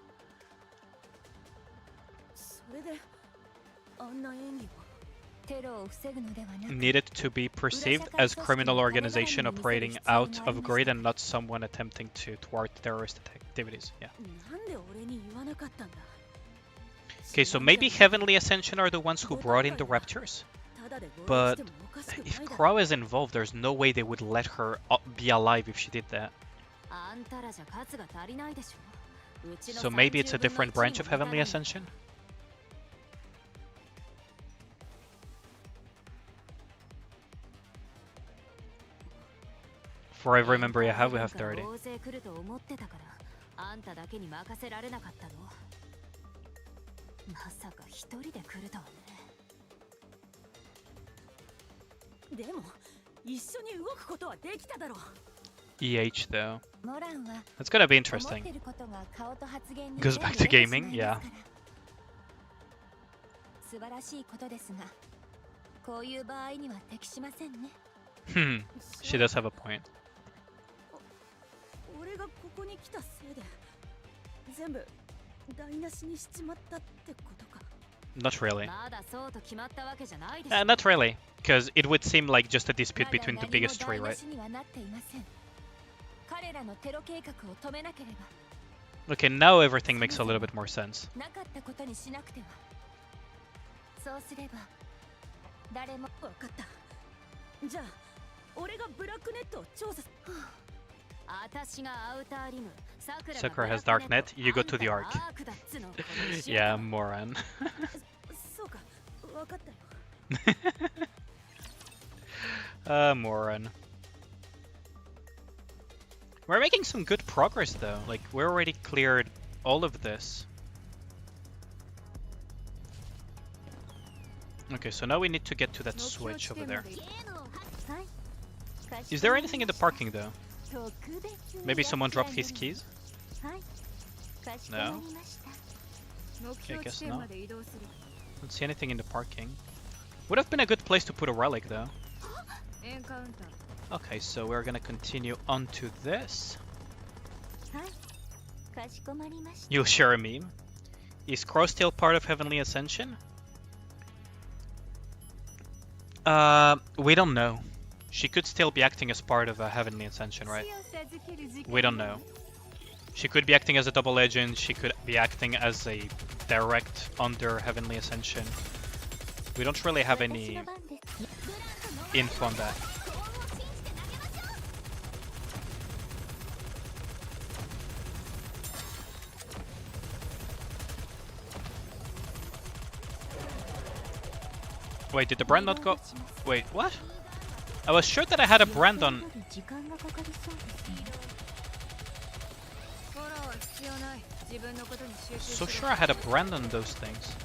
Needed to be perceived as criminal organization operating out of grid and not someone attempting to thwart terrorist activities. Yeah. Okay, so maybe Heavenly Ascension are the ones who brought in the Raptors? But if Crow is involved, there's no way they would let her be alive if she did that. So maybe it's a different branch of Heavenly Ascension? For every member you have, we have 30. EH though. That's gonna be interesting. Goes back to gaming, yeah. She does have a point. Not really. Not really, because it would seem like just a dispute between the biggest three, right? Okay, now everything makes a little bit more sense. Sakura has Darknet, you go to the Ark. Yeah, moron. Moron. We're making some good progress though, like we already cleared all of this. Okay, so now we need to get to that switch over there. Is there anything in the parking though? Maybe someone dropped his keys? No? Okay, I guess not. Don't see anything in the parking. Would have been a good place to put a relic though. Okay, so we're gonna continue on to this. You'll share a meme. Is Crow still part of Heavenly Ascension? We don't know. She could still be acting as part of a Heavenly Ascension, right? We don't know. She could be acting as a double agent, she could be acting as a direct under Heavenly Ascension. We don't really have any info on that. Wait, did the brand not go? Wait, what? I was sure that I had a brand on. So sure I had a brand on those things.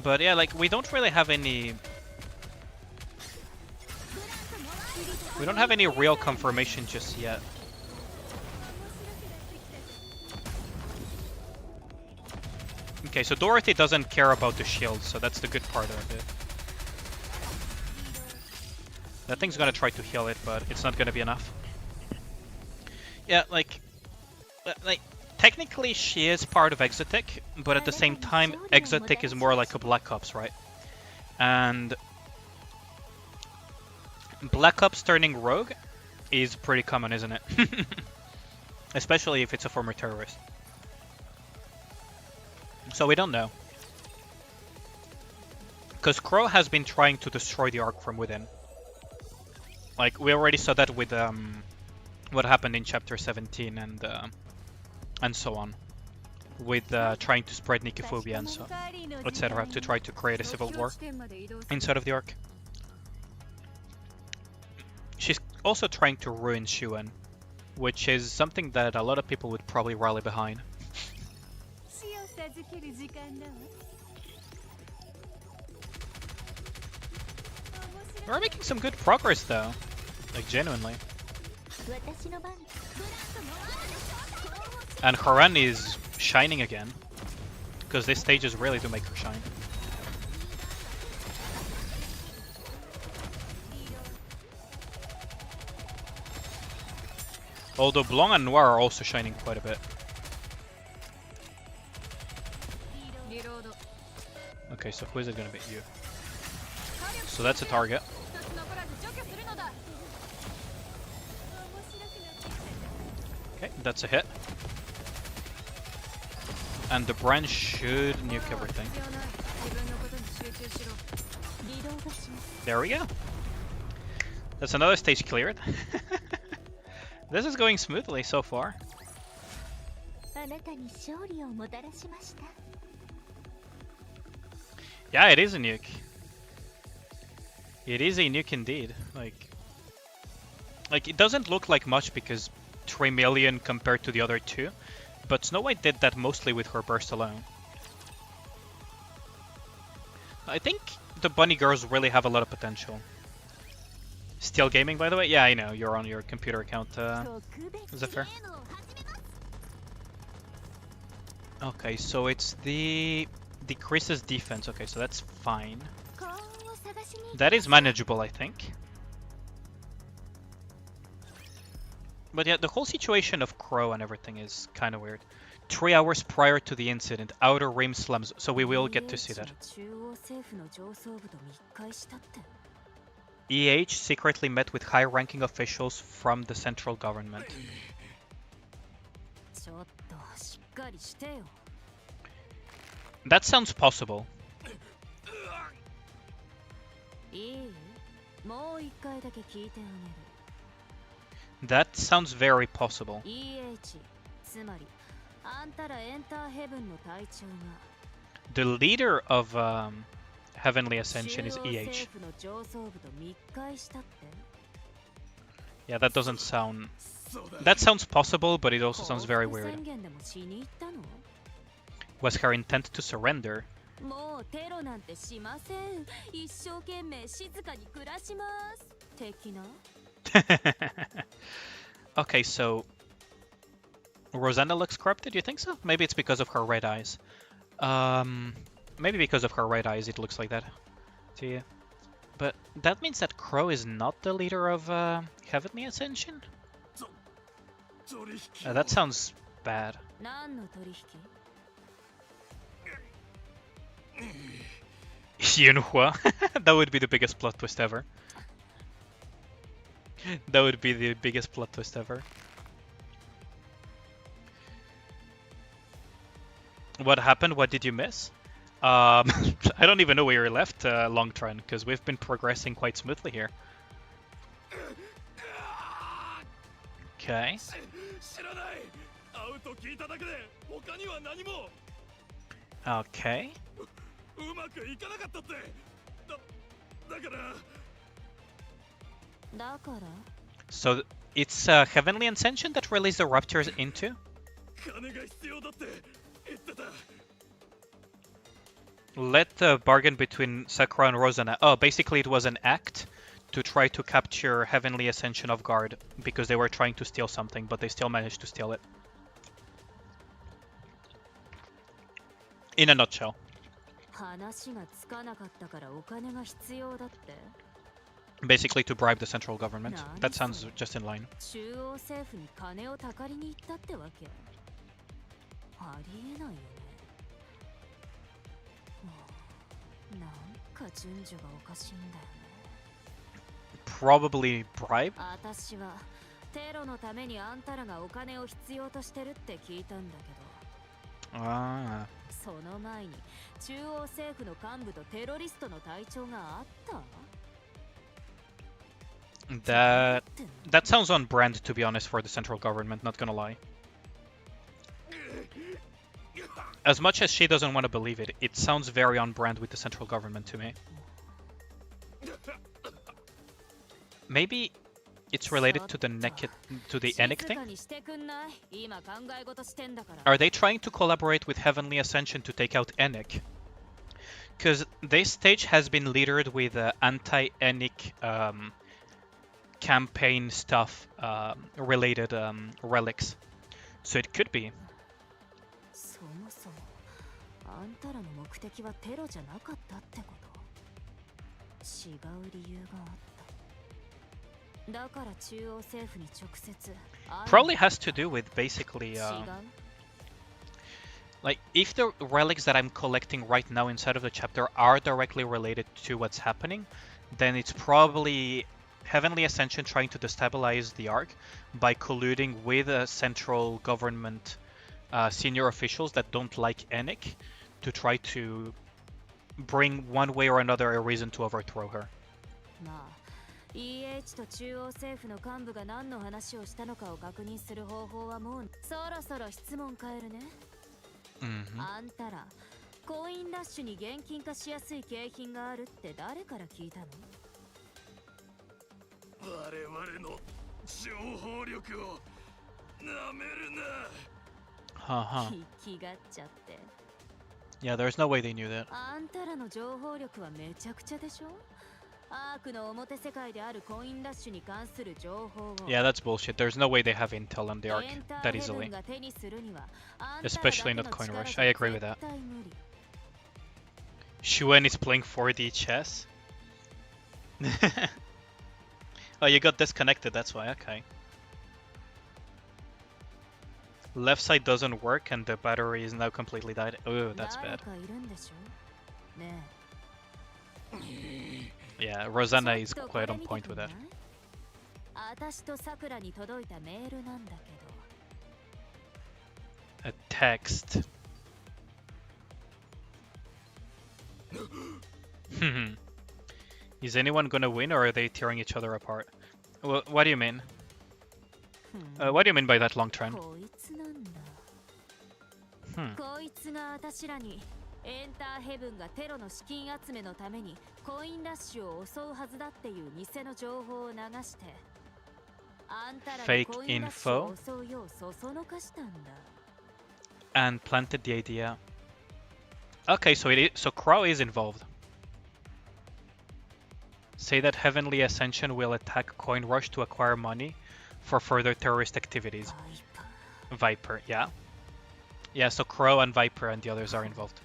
But yeah, like we don't really have any. We don't have any real confirmation just yet. Okay, so Dorothy doesn't care about the shield, so that's the good part of it. That thing's gonna try to heal it, but it's not gonna be enough. Yeah, like technically she is part of Exotic, but at the same time, Exotic is more like a Black Ops, right? And Black Ops turning rogue is pretty common, isn't it? Especially if it's a former terrorist. So we don't know. Because Crow has been trying to destroy the Ark from within. Like, we already saw that with what happened in Chapter 17 and so on. With trying to spread Nikkephobia and so etc. to try to create a civil war inside of the Ark. She's also trying to ruin Shuen. which is something that a lot of people would probably rally behind. 死を授ける時間だわ。 We're making some good progress though, like genuinely. 私の番。 And Haran is shining again, because this stage is really to make her shine. Although Blanc and Noir are also shining quite a bit. リロード。 Okay, so who is it gonna be? You. So that's a target. 一つ残らず除去するのだ。 Okay, that's a hit. And the branch should nuke everything. 必要ない。自分のことに集中しろ。リロードします。 There we go. That's another stage cleared. This is going smoothly so far. あなたに勝利をもたらしました。 Yeah, it is a nuke. It is a nuke indeed. Like it doesn't look like much because 3 million compared to the other two, but Snow White did that mostly with her burst alone. I think the bunny girls really have a lot of potential. Still gaming, by the way? Yeah, I know. You're on your computer account, is that fair? Okay, so it's the decreases defense. Okay, so that's fine. 幸運を探しに。 That is manageable, I think. But yeah, the whole situation of Crow and everything is kind of weird. 3 hours prior to the incident, Outer Rim slums, so we will get to see that. 中央政府の上層部と密会したって。 EH secretly met with high-ranking officials from the central government. ちょっとしっかりしてよ。 That sounds possible. いい？もう一回だけ聞いてあ That sounds very possible. げる。EH、つまりあんたらエンターヘブンの隊長が The leader of Heavenly Ascension is 中央 EH. 政府の上層部と密会したって。 Yeah, that doesn't sound... That sounds possible, but it also sounds very 降伏 weird. 宣言でもしに行ったの？ Was her intent to surrender? もうテロなんてしません。一生懸命静かに暮らします。的な？ Okay, so... Rosanna looks corrupted, you think so? Maybe it's because of her red eyes. Maybe because of her red eyes it looks like that to you. But that means that Crow is not the leader of Heavenly Ascension? That sounds bad. 何の取引？ Yunhua? That would be the biggest plot twist ever. That would be the biggest plot twist ever. What happened? What did you miss? I don't even know where you're left, Long Trend, because we've been progressing quite smoothly here. Okay. 知らない。会うと聞いただけで他には何も Okay. うまくいかなかったって。だから。だから？ So it's Heavenly Ascension that released the Raptors into? 金が必要だって言ってた。 Let the bargain between Sakura and Rosanna. Oh, basically it was an act to try to capture Heavenly Ascension off guard because they were trying to steal something, but they still managed to steal it. In a nutshell. 話がつかなかったからお金が必要だって。 Basically to bribe the central government. That sounds just in line. 中央政府に金をたかりに行ったってわけ。ありえないよね。なんか順序がおかしいんだよね。 Probably bribe? 私はテロのためにあんたらがお金を必要としてるって聞いたんだけど。 Ah. その前に中央政府の幹部とテロリストの隊長があった？ That sounds on brand, to be honest, for the central government, not gonna lie. As much as she doesn't want to believe it, it sounds very on brand with the central government to me. Maybe it's related to the Nikke, to the Enic 静 thing? かにしてくんない？今考え事してんだから。 Are they trying to collaborate with Heavenly Ascension to take out Enic? Because this stage has been littered with anti-Enic campaign stuff related relics. So it could be. そもそもあんたらの目的はテロじゃなかったってこと？違う理由があった。だから中央政府に直接。Probably has to do with basically 違う？ like if the relics that I'm collecting right now inside of the chapter are directly related to what's happening, then it's probably Heavenly Ascension trying to destabilize the Ark by colluding with central government senior officials that don't like Enic to try to bring one way or another a reason to overthrow her. まあ EH と中央政府の幹部が何の話をしたのかを確認する方法はもうそろそろ質問変えるね。あんたらコインラッシュに現金化しやすい景品があるって誰から聞いたの？我々の情報力をなめるな。Haha. 気がっちゃって。 Yeah, there's no way they knew that. あんたらの情報力はめちゃくちゃでしょ？アークの表世界であるコインラッシュに関する情報を Yeah, that's bullshit. There's no way they have intel on the Ark that easily. Especially not Coin Rush. I agree with that. Shuen is playing 4D chess? Oh, you got disconnected, that's why, okay. Left side doesn't work and the battery is now completely died. Oh, that's bad. Yeah, Rosanna is quite on point with that. 私とさくらに届いたメールなんだけど。 A text. Is anyone gonna win or are they tearing each other apart? Well, what do you mean? What do you mean by that long trend? こいつなんだ。こいつが私らにエンターヘブンがテロの資金集めのためにコインラッシュを襲うはずだっていう偽の情報を流して、あんたらにコインラッシュを襲うようそそのかしたんだ。And planted the idea. Okay, so Crow is involved. Say that Heavenly Ascension will attack Coin Rush to acquire money for further terrorist activities. Viper, yeah. Yeah, so Crow and Viper and the others are involved.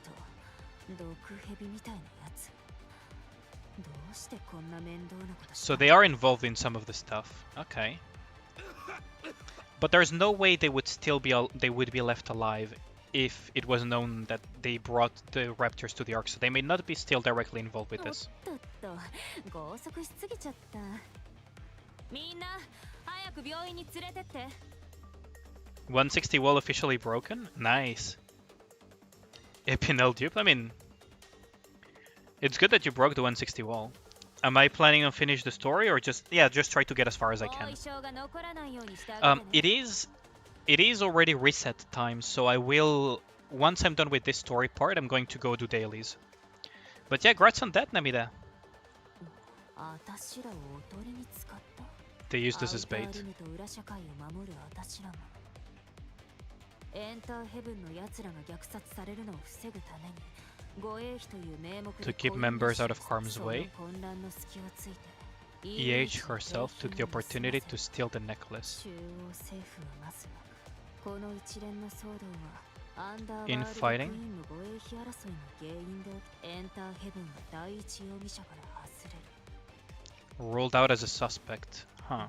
So they are involved in some of the stuff. Okay. But there's no way they would still be left alive if it was known that they brought the raptors to the Ark, so they may not be still directly involved with this. 160 wall officially broken? Nice. Epinel dupe? I mean, it's good that you broke the 160 wall. Am I planning on finish the story or just try to get as far as I can? It is already reset time, so I will, once I'm done with this story part, I'm going to go do dailies. But yeah, grats on that, Namida. They used this as bait. To keep members out of harm's way, EH herself took the opportunity to steal the necklace. Infighting? Ruled out as a suspect. Huh.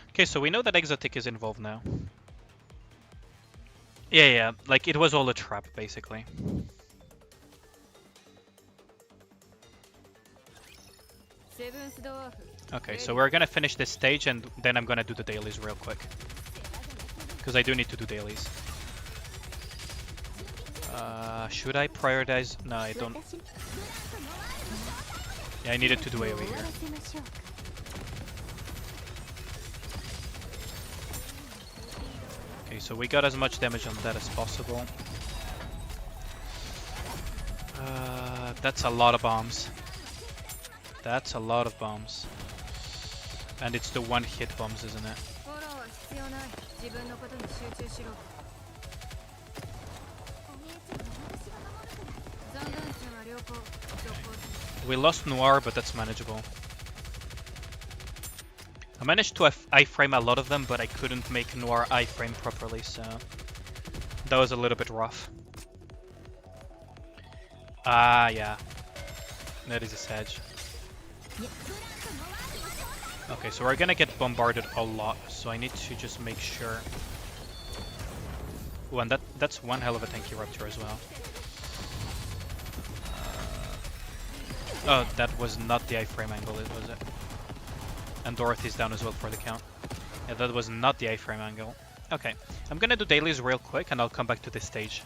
Okay, so we know that Exotic is involved now. Yeah, like it was all a trap, basically. Okay, so we're gonna finish this stage and then I'm gonna do the dailies real quick. Because I do need to do dailies. Should I prioritize? No, I don't. Yeah, I needed to do AoE here. Okay, so we got as much damage on that as possible. That's a lot of bombs. That's a lot of bombs. And it's the one-hit bombs, isn't it? We lost Noir, but that's manageable. I managed to iframe a lot of them, but I couldn't make Noir iframe properly, so that was a little bit rough. Ah, yeah. That is a Sage. Okay, so we're gonna get bombarded a lot, so I need to just make sure. Ooh, and that's one hell of a tanky Raptor as well. Oh, that was not the iframe angle, it was it. And Dorothy's down as well for the count. Yeah, that was not the iframe angle. Okay, I'm gonna do dailies real quick and I'll come back to this stage.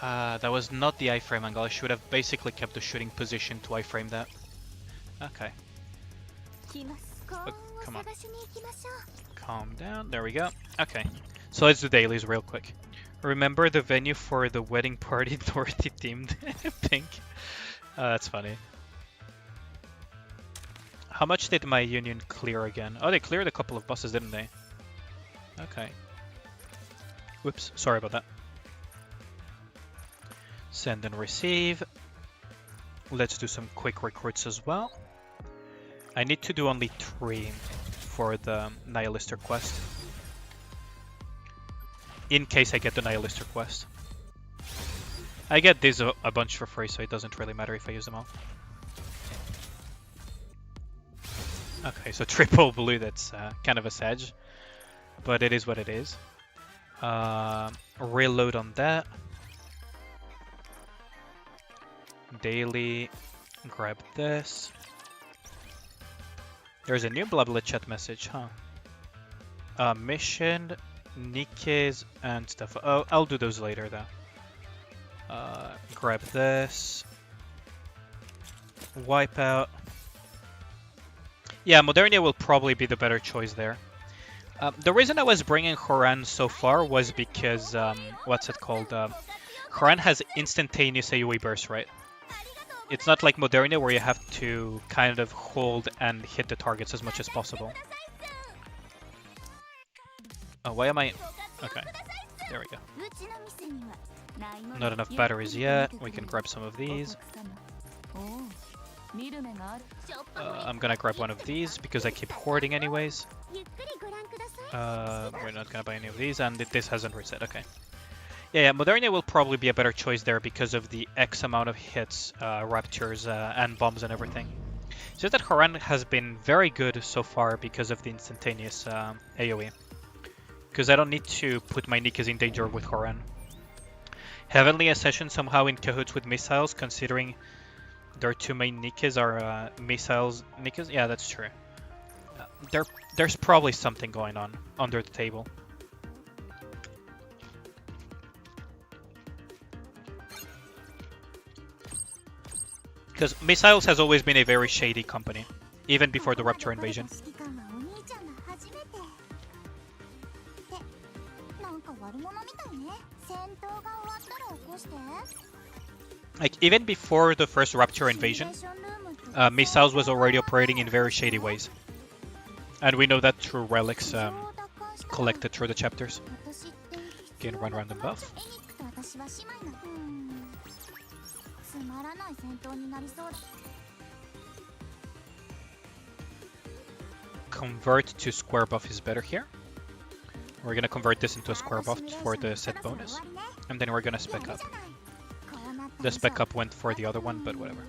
That was not the iframe angle. I should have basically kept the shooting position to iframe that. Okay. Come on. Calm down. There we go. Okay. So let's do dailies real quick. Remember the venue for the wedding party Dorothy themed pink? That's funny. How much did my union clear again? Oh, they cleared a couple of buses, didn't they? Okay. Whoops. Sorry about that. Send and receive. Let's do some quick recruits as well. I need to do only 3 for the Nihilister quest. In case I get the Nihilister quest. I get these a bunch for free, so it doesn't really matter if I use them all. Okay, so triple blue, that's kind of a Sage. But it is what it is. Reload on that. Daily, grab this. There's a new Blabla chat message, huh? Mission, Nikke's, and stuff. Oh, I'll do those later though. Grab this. Wipeout. Yeah, Modernia will probably be the better choice there. The reason I was bringing Horan so far was because, what's it called? Horan has instantaneous AoE burst, right? It's not like Modernia where you have to kind of hold and hit the targets as much as possible. Oh, why am I... Okay, there we go. Not enough batteries yet. We can grab some of these. I'm gonna grab one of these because I keep hoarding anyways. We're not gonna buy any of these, and this hasn't reset. Okay. Yeah, Modernia will probably be a better choice there because of the X amount of hits, Raptors, and bombs and everything. It's just that Haran has been very good so far because of the instantaneous AoE. Because I don't need to put my Nikkes in danger with Haran. Heavenly Accession somehow in cahoots with missiles, considering their 2 main Nikkes are missiles Nikkes. Yeah, that's true. There's probably something going on under the table. Because Missiles has always been a very shady company, even before the Rapture invasion. Like, even before the first Rapture invasion, Missiles was already operating in very shady ways. And we know that through relics collected through the chapters. Gain 1 random buff. Convert to square buff is better here. We're gonna convert this into a square buff for the set bonus. And then we're gonna spec up. The spec up went for the other one, but whatever.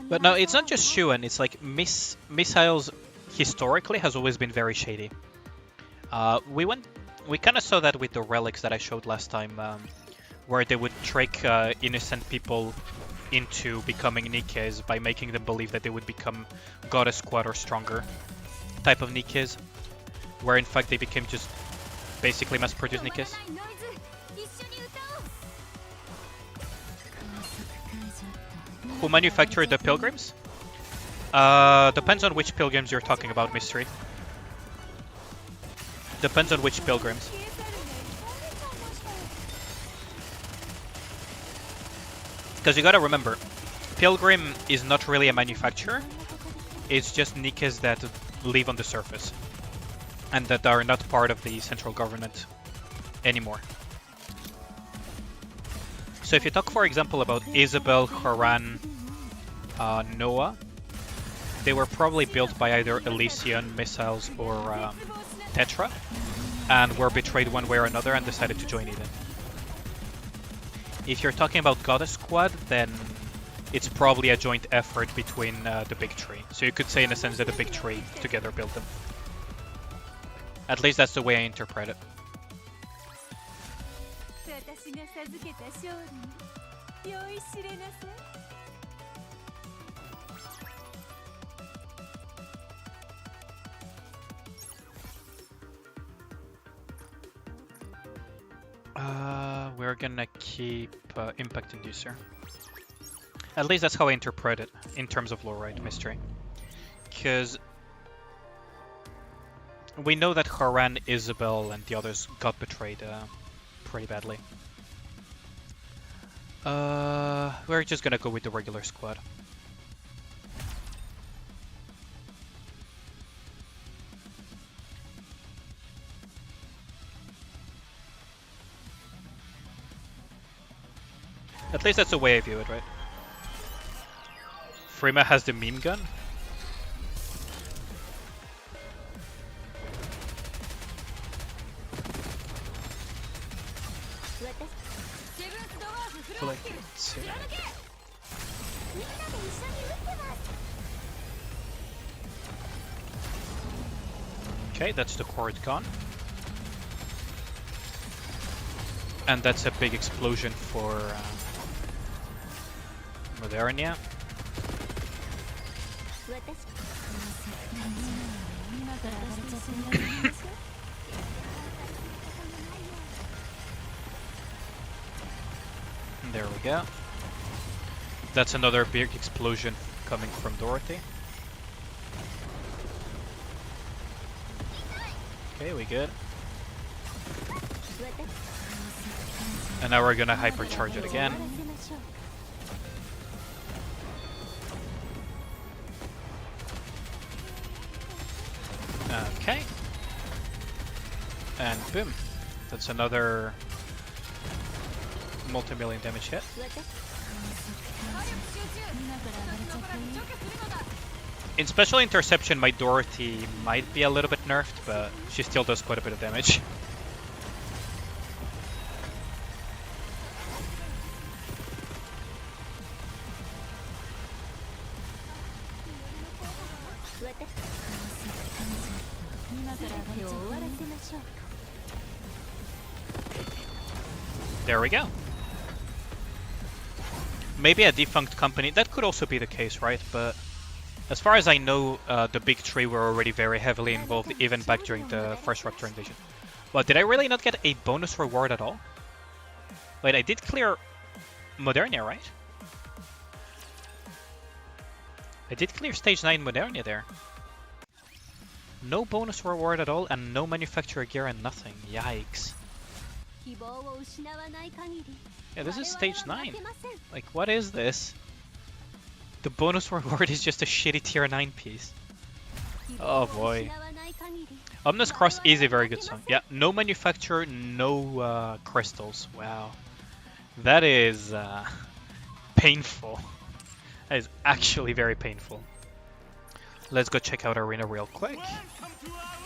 But no, it's not just Shuen, it's like Missiles historically has always been very shady. We kind of saw that with the relics that I showed last time, where they would trick innocent people into becoming Nikkes by making them believe that they would become Goddess Squad or stronger type of Nikkes, where in fact they became just basically mass-produced Nikkes. Who manufactured the pilgrims? Depends on which pilgrims you're talking about, Mystery. Depends on which pilgrims. Because you gotta remember, Pilgrim is not really a manufacturer. It's just Nikkes that live on the surface and that are not part of the central government anymore. So if you talk, for example, about Isabel, Haran, Noah, they were probably built by either Elysian missiles or Tetra, and were betrayed one way or another and decided to join Eden. If you're talking about Goddess Squad, then it's probably a joint effort between the big three. So you could say in a sense that the big three together built them. At least that's the way I interpret it. We're gonna keep Impact Inducer. At least that's how I interpret it in terms of lore, right? Mystery. Because we know that Haran, Isabel, and the others got betrayed pretty badly. We're just gonna go with the regular squad. At least that's the way I view it, right? Frima has the meme gun. Okay, that's the cord gone. And that's a big explosion for Modernia. There we go. That's another big explosion coming from Dorothy. Okay, we good. And now we're gonna hypercharge it again. Okay. And boom. That's another multi-million damage hit. In special interception, my Dorothy might be a little bit nerfed, but she still does quite a bit of damage. There we go. Maybe a defunct company. That could also be the case, right? But as far as I know, the big three were already very heavily involved, even back during the first Raptor invasion. Well, did I really not get a bonus reward at all? Wait, I did clear Modernia, right? I did clear stage 9 Modernia there. No bonus reward at all, and no manufacturer gear and nothing. Yikes. Yeah, this is stage 9. Like, what is this? The bonus reward is just a shitty tier 9 piece. Oh boy. Omnis Cross is a very good song. Yeah, no manufacturer, no crystals. Wow. That is painful. That is actually very painful. Let's go check out Arena real quick.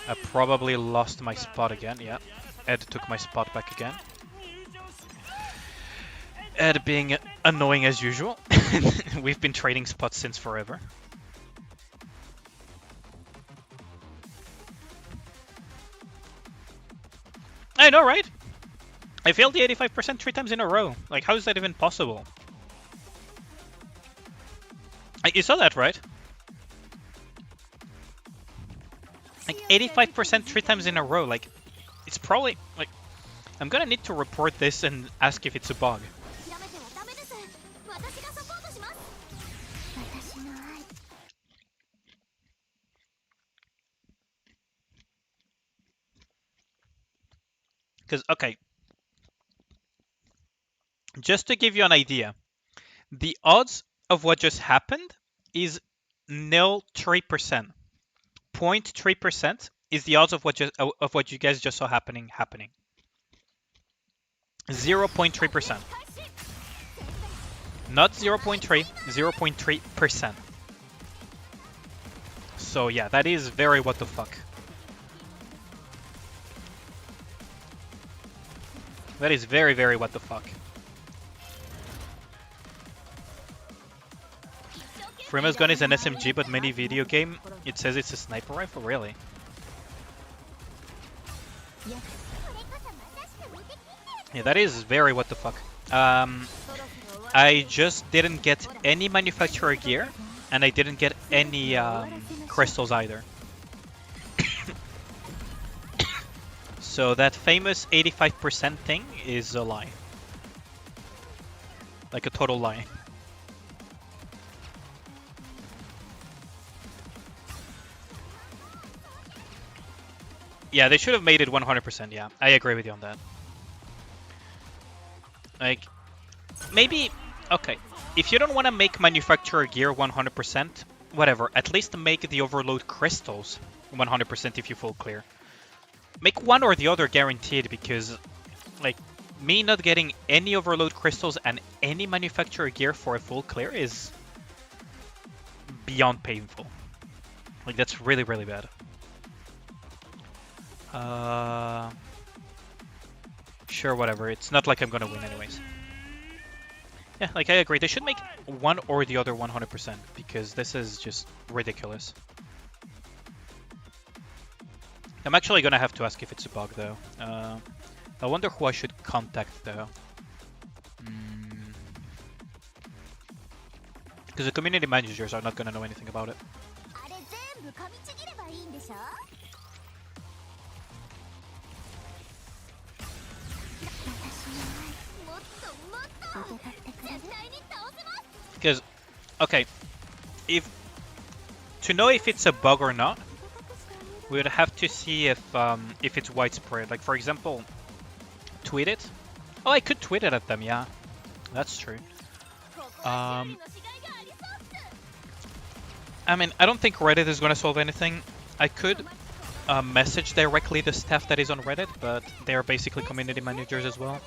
I probably lost my spot again. Yeah, Ed took my spot back again. Ed being annoying as usual. We've been trading spots since forever. I know, right? I failed the 85% 3 times in a row. Like, how is that even possible? You saw that, right? Like, 85% 3 times in a row. Like, it's probably... Like, I'm gonna need to report this and ask if it's a bug. Because, okay. Just to give you an idea, The odds of what just happened is 0.3%. 0.3% is the odds of what you guys just saw happening. 0.3%. Not 0.3, 0.3%. So yeah, that is very what the fuck. That is very, very what the fuck. Frima's gun is an SMG but mini video game. It says it's a sniper rifle, really? Yeah, that is very what the fuck. I just didn't get any manufacturer gear, and I didn't get any crystals either. So that famous 85% thing is a lie. Like a total lie. Yeah, they should have made it 100%, yeah. I agree with you on that. Like, maybe... Okay, if you don't want to make manufacturer gear 100%, whatever. At least make the overload crystals 100% if you full clear. Make one or the other guaranteed, because, like, me not getting any overload crystals and any manufacturer gear for a full clear is beyond painful. Like, that's really, really bad. Sure, whatever. It's not like I'm gonna win anyways. Yeah, like, I agree. They should make one or the other 100%, because this is just ridiculous. I'm actually gonna have to ask if it's a bug, though. I wonder who I should contact, though. Because the community managers are not gonna know anything about it. Because, okay, to know if it's a bug or not, we would have to see if it's widespread. Like, for example, tweet it. Oh, I could tweet it at them, yeah. That's true. I mean, I don't think Reddit is going to solve anything. I could message directly the staff that is on Reddit, but they are basically community managers as well.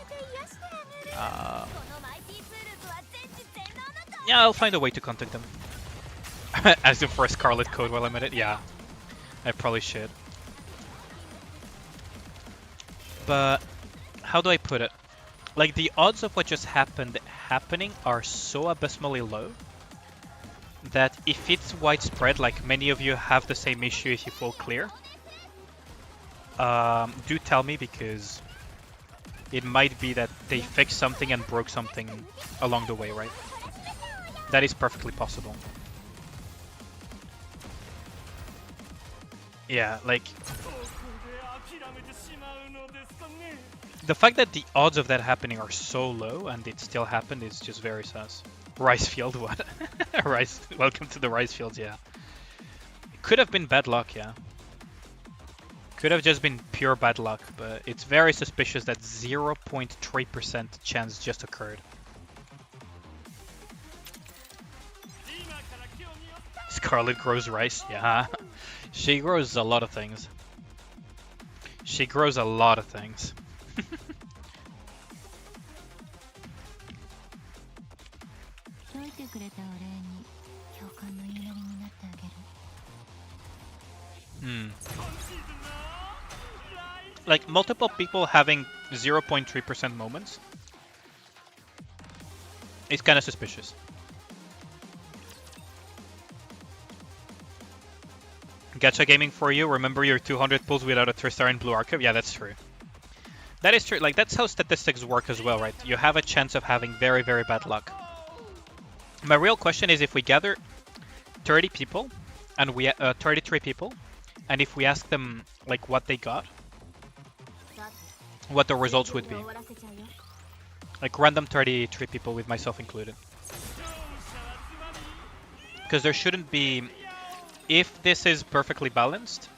Yeah, I'll find a way to contact them. As in for a Scarlet code while I'm at it? Yeah, I probably should. But how do I put it? Like, the odds of what just happening are so abysmally low that if it's widespread, like many of you have the same issue if you full clear, do tell me, because it might be that they fixed something and broke something along the way, right? That is perfectly possible. Yeah, like, the fact that the odds of that happening are so low and it still happened is just very sus. Rice field, what? Rice, welcome to the rice fields, yeah. It could have been bad luck, yeah. Could have just been pure bad luck, but it's very suspicious that 0.3% chance just occurred. Scarlet grows rice, yeah. She grows a lot of things. She grows a lot of things. Like, multiple people having 0.3% moments, it's kind of suspicious. Gacha gaming for you. Remember your 200 pulls without a 3-star in Blue Archive? Yeah, that's true. That is true. Like, that's how statistics work as well, right? You have a chance of having very, very bad luck. My real question is, if we gather 30 people, and we 33 people, and if we ask them, like, what they got, what the results would be. Like, random 33 people with myself included. Because there shouldn't be... If this is perfectly balanced,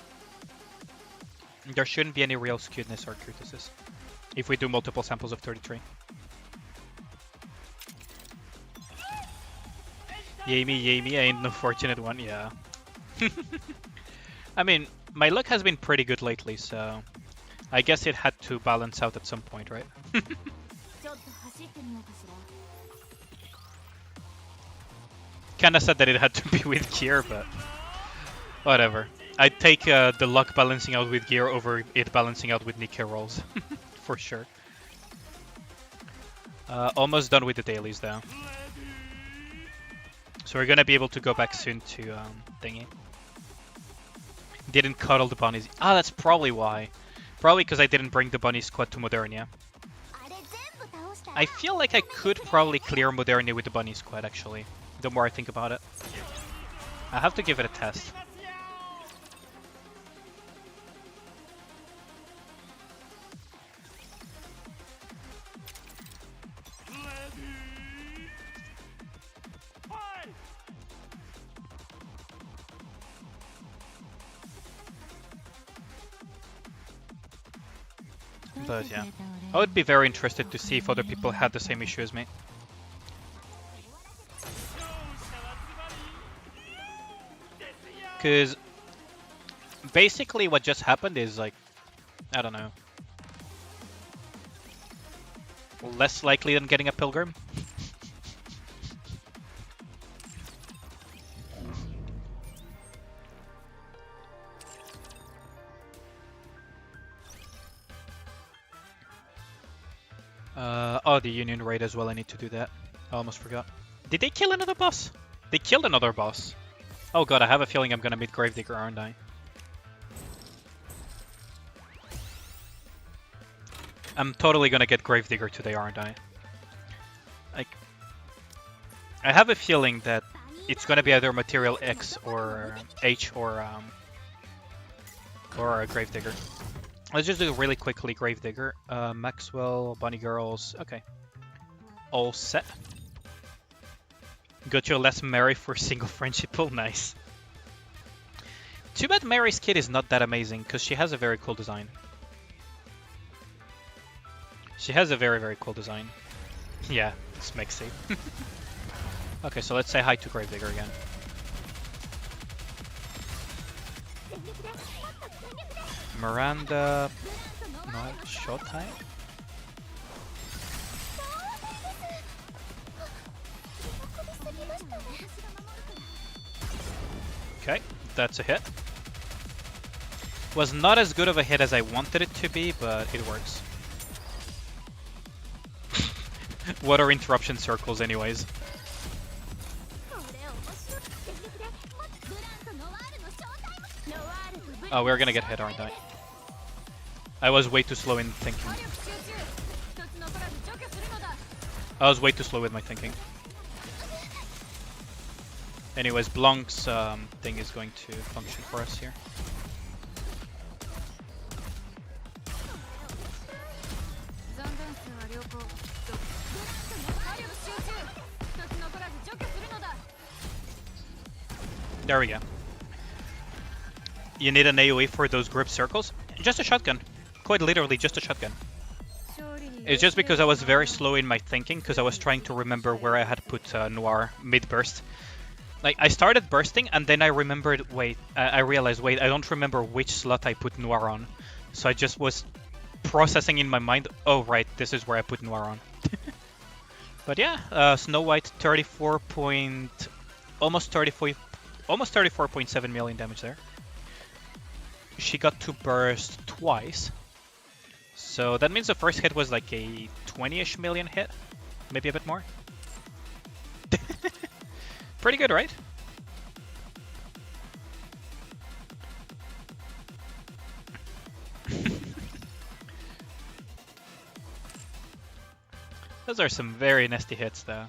there shouldn't be any real skewedness or curtices if we do multiple samples of 33. Yay me, I ain't no fortunate one, yeah. I mean, my luck has been pretty good lately, so I guess it had to balance out at some point, right? ちょっと走ってみようかしら。 Kinda said that it had to be with gear, but whatever. I'd take the luck balancing out with gear over it balancing out with Nikke rolls, for sure. Almost done with the dailies, though. So we're gonna be able to go back soon to thingy. Didn't cuddle the bunnies. Ah, that's probably why. Probably because I didn't bring the bunny squad to Modernia. I feel like I could probably clear Modernia with the bunny squad, actually. The more I think about it. I have to give it a test. But yeah, I would be very interested to see if other people had the same issue as me. Because basically what just happened is like, I don't know, less likely than getting a pilgrim. Oh, the Union raid as well. I need to do that. I almost forgot. Did they kill another boss? They killed another boss. Oh god, I have a feeling I'm gonna meet Gravedigger, aren't I? I'm totally gonna get Gravedigger today, aren't I? Like, I have a feeling that it's gonna be either Material X or H or a Gravedigger. Let's just do really quickly Gravedigger. Maxwell, Bunny Girls, okay. All set. Got your last Mary for single friendship pool, nice. Too bad Mary's kit is not that amazing, because she has a very cool design. She has a very, very cool design. Yeah, it's Mexi. Okay, so let's say hi to Gravedigger again. Miranda... not Showtime? Okay, that's a hit. Was not as good of a hit as I wanted it to be, but it works. What are interruption circles anyways? Oh, we're gonna get hit, aren't I? I was way too slow in thinking. I was way too slow with my thinking. Anyways, Blanc's thing is going to function for us here. There we go. You need an AoE for those grip circles? Just a shotgun. Quite literally just a shotgun. It's just because I was very slow in my thinking, because I was trying to remember where I had put Noir mid-burst. Like, I started bursting, and then I remembered, wait, I realized, wait, I don't remember which slot I put Noir on. So I just was processing in my mind, oh right, this is where I put Noir on. But yeah, Snow White 34 point... almost 34.7 million damage there. She got to burst twice. So that means the first hit was like a 20-ish million hit. Maybe a bit more. Pretty good, right? Those are some very nasty hits, though.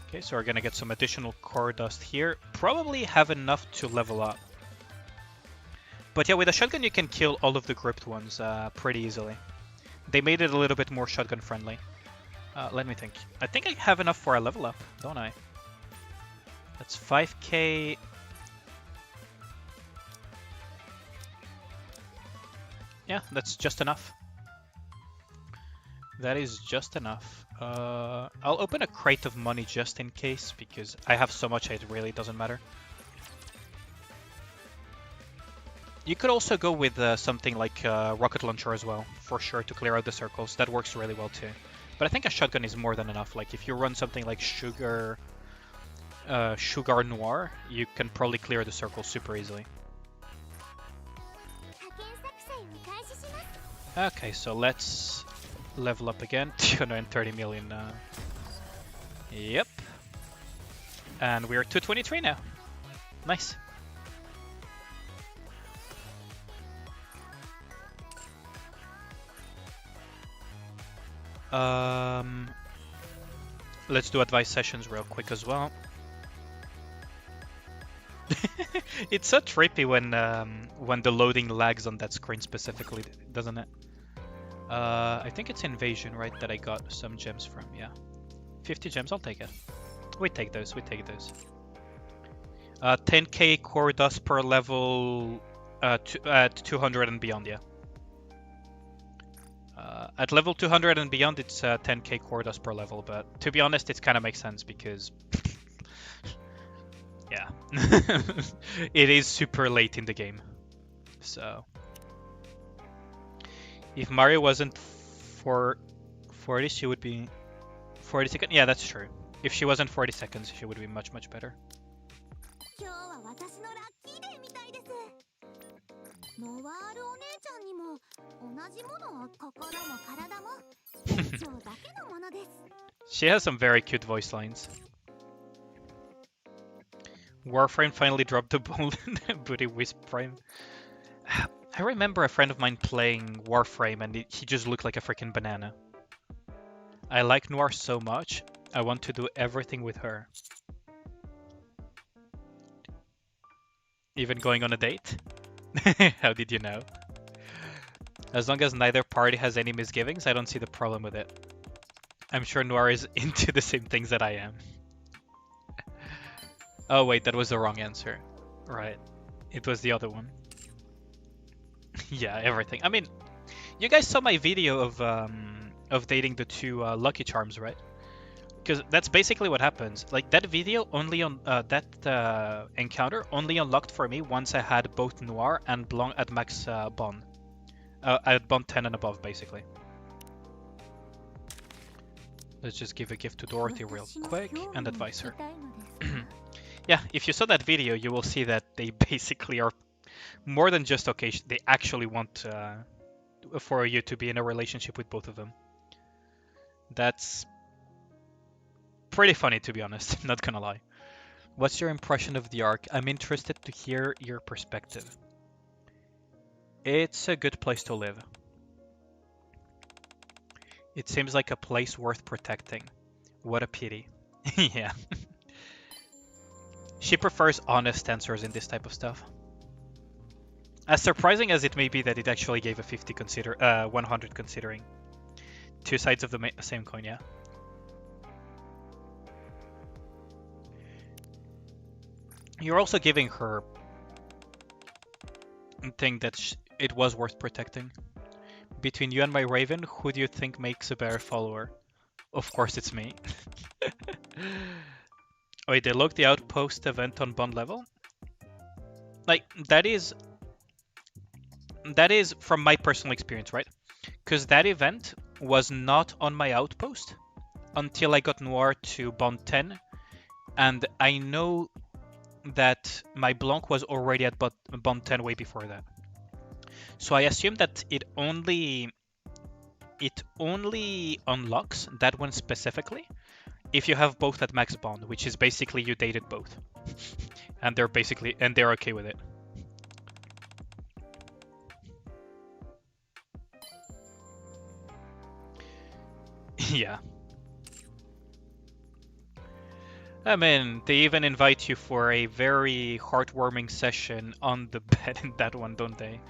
Okay, so we're gonna get some additional core dust here. Probably have enough to level up. But yeah, with a shotgun you can kill all of the gripped ones pretty easily. They made it a little bit more shotgun friendly. Let me think. I think I have enough for a level up, don't I? That's 5k. Yeah, that's just enough. That is just enough. I'll open a crate of money just in case, because I have so much it really doesn't matter. You could also go with something like rocket launcher as well, for sure, to clear out the circles. That works really well too. But I think a shotgun is more than enough. Like if you run something like Sugar Noir, you can probably clear the circle super easily. Okay, so let's level up again. 230 million. Yep. And we're 223 now. Nice. Let's do advice sessions real quick as well. It's so trippy when the loading lags on that screen specifically, doesn't it? I think it's Invasion, right, that I got some gems from, yeah. 50 gems, I'll take it. We take those, we take those. 10k core dust per level at 200 and beyond, yeah. At level 200 and beyond, it's 10k core dust per level, but to be honest, it kind of makes sense because... yeah. It is super late in the game, so... If Mario wasn't for 40, she would be 40 seconds. Yeah, that's true. If she wasn't 40 seconds, she would be much, much better. She has some very cute voice lines. Warframe finally dropped the booty wisp prime. I remember a friend of mine playing Warframe and he just looked like a freaking banana. I like Noir so much, I want to do everything with her. Even going on a date? How did you know? As long as neither party has any misgivings, I don't see the problem with it. I'm sure Noir is into the same things that I am. Oh wait, that was the wrong answer. Right. It was the other one. Yeah, everything. I mean, you guys saw my video of dating the two Lucky Charms, right? Because that's basically what happens. Like that video only on that encounter only unlocked for me once I had both Noir and Blanc at max bond. At bond 10 and above, basically. Let's just give a gift to Dorothy real quick and advise her. Yeah, if you saw that video, you will see that they basically are more than just occasion. They actually want for you to be in a relationship with both of them. That's pretty funny, to be honest. Not gonna lie. What's your impression of the arc? I'm interested to hear your perspective. It's a good place to live. It seems like a place worth protecting. What a pity. Yeah. She prefers honest answers in this type of stuff. As surprising as it may be that it actually gave a 100 considering. Two sides of the same coin, yeah. You're also giving her a thing that it was worth protecting. Between you and my Raven, who do you think makes a better follower? Of course it's me. Wait, they logged the outpost event on bond level? Like, that is from my personal experience, right? Because that event was not on my outpost until I got Noir to bond 10. And I know that my Blanc was already at bond 10 way before that. So I assume that it only unlocks that one specifically if you have both at max bond, which is basically you dated both. And they're okay with it. Yeah. I mean, they even invite you for a very heartwarming session on the bed in that one, don't they?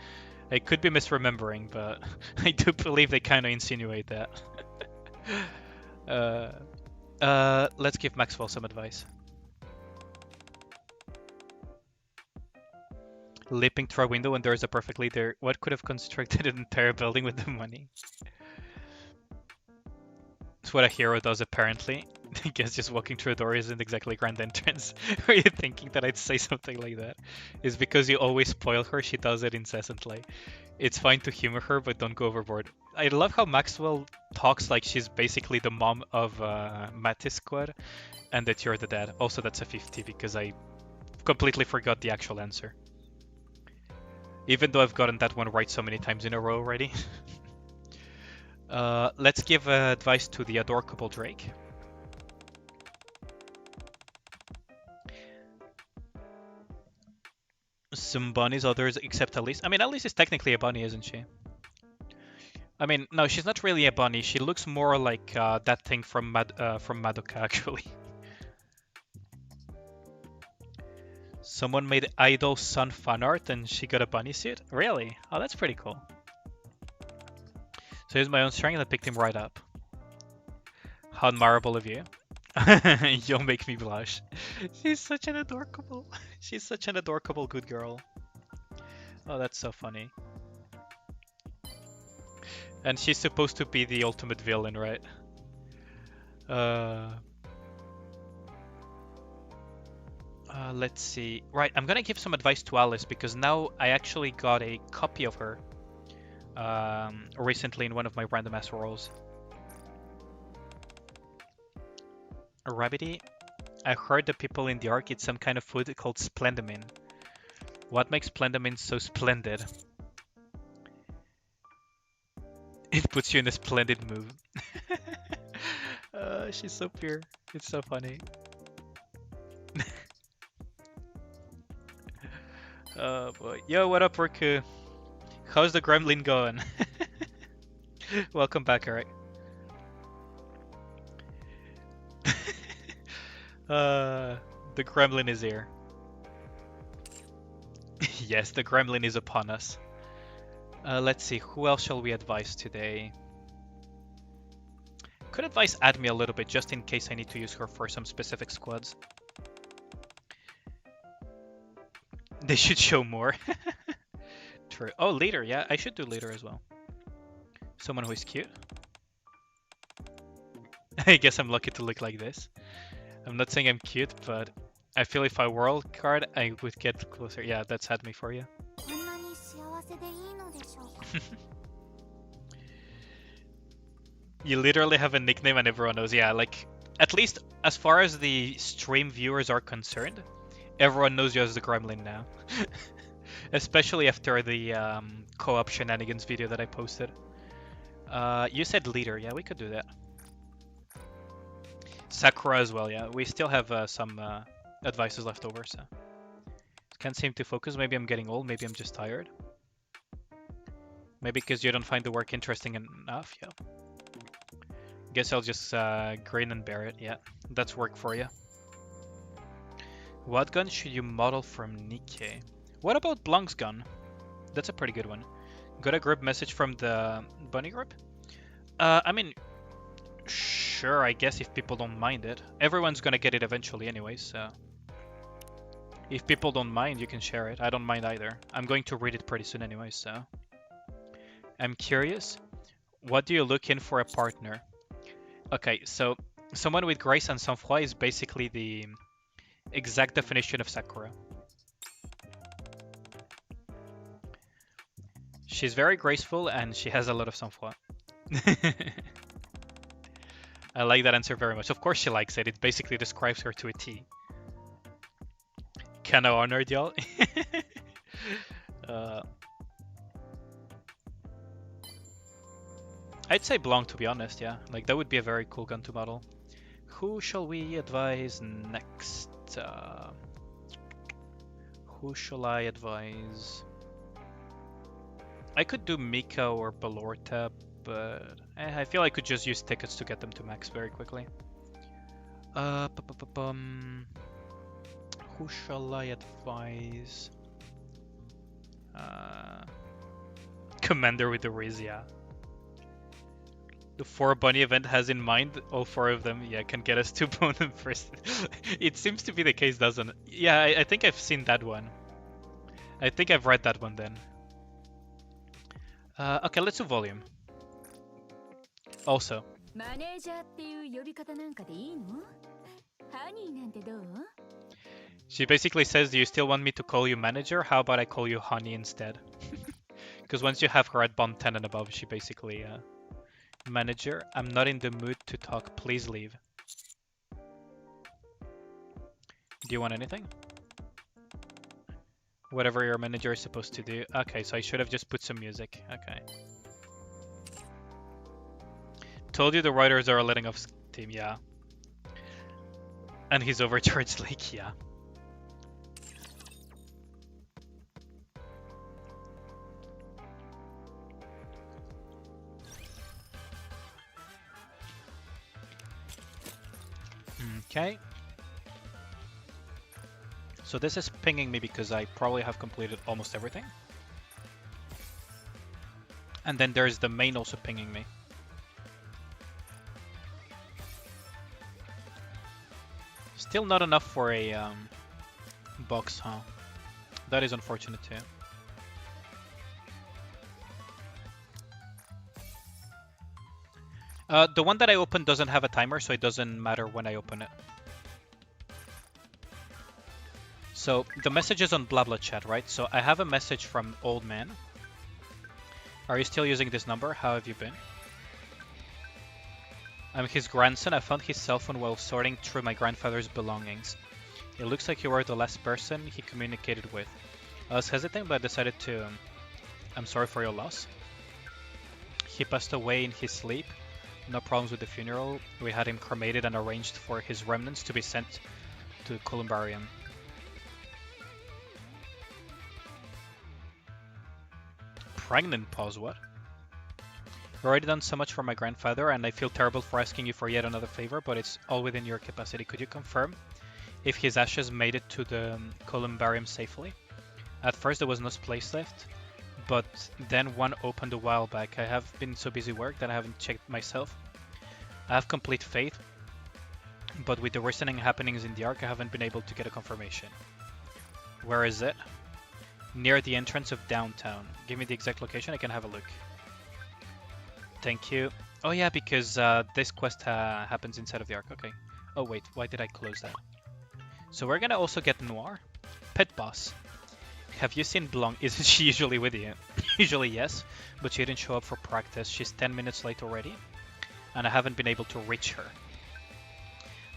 I could be misremembering, but I do believe they kind of insinuate that. Let's give Maxwell some advice. Leaping through a window when there is a perfectly there. What could have constructed an entire building with the money? It's what a hero does, apparently. I guess just walking through a door isn't exactly a grand entrance. Are you thinking that I'd say something like that? It's because you always spoil her, she does it incessantly. It's fine to humor her, but don't go overboard. I love how Maxwell talks like she's basically the mom of Mattis Squad, and that you're the dad. Also, that's a 50 because I completely forgot the actual answer. Even though I've gotten that one right so many times in a row already. Let's give advice to the adorable Drake. Some bunnies, others except Elise. I mean, Elise is technically a bunny, isn't she? I mean, no, she's not really a bunny. She looks more like that thing from Madoka, actually. Someone made Idol Sun fan art and she got a bunny suit? Really? Oh, that's pretty cool. So here's my own strength and picked him right up. How admirable of you. You'll make me blush. She's such an adorable. She's such an adorable good girl. Oh, that's so funny. And she's supposed to be the ultimate villain, right? Let's see. Right, I'm gonna give some advice to Alice because now I actually got a copy of her recently in one of my random ass rolls. A rabbity. I heard the people in the Ark eat some kind of food called splendamin. What makes splendamin so splendid? It puts you in a splendid mood. She's so pure. It's so funny. Oh boy. Yo, what up, Riku? How's the gremlin going? Welcome back, Eric. The gremlin is here. Yes, the gremlin is upon us. Let's see, who else shall we advise today? Could advise Admi a little bit, just in case I need to use her for some specific squads. They should show more. True. Oh, leader, yeah, I should do leader as well. Someone who is cute. I guess I'm lucky to look like this. I'm not saying I'm cute, but I feel if I world card, I would get closer. Yeah, that's Admi for you. You literally have a nickname and everyone knows. Yeah, like, at least as far as the stream viewers are concerned, everyone knows you as the Gremlin now. Especially after the co-op shenanigans video that I posted. You said leader. Yeah, we could do that. Sakura as well, yeah. We still have some advices left over, so. Can't seem to focus. Maybe I'm getting old. Maybe I'm just tired. Maybe because you don't find the work interesting enough, yeah. Guess I'll just grin and bear it, yeah. That's work for you. What gun should you model from Nikke? What about Blanc's gun? That's a pretty good one. Got a group message from the bunny group? I mean, sure, I guess if people don't mind it. Everyone's gonna get it eventually anyway, so... If people don't mind, you can share it. I don't mind either. I'm going to read it pretty soon anyway, so... I'm curious. What do you look in for a partner? Okay, so someone with grace and sang-froid is basically the exact definition of Sakura. She's very graceful and she has a lot of sang-froid. I like that answer very much. Of course she likes it. It basically describes her to a T. Kinda honored, y'all. I'd say Blanc, to be honest, yeah. Like, that would be a very cool gun to model. Who shall we advise next? Who shall I advise? I could do Mika or Balorta, but I feel I could just use tickets to get them to max very quickly. Who shall I advise? Commander with the Riz, yeah. The 4 bunny event has in mind all 4 of them, yeah, can get us to bone them first. It seems to be the case, doesn't it? Yeah, I think I've seen that one. I think I've read that one then. Okay, let's do volume. Also, マネージャーっていう呼び方なんかでいいの？ハニーなんてどう？ She basically says, do you still want me to call you manager? How about I call you honey instead? Because once you have her at bond 10 and above, she basically, manager, I'm not in the mood to talk, please leave. Do you want anything? Whatever your manager is supposed to do. Okay, so I should have just put some music. Okay. Told you the writers are letting off steam, yeah. And he's overcharged, like, yeah. Okay. So this is pinging me because I probably have completed almost everything. And then there's the main also pinging me. Still not enough for a box, huh? That is unfortunate too. The one that I opened doesn't have a timer, so it doesn't matter when I open it. So the message is on blah blah chat, right? So I have a message from old man. Are you still using this number? How have you been? I'm his grandson. I found his cell phone while sorting through my grandfather's belongings. It looks like you were the last person he communicated with. I was hesitant, but I decided to... I'm sorry for your loss. He passed away in his sleep. No problems with the funeral. We had him cremated and arranged for his remnants to be sent to Columbarium. Pregnant pause, what? You've already done so much for my grandfather, and I feel terrible for asking you for yet another favor, but it's all within your capacity. Could you confirm if his ashes made it to the Columbarium safely? At first there was no place left, but then one opened a while back. I have been so busy work that I haven't checked myself. I have complete faith, but with the recent happenings in the Ark, I haven't been able to get a confirmation. Where is it? Near the entrance of downtown. Give me the exact location, I can have a look. Thank you. Oh yeah, because this quest happens inside of the Ark. Okay. Oh wait, why did I close that? So we're gonna also get Noir. Pet boss. Have you seen Blanc? Isn't she usually with you? Usually yes, but she didn't show up for practice. She's 10 minutes late already, and I haven't been able to reach her.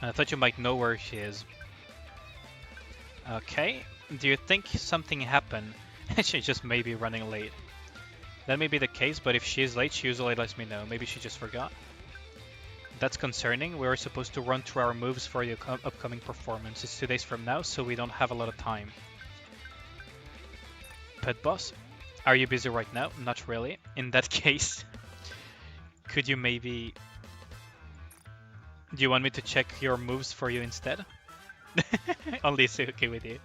And I thought you might know where she is. Okay. Do you think something happened? She just may be running late. That may be the case, but if she is late, she usually lets me know. Maybe she just forgot. That's concerning. We were supposed to run through our moves for the upcoming performance. It's 2 days from now, so we don't have a lot of time. Pet boss, are you busy right now? Not really. In that case, could you maybe... Do you want me to check your moves for you instead? Only it's okay with you.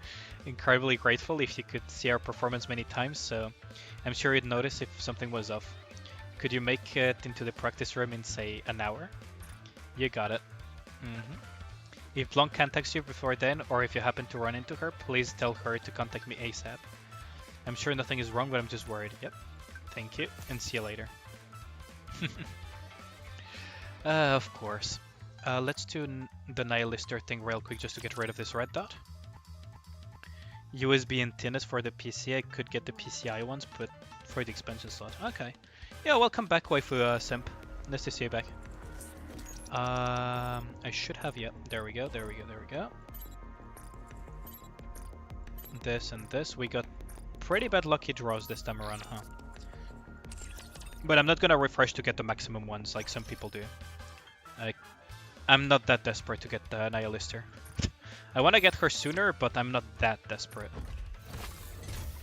Incredibly grateful if you could see our performance many times, so I'm sure you'd notice if something was off. Could you make it into the practice room in, say, an hour? You got it. If Blanc contacts you before then, or if you happen to run into her, please tell her to contact me ASAP. I'm sure nothing is wrong, but I'm just worried. Yep. Thank you, and see you later. Of course. Let's do the Nihilister thing real quick just to get rid of this red dot. USB antennas for the PC. I could get the PCI ones, but for the expansion slot. Okay. Yeah, welcome back, waifu simp. Nice to see you back. I should have, yeah. There we go, there we go, there we go. This and this. We got pretty bad lucky draws this time around, huh? But I'm not gonna refresh to get the maximum ones like some people do. I'm not that desperate to get the Nihilister. I want to get her sooner, but I'm not that desperate.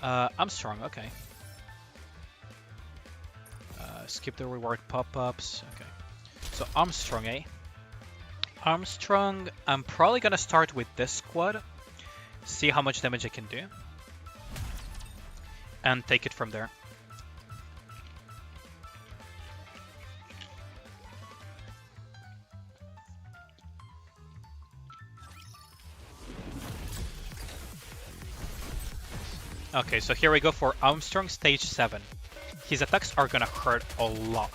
I'm strong, okay. Skip the reward pop-ups, okay. So Armstrong, eh? Armstrong, I'm probably gonna start with this squad, see how much damage I can do, and take it from there. Okay, so here we go for Armstrong stage 7. His attacks are gonna hurt a lot.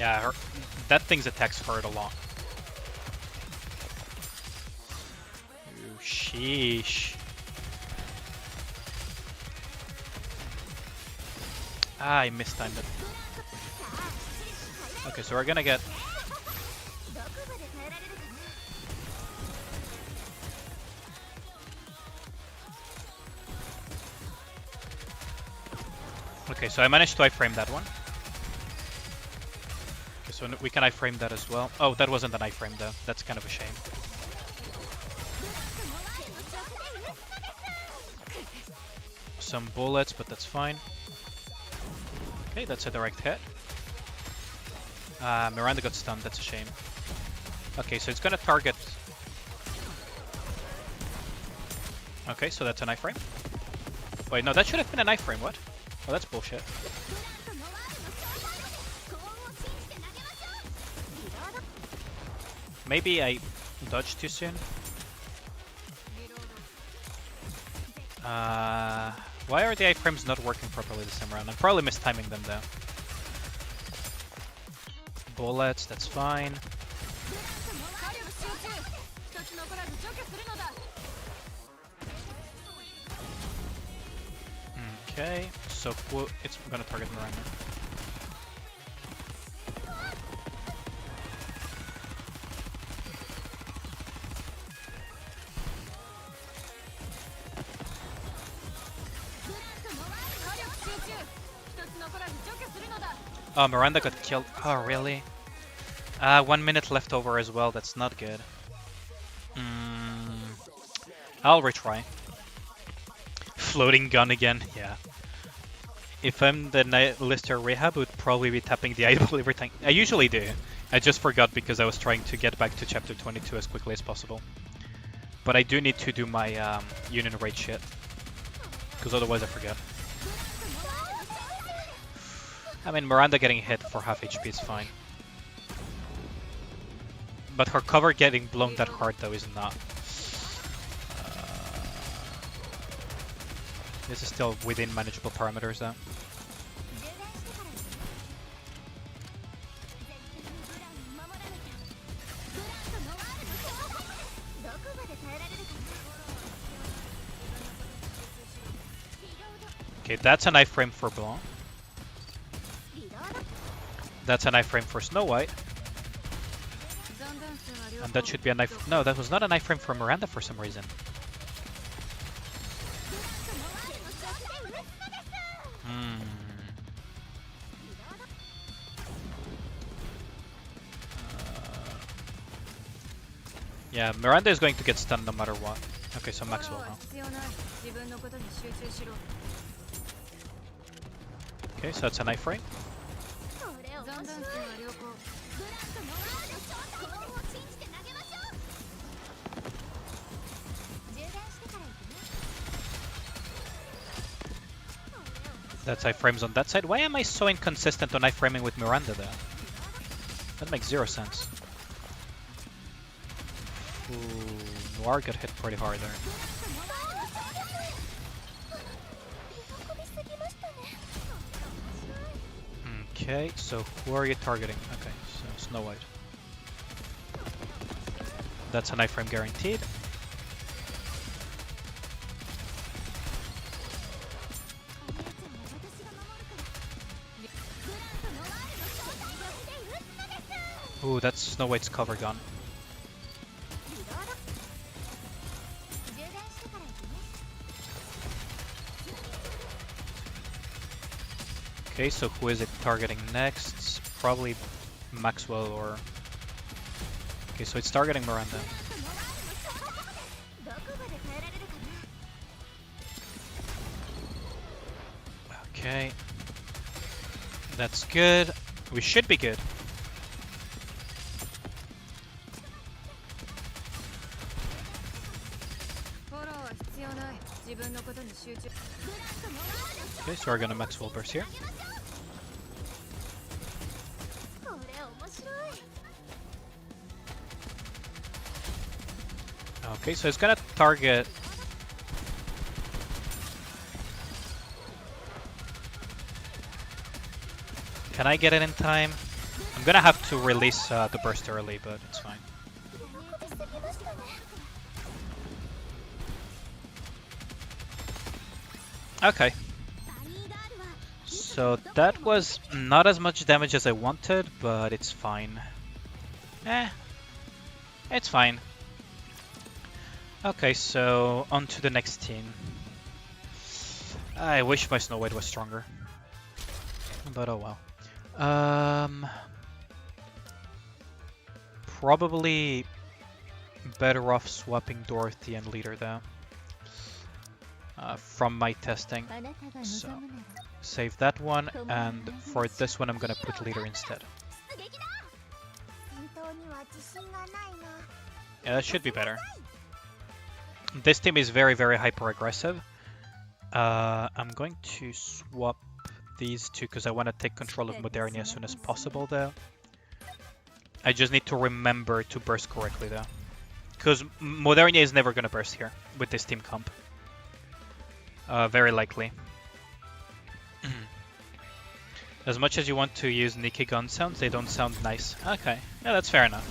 Yeah, that thing's attacks hurt a lot. Ooh, sheesh. Ah, I mistimed it. Okay, so we're gonna get... Okay, so I managed to iframe that one. Okay, so we can iframe that as well. Oh, that wasn't an iframe though. That's kind of a shame. Some bullets, but that's fine. Okay, that's a direct hit. Miranda got stunned, that's a shame. Okay, so it's gonna target... Okay, so that's an iframe. Wait, no, that should have been an iframe, what? Oh, that's bullshit. Maybe I dodged too soon. Why are the iframes not working properly this time around? I'm probably mistiming them though. Bullets, that's fine. Okay, so it's gonna target Miranda. Oh, Miranda got killed. Oh, really? 1 minute left over as well. That's not good. I'll retry. Floating gun again. Yeah. If I'm the Lister Rehab, I would probably be tapping the idol every time. I usually do. I just forgot because I was trying to get back to chapter 22 as quickly as possible. But I do need to do my Union Raid shit. Because otherwise I forget. I mean, Miranda getting hit for half HP is fine. But her cover getting blown that hard though is not. This is still within manageable parameters though. Okay, that's an iframe for Blanc. That's an iframe for Snow White. And that should be a knife. No, that was not an iframe for Miranda for some reason. Yeah, Miranda is going to get stunned no matter what. Okay, so Maxwell now. Okay, so it's an iframe. That's iframes on that side. Why am I so inconsistent on iframing with Miranda though? That makes zero sense. Ooh, Noir got hit pretty hard there. Okay, so who are you targeting? Okay, so Snow White. That's an iframe guaranteed. Ooh, that's Snow White's cover gun. Okay, so who is it targeting next? It's probably Maxwell or... Okay, so it's targeting Miranda. Okay. That's good. We should be good. Okay, so we're gonna Maxwell burst here. Okay, so it's gonna target... Can I get it in time? I'm I'm gonna have to release the burst early, but it's fine. Okay. So that was not as much damage as I wanted, but it's fine. It's fine. Okay, so on to the next team. I wish my Snow White was stronger. But oh well. Probably better off swapping Dorothy and Leader though. From my testing. So save that one, and for this one I'm gonna put Leader instead. Yeah, that should be better. This team is very, very hyper aggressive. I'm going to swap these two because I want to take control of Modernia as soon as possible though. I just need to remember to burst correctly though. Because Modernia is never going to burst here with this team comp. Very likely. As much as you want to use Nikke gun sounds, they don't sound nice. Okay, yeah, that's fair enough.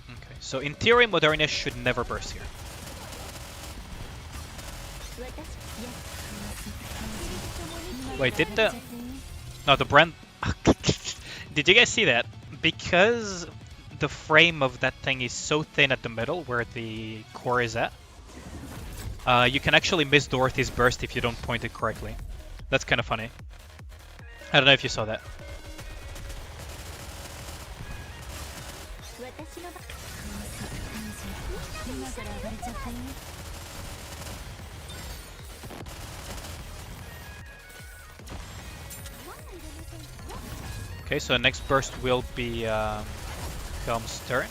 Okay, so in theory, Modernia should never burst here. Wait, did the... No, the brand... Did you guys see that? Because the frame of that thing is so thin at the middle, where the core is at, you can actually miss Dorothy's burst if you don't point it correctly. That's kind of funny. I don't know if you saw that. Okay, so the next burst will be Helm's turn.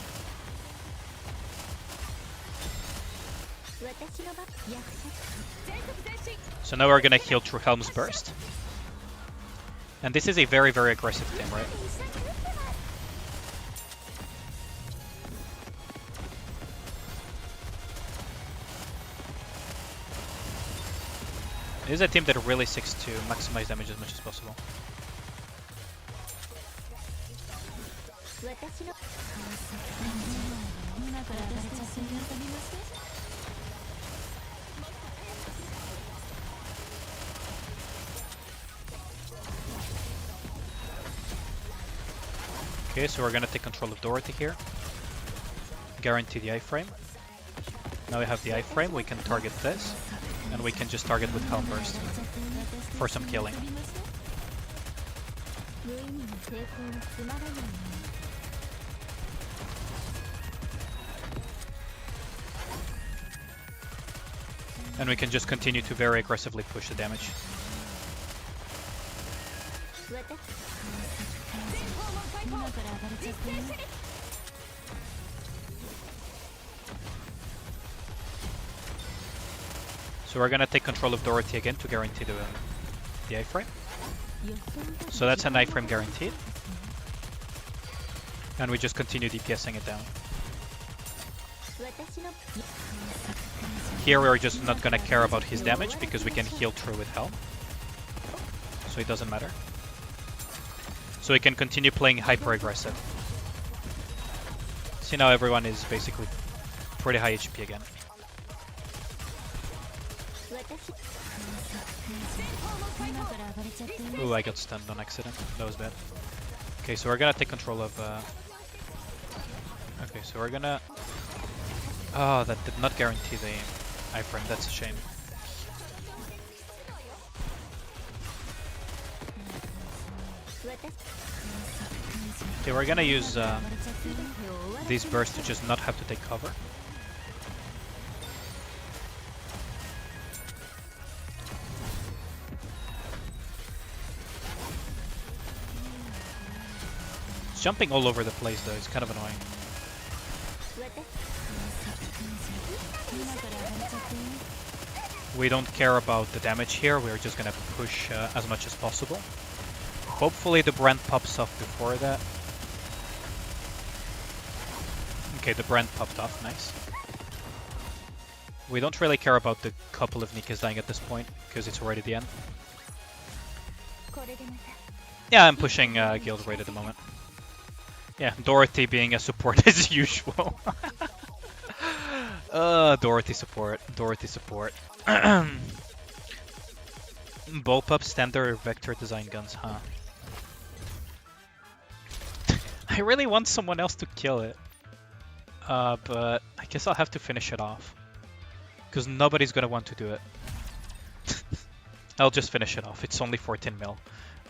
So now we're gonna heal through Helm's burst. And this is a very, very aggressive team, right? This is a team that really seeks to maximize damage as much as possible. Okay, so we're gonna take control of Dorothy here. Guarantee the iframe. Now we have the iframe, we can target this. And we can just target with Helm Burst for some killing. And we can just continue to very aggressively push the damage. So we're gonna take control of Dorothy again to guarantee the iframe. So that's an iframe guaranteed. And we just continue DPSing it down. Here we're just not gonna care about his damage because we can heal through with Helm. So it doesn't matter. So we can continue playing hyper aggressive. See, now everyone is basically pretty high HP again. Ooh, I got stunned on accident. That was bad. Okay, so we're gonna take control of... Okay, so we're gonna... Oh, that did not guarantee the iframe. That's a shame. Okay, we're gonna use these bursts to just not have to take cover. It's jumping all over the place though, it's kind of annoying. We don't care about the damage here, we're just gonna push as much as possible. Hopefully the brand pops off before that. Okay, the brand popped off, nice. We don't really care about the couple of Nikkes dying at this point, because it's already the end. Yeah, I'm pushing guild raid at the moment. Yeah, Dorothy being a support as usual. Dorothy support. Dorothy support. Bullpup standard vector design guns, huh? I really want someone else to kill it. But I guess I'll have to finish it off. Because nobody's gonna want to do it. I'll just finish it off. It's only 14 mil.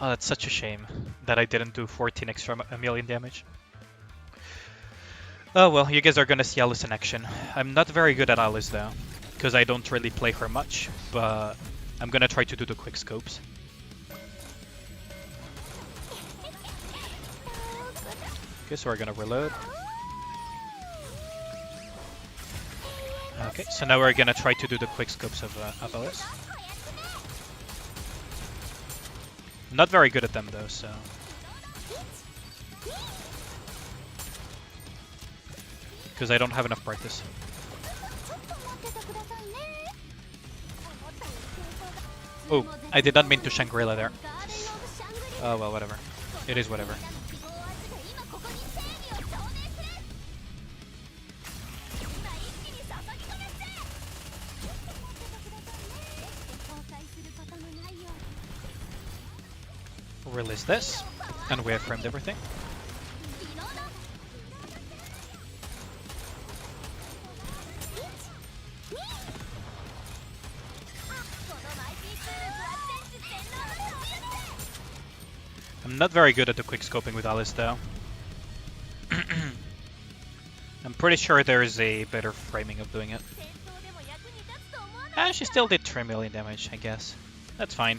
Oh, that's such a shame that I didn't do 14 extra million damage. Oh well, you guys are gonna see Alice in action. I'm not very good at Alice though, because I don't really play her much, but I'm gonna try to do the quick scopes. Okay, so we're gonna reload. Okay, so now we're gonna try to do the quick scopes of Alice. Not very good at them though, so... Because I don't have enough practice. Oh, I did not mean to Shangri-La there. Oh well, whatever. It is whatever. Release this, and we have framed everything. I'm not very good at the quick scoping with Alice though. I'm pretty sure there is a better framing of doing it. She still did 3 million damage, I guess. That's fine.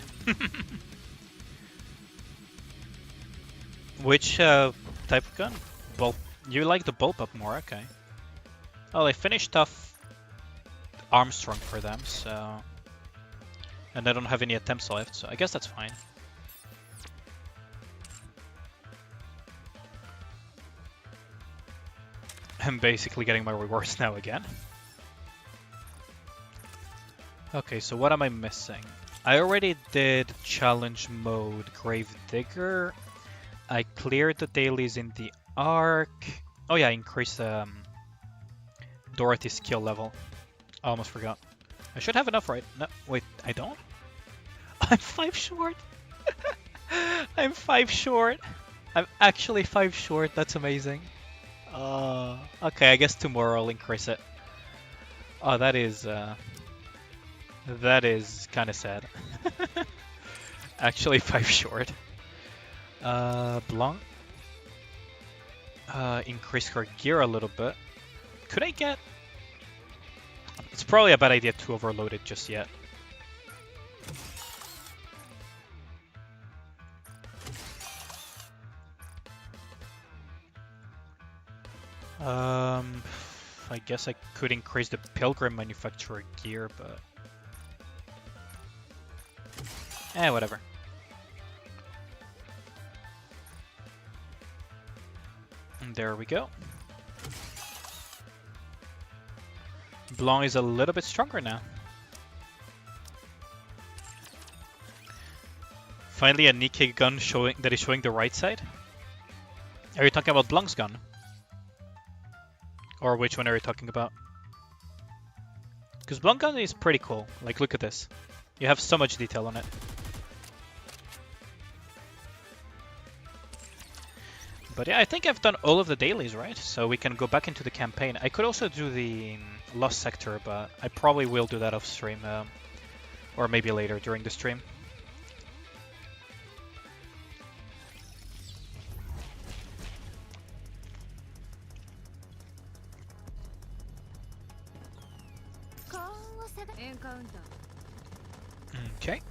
Which type of gun? Well, you like the bullpup more, okay. Well, I finished off Armstrong for them, so... And I don't have any attempts left, so I guess that's fine. I'm basically getting my rewards now again. Okay, so what am I missing? I already did challenge mode Grave Digger. I cleared the dailies in the Ark. Oh yeah, I increased Dorothy's skill level. I almost forgot. I should have enough, right? No, wait, I don't? I'm 5 short! I'm 5 short! I'm actually 5 short, that's amazing. Okay, I guess tomorrow I'll increase it. Oh, that is kind of sad. Actually 5 short. Blanc. Increase her gear a little bit. Could I get... It's probably a bad idea to overload it just yet. I guess I could increase the Pilgrim manufacturer gear, but... whatever. And there we go. Blanc is a little bit stronger now. Finally a Nikke gun that is showing the right side. Are you talking about Blanc's gun? Or which one are you talking about? Because Blanc gun is pretty cool. Like, look at this. You have so much detail on it. But yeah, I think I've done all of the dailies, right? So we can go back into the campaign. I could also do the Lost Sector, but I probably will do that off stream. Or maybe later during the stream. Okay.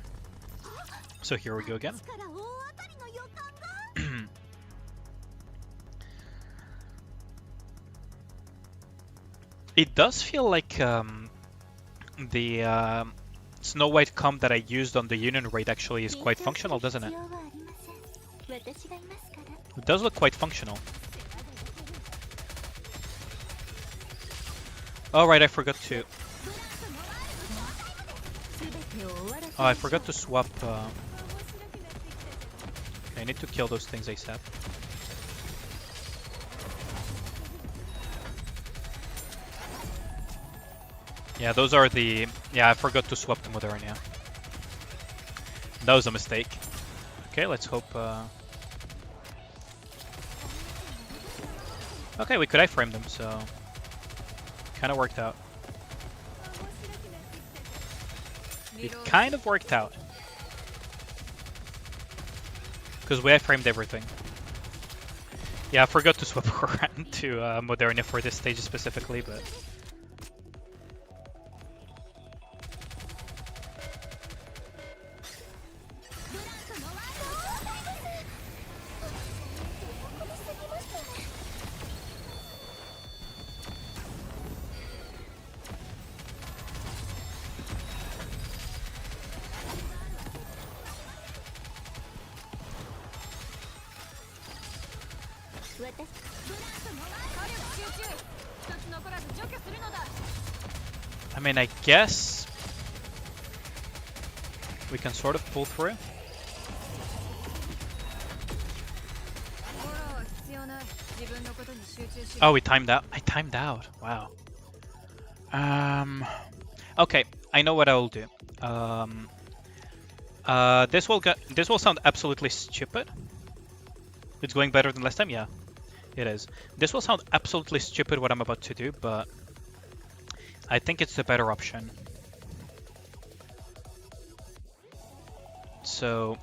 So here we go again. It does feel like the Snow White comp that I used on the Union raid actually is quite functional, doesn't it? It does look quite functional. Oh right, I forgot to... Oh, I forgot to swap... I need to kill those things ASAP. Yeah, those are the... Yeah, I forgot to swap the Modernia. That was a mistake. Okay, let's hope... Okay, we could iframe them, so... Kind of worked out. It kind of worked out. Because we iframed everything. Yeah, I forgot to swap Koran to Modernia for this stage specifically, but... I mean, I guess we can sort of pull through. Oh, we timed out. I timed out. Wow. Okay, I know what I will do. This will sound absolutely stupid. It's going better than last time, yeah, it is. This will sound absolutely stupid what I'm about to do, but I think it's the better option. So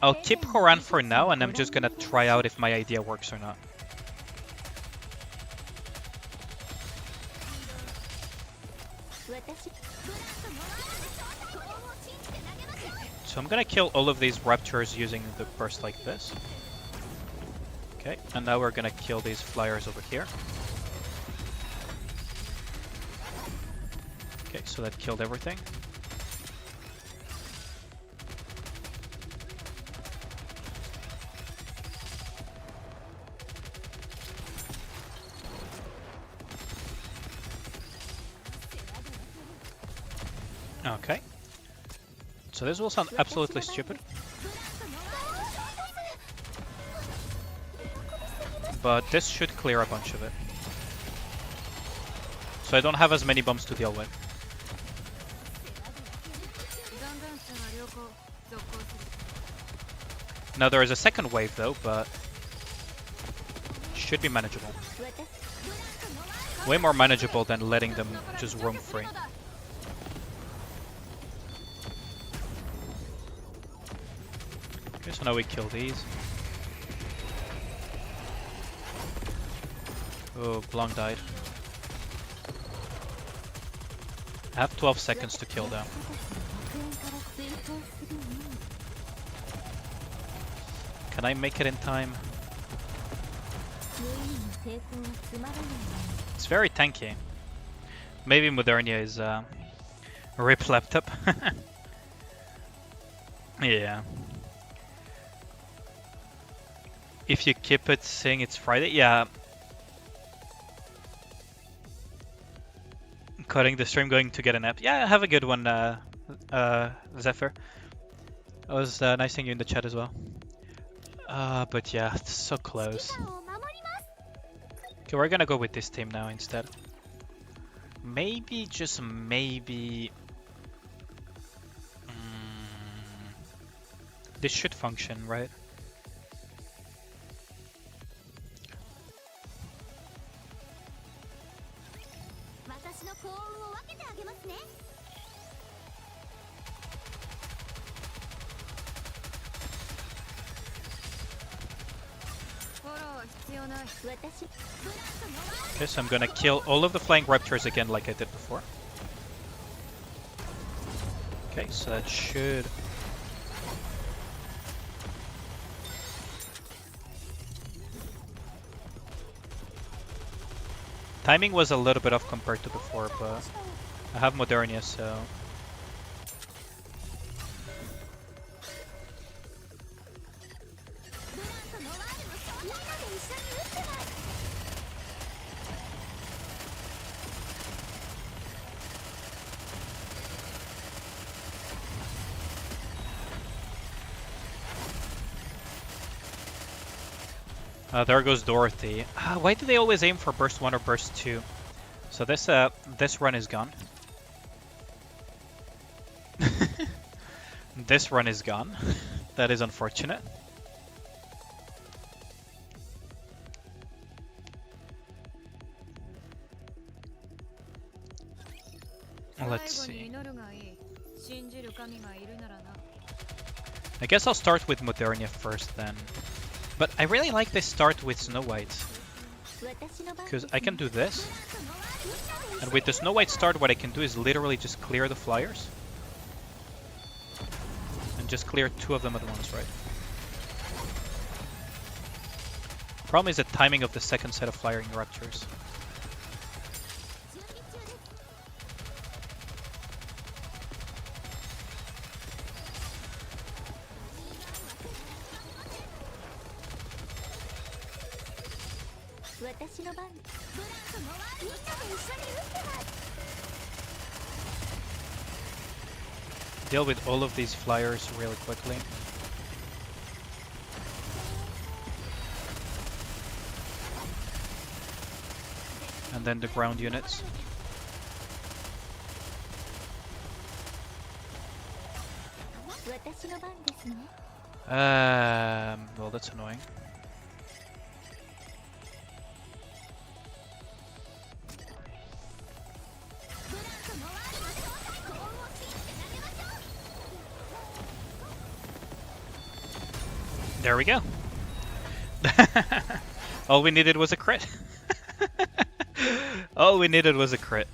I'll keep Horan for now, and I'm just gonna try out if my idea works or not. So I'm gonna kill all of these raptors using the burst like this. Okay, and now we're gonna kill these flyers over here. Okay, so that killed everything. Okay. So this will sound absolutely stupid. But this should clear a bunch of it. So I don't have as many bombs to deal with. Now there is a second wave though, but should be manageable. Way more manageable than letting them just roam free. Okay, so now we kill these. Oh, Blanc died. I have 12 seconds to kill them. Can I make it in time? It's very tanky. Maybe Modernia is RIP laptop. Yeah. If you keep it saying it's Friday, yeah. Cutting the stream, going to get a nap. Yeah, have a good one, Zephyr. It was nice seeing you in the chat as well. But yeah, it's so close. Okay, we're gonna go with this team now instead. Maybe, just maybe... this should function, right? Okay, so I'm gonna kill all of the flying raptors again like I did before. Okay, so that should... Timing was a little bit off compared to before, but I have Modernia, so... There goes Dorothy. Why do they always aim for burst 1 or burst 2? So this run is gone. This run is gone. That is unfortunate. Let's see. I guess I'll start with Modernia first then. But I really like this start with Snow White. Because I can do this. And with the Snow White start, what I can do is literally just clear the flyers. And just clear 2 of them at once, right? Problem is the timing of the second set of flying ruptures. Deal with all of these flyers really quickly. And then the ground units. Well, that's annoying. There we go. All we needed was a crit. All we needed was a crit.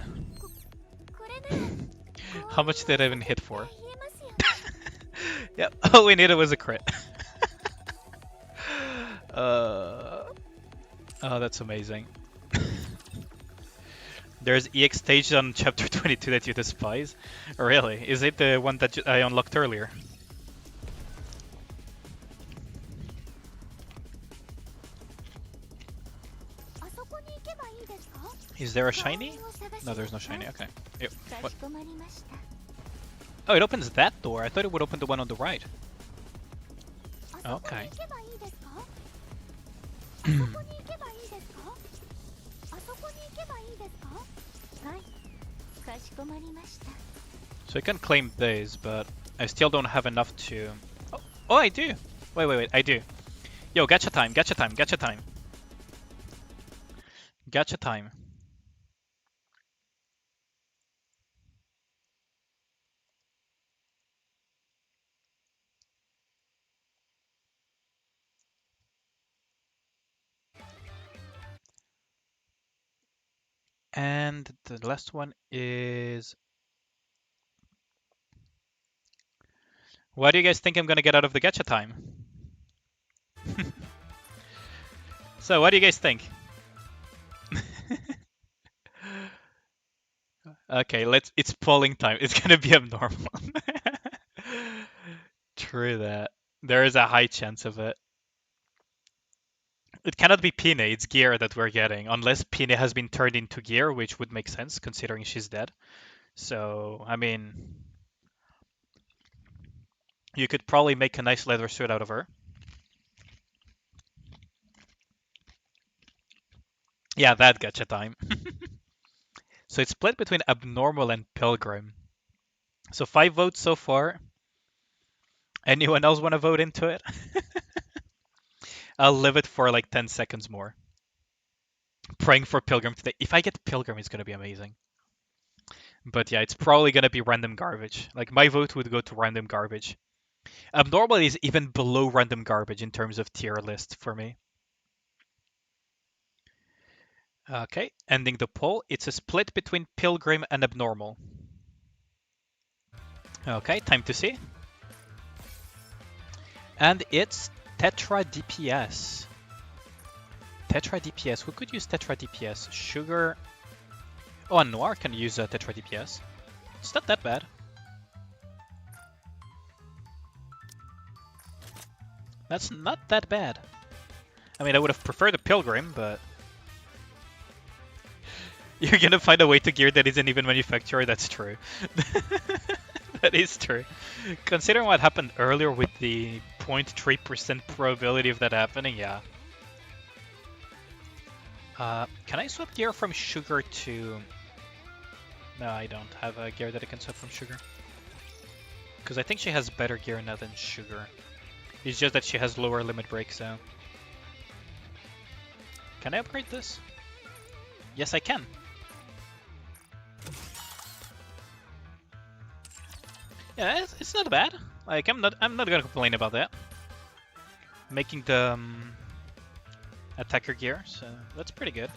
How much did I even hit for? Yep, all we needed was a crit. Oh, that's amazing. There's EX stage on chapter 22 that you despise? Really? Is it the one that I unlocked earlier? Is there a shiny? No, there's no shiny. Okay. Yep. What? Oh, it opens that door. I thought it would open the one on the right. Okay. So I can claim these, but I still don't have enough to... Oh, I do! Wait, I do. Yo, gacha time, gacha time, gacha time. Gacha time. And the last one is... What do you guys think I'm gonna get out of the gacha time? So, what do you guys think? Okay, it's polling time. It's gonna be abnormal. True that. There is a high chance of it. It cannot be Pine, it's Gear that we're getting, unless Pine has been turned into Gear, which would make sense considering she's dead. So, I mean, you could probably make a nice leather suit out of her. Yeah, that gacha time. So it's split between Abnormal and Pilgrim. So 5 votes so far. Anyone else want to vote into it? I'll leave it for like 10 seconds more. Praying for Pilgrim today. If I get Pilgrim, it's going to be amazing. But yeah, it's probably going to be random garbage. Like, my vote would go to random garbage. Abnormal is even below random garbage in terms of tier list for me. Okay, ending the poll. It's a split between Pilgrim and Abnormal. Okay, time to see. And it's Tetra DPS. Tetra DPS. Who could use Tetra DPS? Sugar. Oh, and Noir can use Tetra DPS. It's not that bad. That's not that bad. I mean, I would have preferred a Pilgrim, but... You're gonna find a way to gear that isn't even manufactured, that's true. That is true. Considering what happened earlier with the 0.3% probability of that happening, yeah. Can I swap gear from Sugar to... No, I don't have a gear that I can swap from Sugar. Because I think she has better gear now than Sugar. It's just that she has lower limit break, so... Can I upgrade this? Yes, I can. Yeah, it's not bad. Like, I'm not gonna complain about that. Making the attacker gear, so that's pretty good.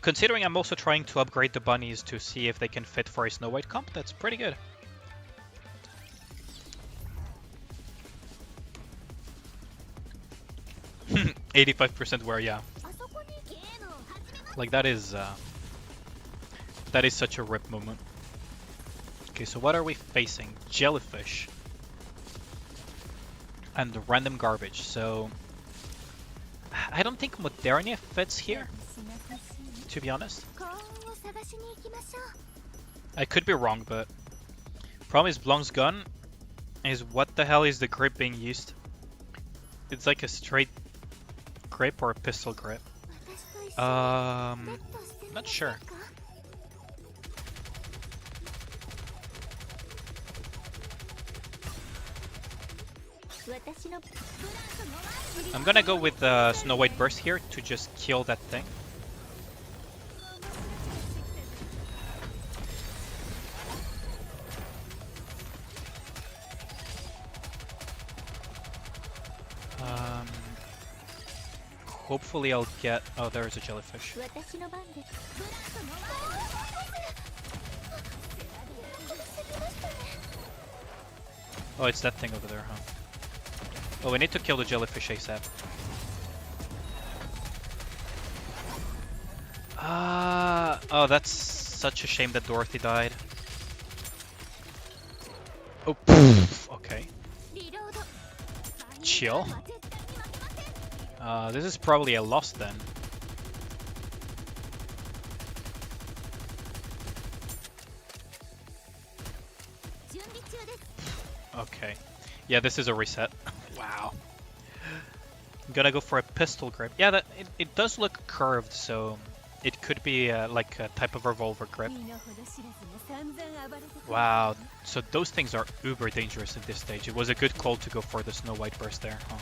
Considering I'm also trying to upgrade the bunnies to see if they can fit for a Snow White comp, that's pretty good. %85 wear, yeah. Like that is such a rip moment. Okay, so what are we facing? Jellyfish. And random garbage, so... I don't think Modernia fits here, to be honest. I could be wrong, but... Problem is Blanc's gun is what the hell is the grip being used? It's like a straight grip or a pistol grip. Not sure. I'm gonna go with Snow White Burst here to just kill that thing. Hopefully I'll get... Oh, there's a jellyfish. Oh, it's that thing over there, huh? Oh, we need to kill the jellyfish ASAP. Oh, that's such a shame that Dorothy died. Oh, okay. Chill. This is probably a loss then. Okay. Yeah, this is a reset. Wow. I'm gonna go for a pistol grip. Yeah, it does look curved, so it could be like a type of revolver grip. Wow, so those things are uber dangerous at this stage. It was a good call to go for the Snow White Burst there, huh?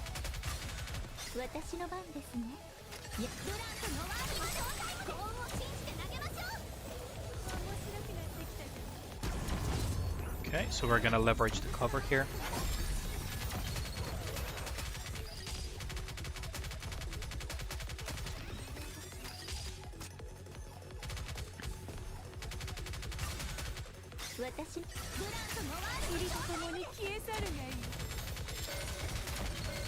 Okay, so we're gonna leverage the cover here.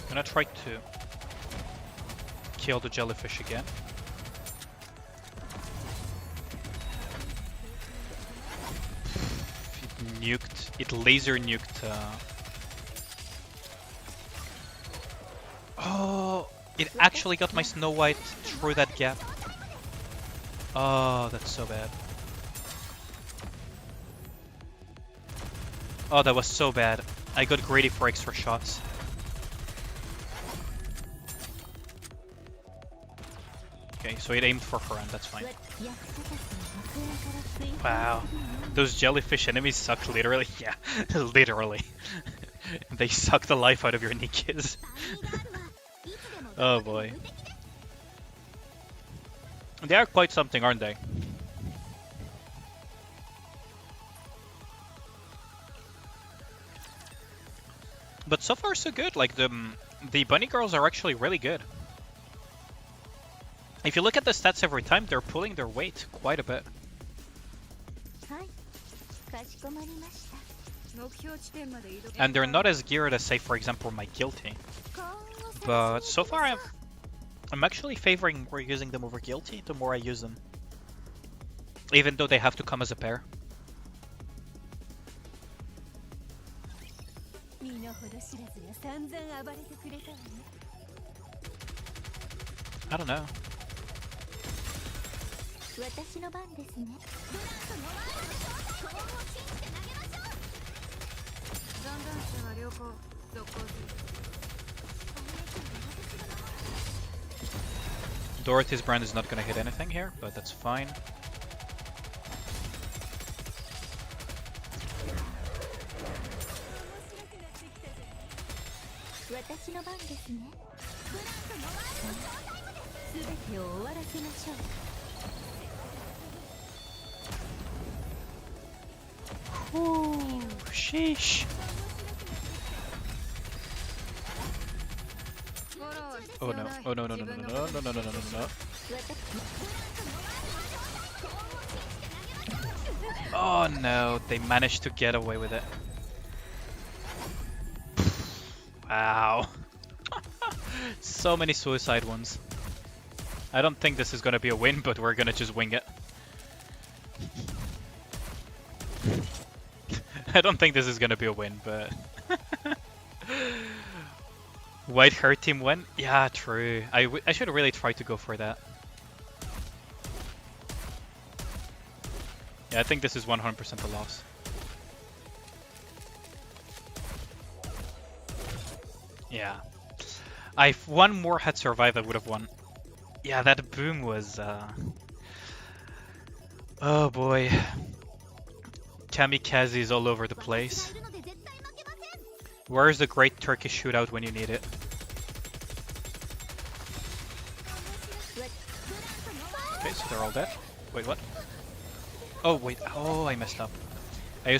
I'm gonna try to kill the jellyfish again. It laser nuked. Oh, it actually got my Snow White through that gap. Oh, that's so bad. Oh, that was so bad. I got greedy for extra shots. Okay, so it aimed for her and that's fine. Wow. Those jellyfish enemies suck literally. Yeah, literally. They suck the life out of your Nikkes. Oh boy. They are quite something, aren't they? But so far so good. Like the bunny girls are actually really good. If you look at the stats every time, they're pulling their weight quite a bit. And they're not as geared as, say, for example, my Guilty. But so far, I'm actually favoring more using them over Guilty the more I use them. Even though they have to come as a pair. I don't know. Dorothy's brand is not gonna hit anything here, but that's fine. Ooh, sheesh. Oh no, oh no, no, no, no, no, no, no, no, no, no, no. Oh no, they managed to get away with it. Wow. So many suicide ones. I don't think this is gonna be a win, but we're gonna just wing it. I don't think this is gonna be a win, but... White her team win? Yeah, true. I should really try to go for that. Yeah, I think this is 100% a loss. Yeah. If one more had survived, I would have won. Yeah, that boom was... Oh boy. Kamikazes all over the place. Where's the great Turkish shootout when you need it? Okay, so they're all dead. Wait, what? Oh, wait. Oh, I messed up. I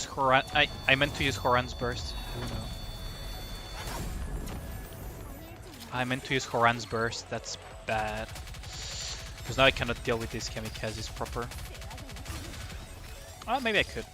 meant to use Horan's burst. Oh no. I meant to use Horan's burst. That's bad. Because now I cannot deal with these kamikazes proper. Oh, maybe I could.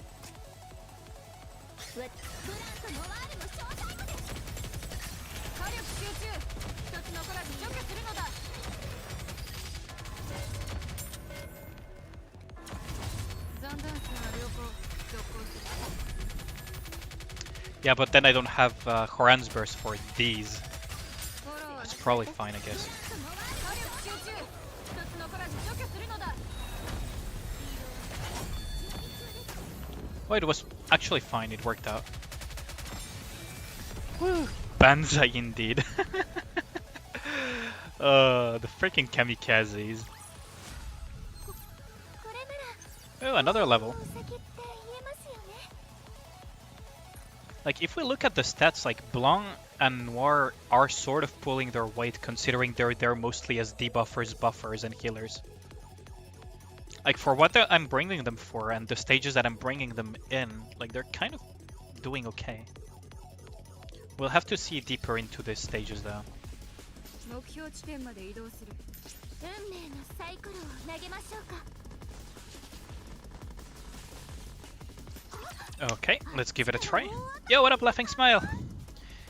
Yeah, but then I don't have Horan's burst for these. It's probably fine, I guess. Oh, it was actually fine. It worked out. Woo! Banzai indeed. The freaking kamikazes. Oh, another level. Like, if we look at the stats, like, Blanc and Noir are sort of pulling their weight, considering they're there mostly as debuffers, buffers, and healers. Like, for what I'm bringing them for, and the stages that I'm bringing them in, like, they're kind of doing okay. We'll have to see deeper into these stages, though. Okay, let's give it a try. Yo, what up, Laughing Smile?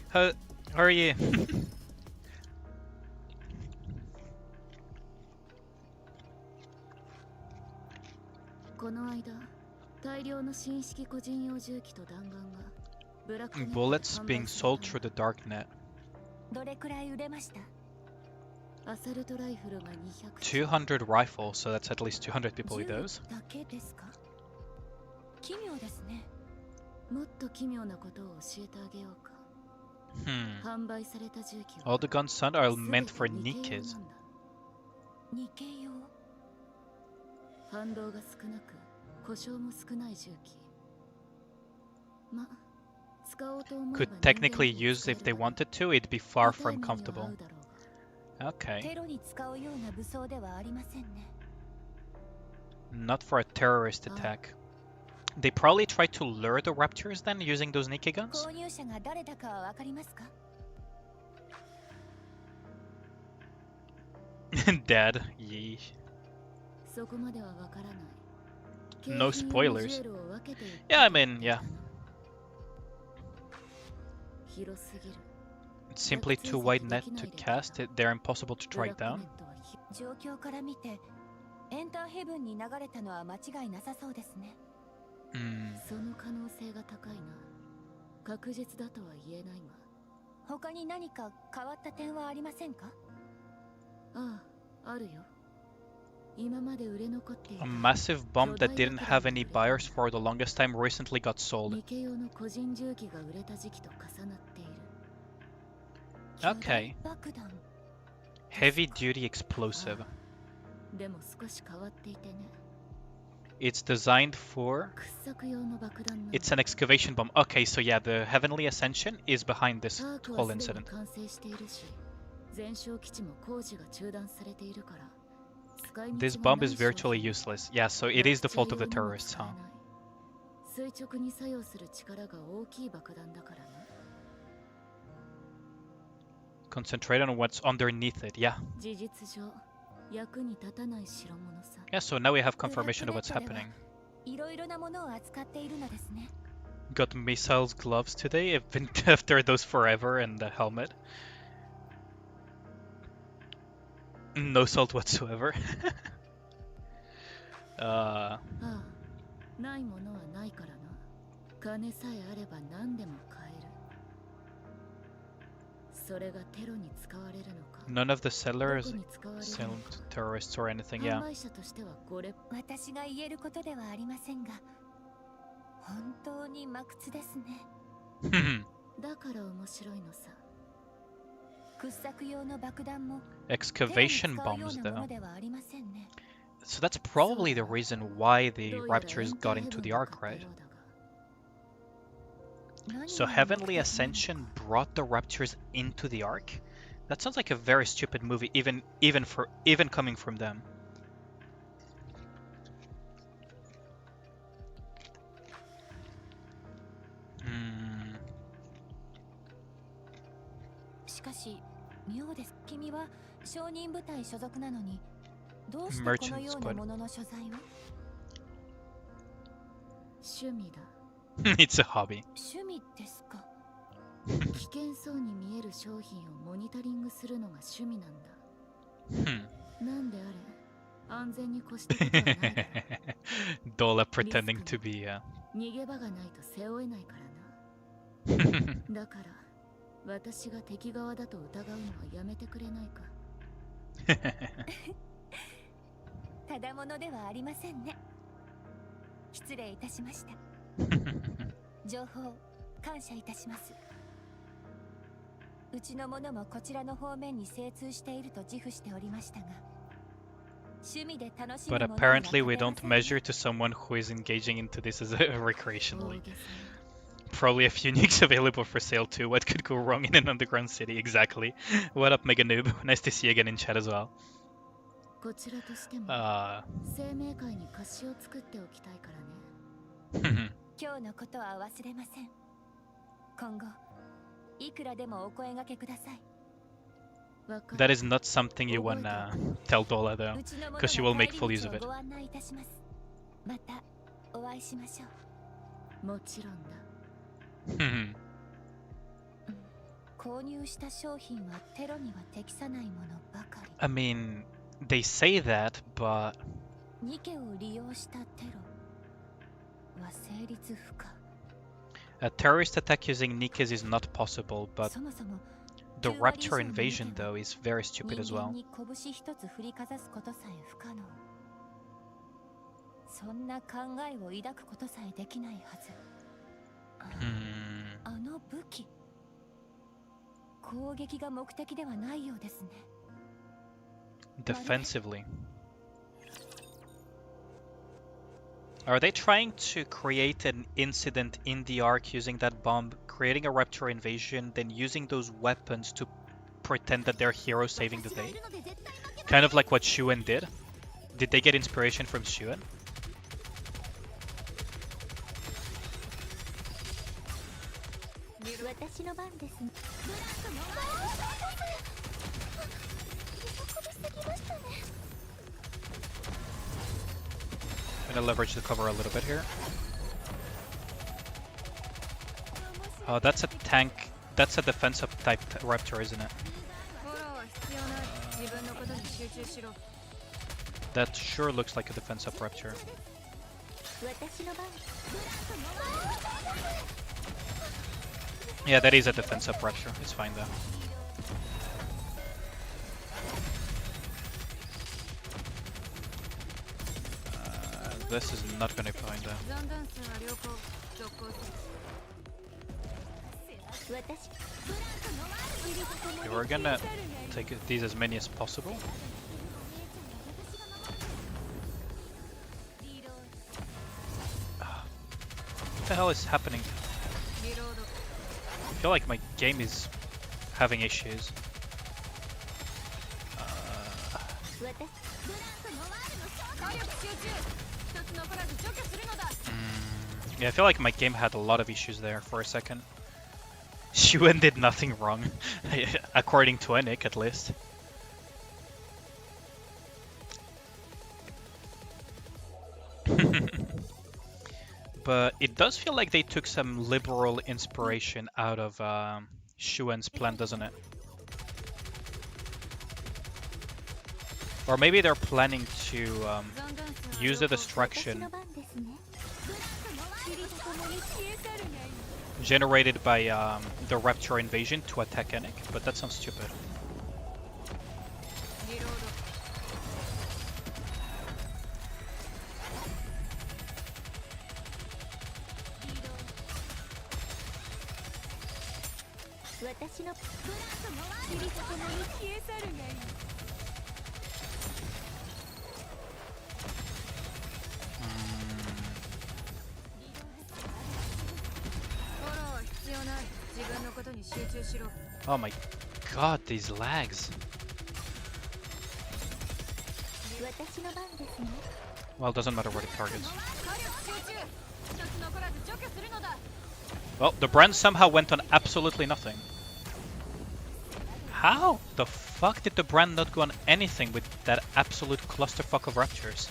How are you? この間、大量の新式個人用重機と弾丸がブラックネットで Bullets being sold through the darknet. どれくらい売れました？アサルトライフルが200 rifles, so that's at least 200 people with those. だけですか？奇妙ですね。もっと奇妙なことを教えてあげようか。販売された重機は All the guns sold are meant for Nikkes. ニケ用。反動が少なく故障も少ない重機。ま、使おうと思えば Could technically use if they wanted to, it'd be far from comfortable. Okay. テロに使うような武装ではありませんね。 Not for a terrorist attack. They probably tried to lure the raptors then using those Nikke guns? 購入者が誰だかはわかりますか？ Dead. Yeesh. そこまではわからない。 No spoilers. Yeah, I mean, yeah. 広すぎる。 It's simply too wide net to cast. They're impossible to track down. 状況から見てエンターヘブンに流れたのは間違いなさそうですね。その可能性が高いな。確実だとは言えないが。他に何か変わった点はありませんか？ああ、あるよ。今まで売れ残っていた A massive bomb that didn't have any buyers for the longest time recently got sold. ニケ用の個人重機が売れた時期と重なっている。 Okay. 爆弾。 Heavy duty explosive. でも少し変わっていてね。 It's designed for... 掘削用の爆弾なんだ。 It's an excavation bomb. Okay, so yeah, the Heavenly Ascension is behind this パーク whole はすでに incident. 完成しているし、全焼基地も工事が中断されているから、使い道 This が bomb ない is 商 virtually 品。 useless. Yeah, so it is the fault of the terrorists, huh? 垂直に作用する力が大きい爆弾だからね。 Concentrate on what's underneath it, yeah. 事実上、役に立たない代物さ。 Yeah, so now we have confirmation of what's happening. いろいろなものを扱っているのですね。 Got missiles gloves today. I've been after those forever and the helmet. No salt whatsoever. ああ、ないものはないからな。金さえあれば何でも買える。それがテロに使われるのか。 None of the sellers どこに使われる sell の to か。 terrorists or anything, 販 yeah. 売者としてはこれ。私が言えることではありませんが、本当に真靴ですね。だから面白いのさ。掘削用の爆弾も Excavation テロに bombs, 使うようなも though. のではありませんね。 So that's probably the reason why the どうやら Raptors エンター got ヘ into ブン the に Ark, 買った right? ようだが。 So Heavenly Ascension brought the Raptors into the Ark? That sounds like a very stupid movie, even coming from them. しかし妙です。君は商人部隊所属なのに、どうしてこ Merchant のようなものの所在を？趣味だ。It's a hobby. 趣味ですか。危険そうに見える商品をモニタリングするのが趣味なんだ。 なんであれ、安全に越したことはないだろ。 Dola pretending to be... 逃げ場がないと背負えないからな。だから私が敵側だと疑うのはやめてくれないか。ただものではありませんね。失礼いたしました。情報感謝いたします。うちの者もこちらの方面に精通していると自負しておりましたが、趣味で楽しむ But ものには apparently we 勝て don't ません measure to someone who is engaging into this as recreationally. 大げさ Probably a few nukes available for sale too. What could go wrong in an underground city? Exactly. What up, Mega Noob? Nice to see you again in chat as well. な。こちらとしても Uh, 生命界に貸しを作っておきたいからね。今日のことは忘れません。今後いくらでもお声掛けください。 わか that る。 is not something you wanna tell Dola though, うちの者 because she が will make 帰り full use 道 of を it. ご案内いたします。またお会いしましょう。もちろんだ。購入した商品はテロには適さないものばかり。 I mean, they say that, but ニケを利用したテロは成立不可。 a terrorist attack using Nikkes is not possible, but そもそも the 9割以 Rapture 上のニケ invasion は though is very stupid as 人 well. 間に拳一つ振りかざすことさえ不可能。そんな考えを抱くことさえできないはず。あの武器、攻撃が目的ではないようですね。 Defensively. Are they trying to create an incident in the Ark using that bomb, creating a Rapture invasion, then using those weapons to pretend that they're heroes saving the day? Kind of like what Shuen did. Did they get inspiration from Shuen? 私の番です。Gonna leverage the cover a little bit here. Oh, that's a tank. That's a defensive type Raptor, isn't it? That sure looks like a defensive Raptor. 私の番。 Yeah, that is a defensive Raptor. It's fine though. This is not gonna find them. Okay, we're gonna take these as many as possible. the hell is happening? I feel like my game is having issues. Yeah, I feel like my game had a lot of issues there for a second. Shuen did nothing wrong, according to Nick at least. But it does feel like they took some liberal inspiration out of Shuen's plan, doesn't it? Or maybe they're planning to use the distraction generated by the Rapture invasion to attack Enic, but that sounds stupid. Oh my god, these lags. Well, doesn't matter where the targets. Well, the brand somehow went on absolutely nothing. How the fuck did the brand not go on anything with that absolute clusterfuck of raptures?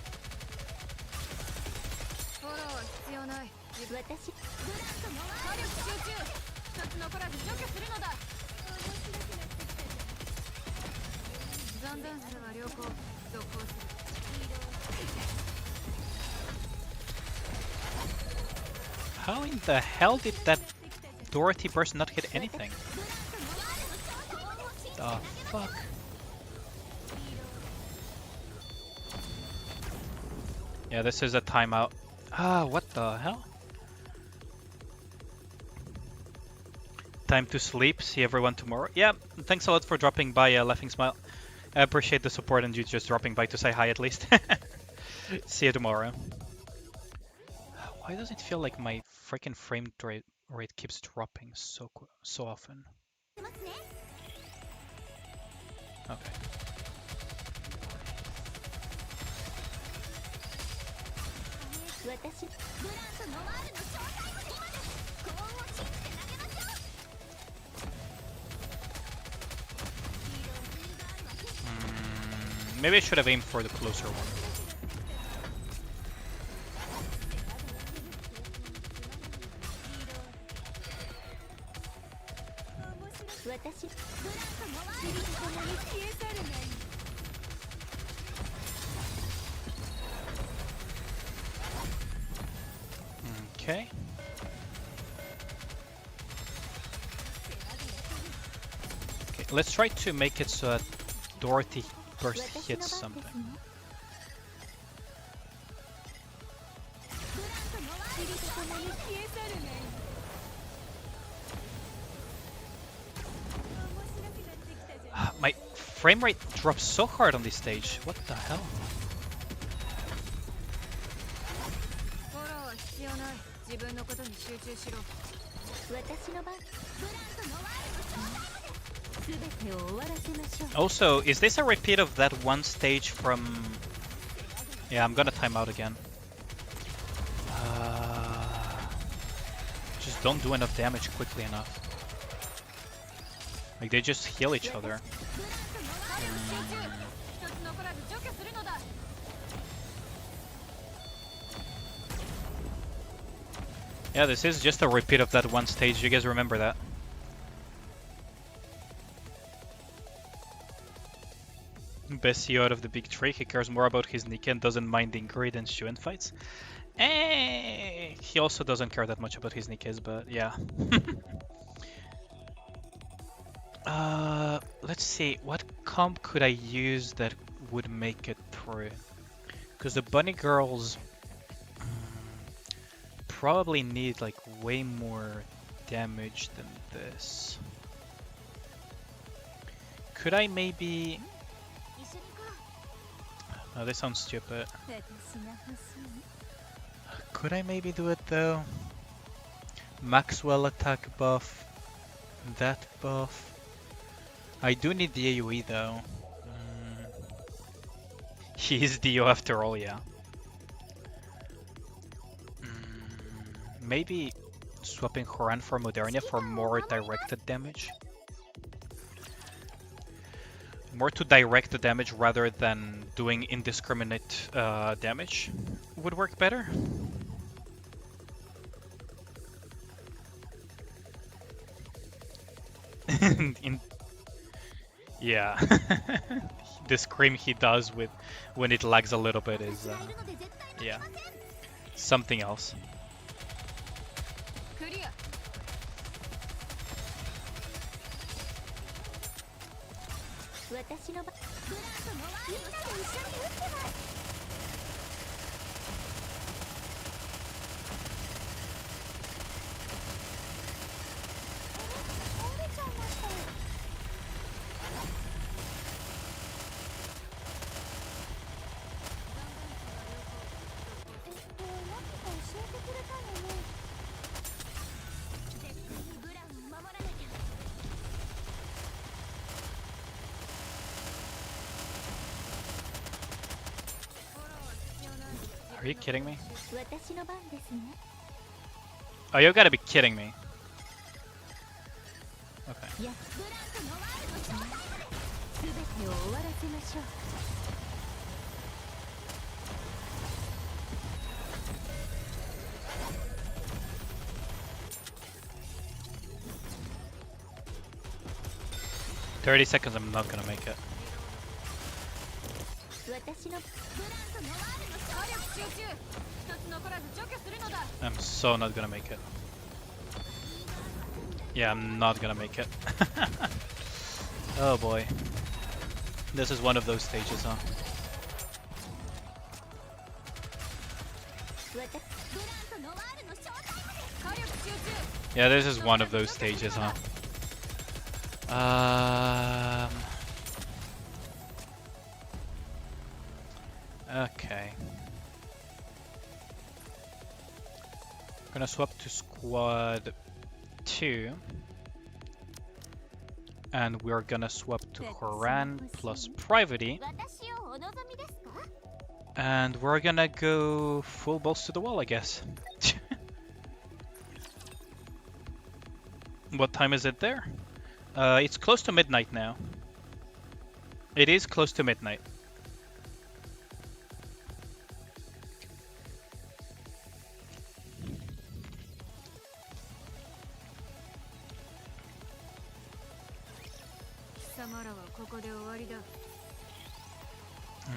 How in the hell did that Dorothy burst not hit anything? The fuck? Yeah, this is a timeout. Ah, what the hell? Time to sleep. See everyone tomorrow. Yeah, thanks a lot for dropping by, Laughing Smile. I appreciate the support and you just dropping by to say hi at least. See you tomorrow. Why does it feel like my freaking frame rate keeps dropping so often? Okay. Maybe I should have aimed for the closer one. Okay. Okay, let's try to make it so that Dorothy burst hits something. My frame rate drops so hard on this stage. What the hell? Also, is this a repeat of that one stage from... Yeah, I'm gonna time out again. Just don't do enough damage quickly enough. Like, they just heal each other. Yeah, this is just a repeat of that one stage. You guys remember that? Best CEO out of the big three. He cares more about his Nikke and doesn't mind the Ingrid and Shuen fights. He also doesn't care that much about his Nikkes, but yeah. Let's see. What comp could I use that would make it through? Because the bunny girls probably need like way more damage than this. Could I maybe... Oh, this sounds stupid. Could I maybe do it though? Maxwell attack buff, that buff. I do need the AoE though. He's Dio after all, yeah. Maybe swapping Horan for Modernia for more directed damage. More to direct the damage rather than doing indiscriminate damage would work better. Yeah, the scream he does with when it lags a little bit is yeah, something else. クリア。私の場ブランドのみんなで一緒に打ってます。折れちゃいました。なんとか教えてくれたのね。絶対にブランを守らなきゃ。Are you kidding me? 私の番ですね。 Oh, you gotta be kidding me. Okay. いや、ブランドのワールドショータイムです。全てを終わらせましょう。30 seconds, I'm not gonna make it. 私のブランドのワールドショー火力集中。一つ残らず除去するのだ。 I'm so not gonna make it. Yeah, I'm not gonna make it. Oh boy. This is one of those stages, huh? ブランドのワールドショータイムです。火力集中。 Yeah, this is one of those stages, huh? Okay. Gonna swap to squad 2. And we're gonna swap to Horan plus Privity. 私をお望みですか？ And we're gonna go full balls to the wall, I guess. What time is it there? It's close to midnight now. It is close to midnight. Hmm.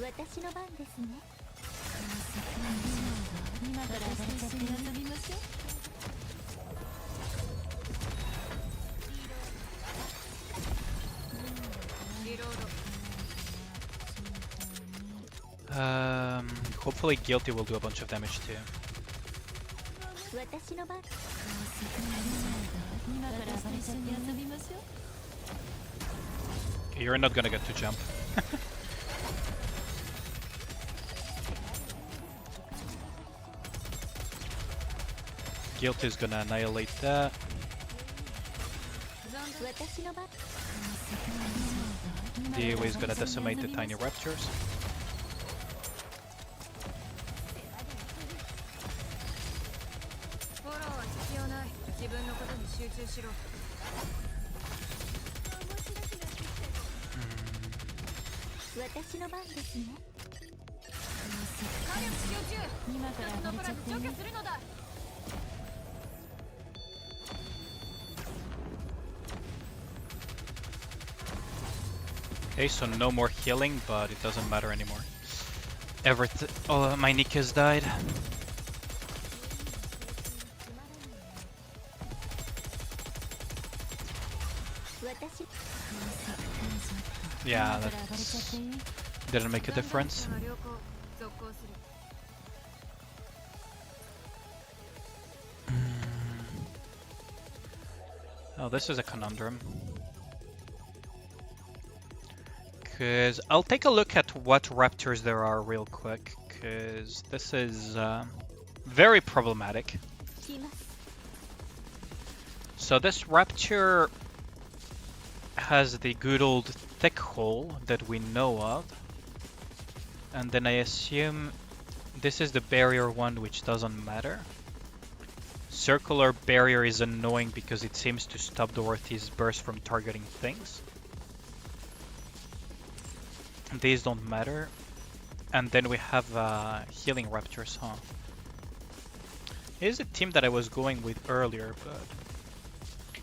私の番ですね。今から私と一緒に遊びましょう。Hopefully Guilty will do a bunch of damage too. 私の番。今から私と一緒に遊びましょう。 You're not gonna get to jump. Guilty is gonna annihilate that. 私の番。 The AoE is gonna decimate the tiny raptors. Okay, so no more healing, but it doesn't matter anymore. Oh, my Nikke has died. Yeah, that didn't make a difference. Oh, this is a conundrum. Because I'll take a look at what raptors there are real quick, because this is very problematic. 来ます So this raptor has the good old thick hole that we know of. And then I assume this is the barrier one, which doesn't matter. Circular barrier is annoying because it seems to stop Dorothy's burst from targeting things. These don't matter. And then we have healing raptors, huh? Here's a team that I was going with earlier, but...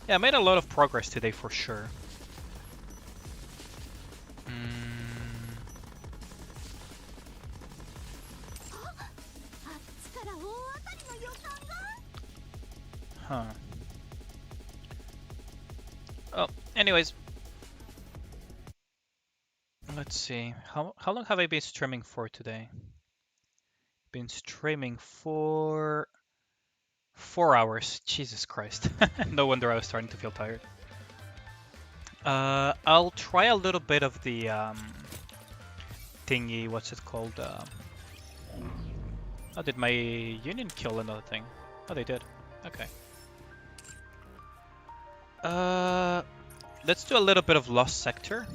yeah, I made a lot of progress today for sure. Mm. あっちから大当たりの予感が Huh. Oh, anyways. Let's see. How long have I been streaming for today? Been streaming for 4 hours. Jesus Christ. No wonder I was starting to feel tired. I'll try a little bit of the thingy, what's it called? Oh, did my union kill another thing? Oh, they did. Okay. Let's do a little bit of Lost Sector.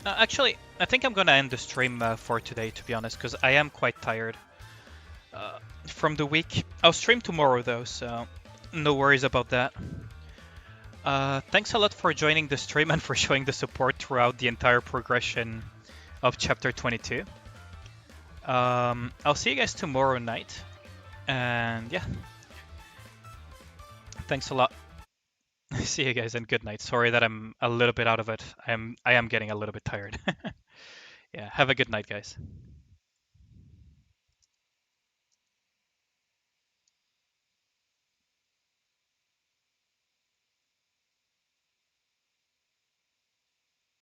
Actually, I think I'm gonna end the stream for today, to be honest, because I am quite tired from the week. I'll stream tomorrow though, so no worries about that. Thanks a lot for joining the stream and for showing the support throughout the entire progression of Chapter 22. I'll see you guys tomorrow night, and yeah, thanks a lot. See you guys and good night. Sorry that I'm a little bit out of it. I am getting a little bit tired. Yeah, have a good night, guys.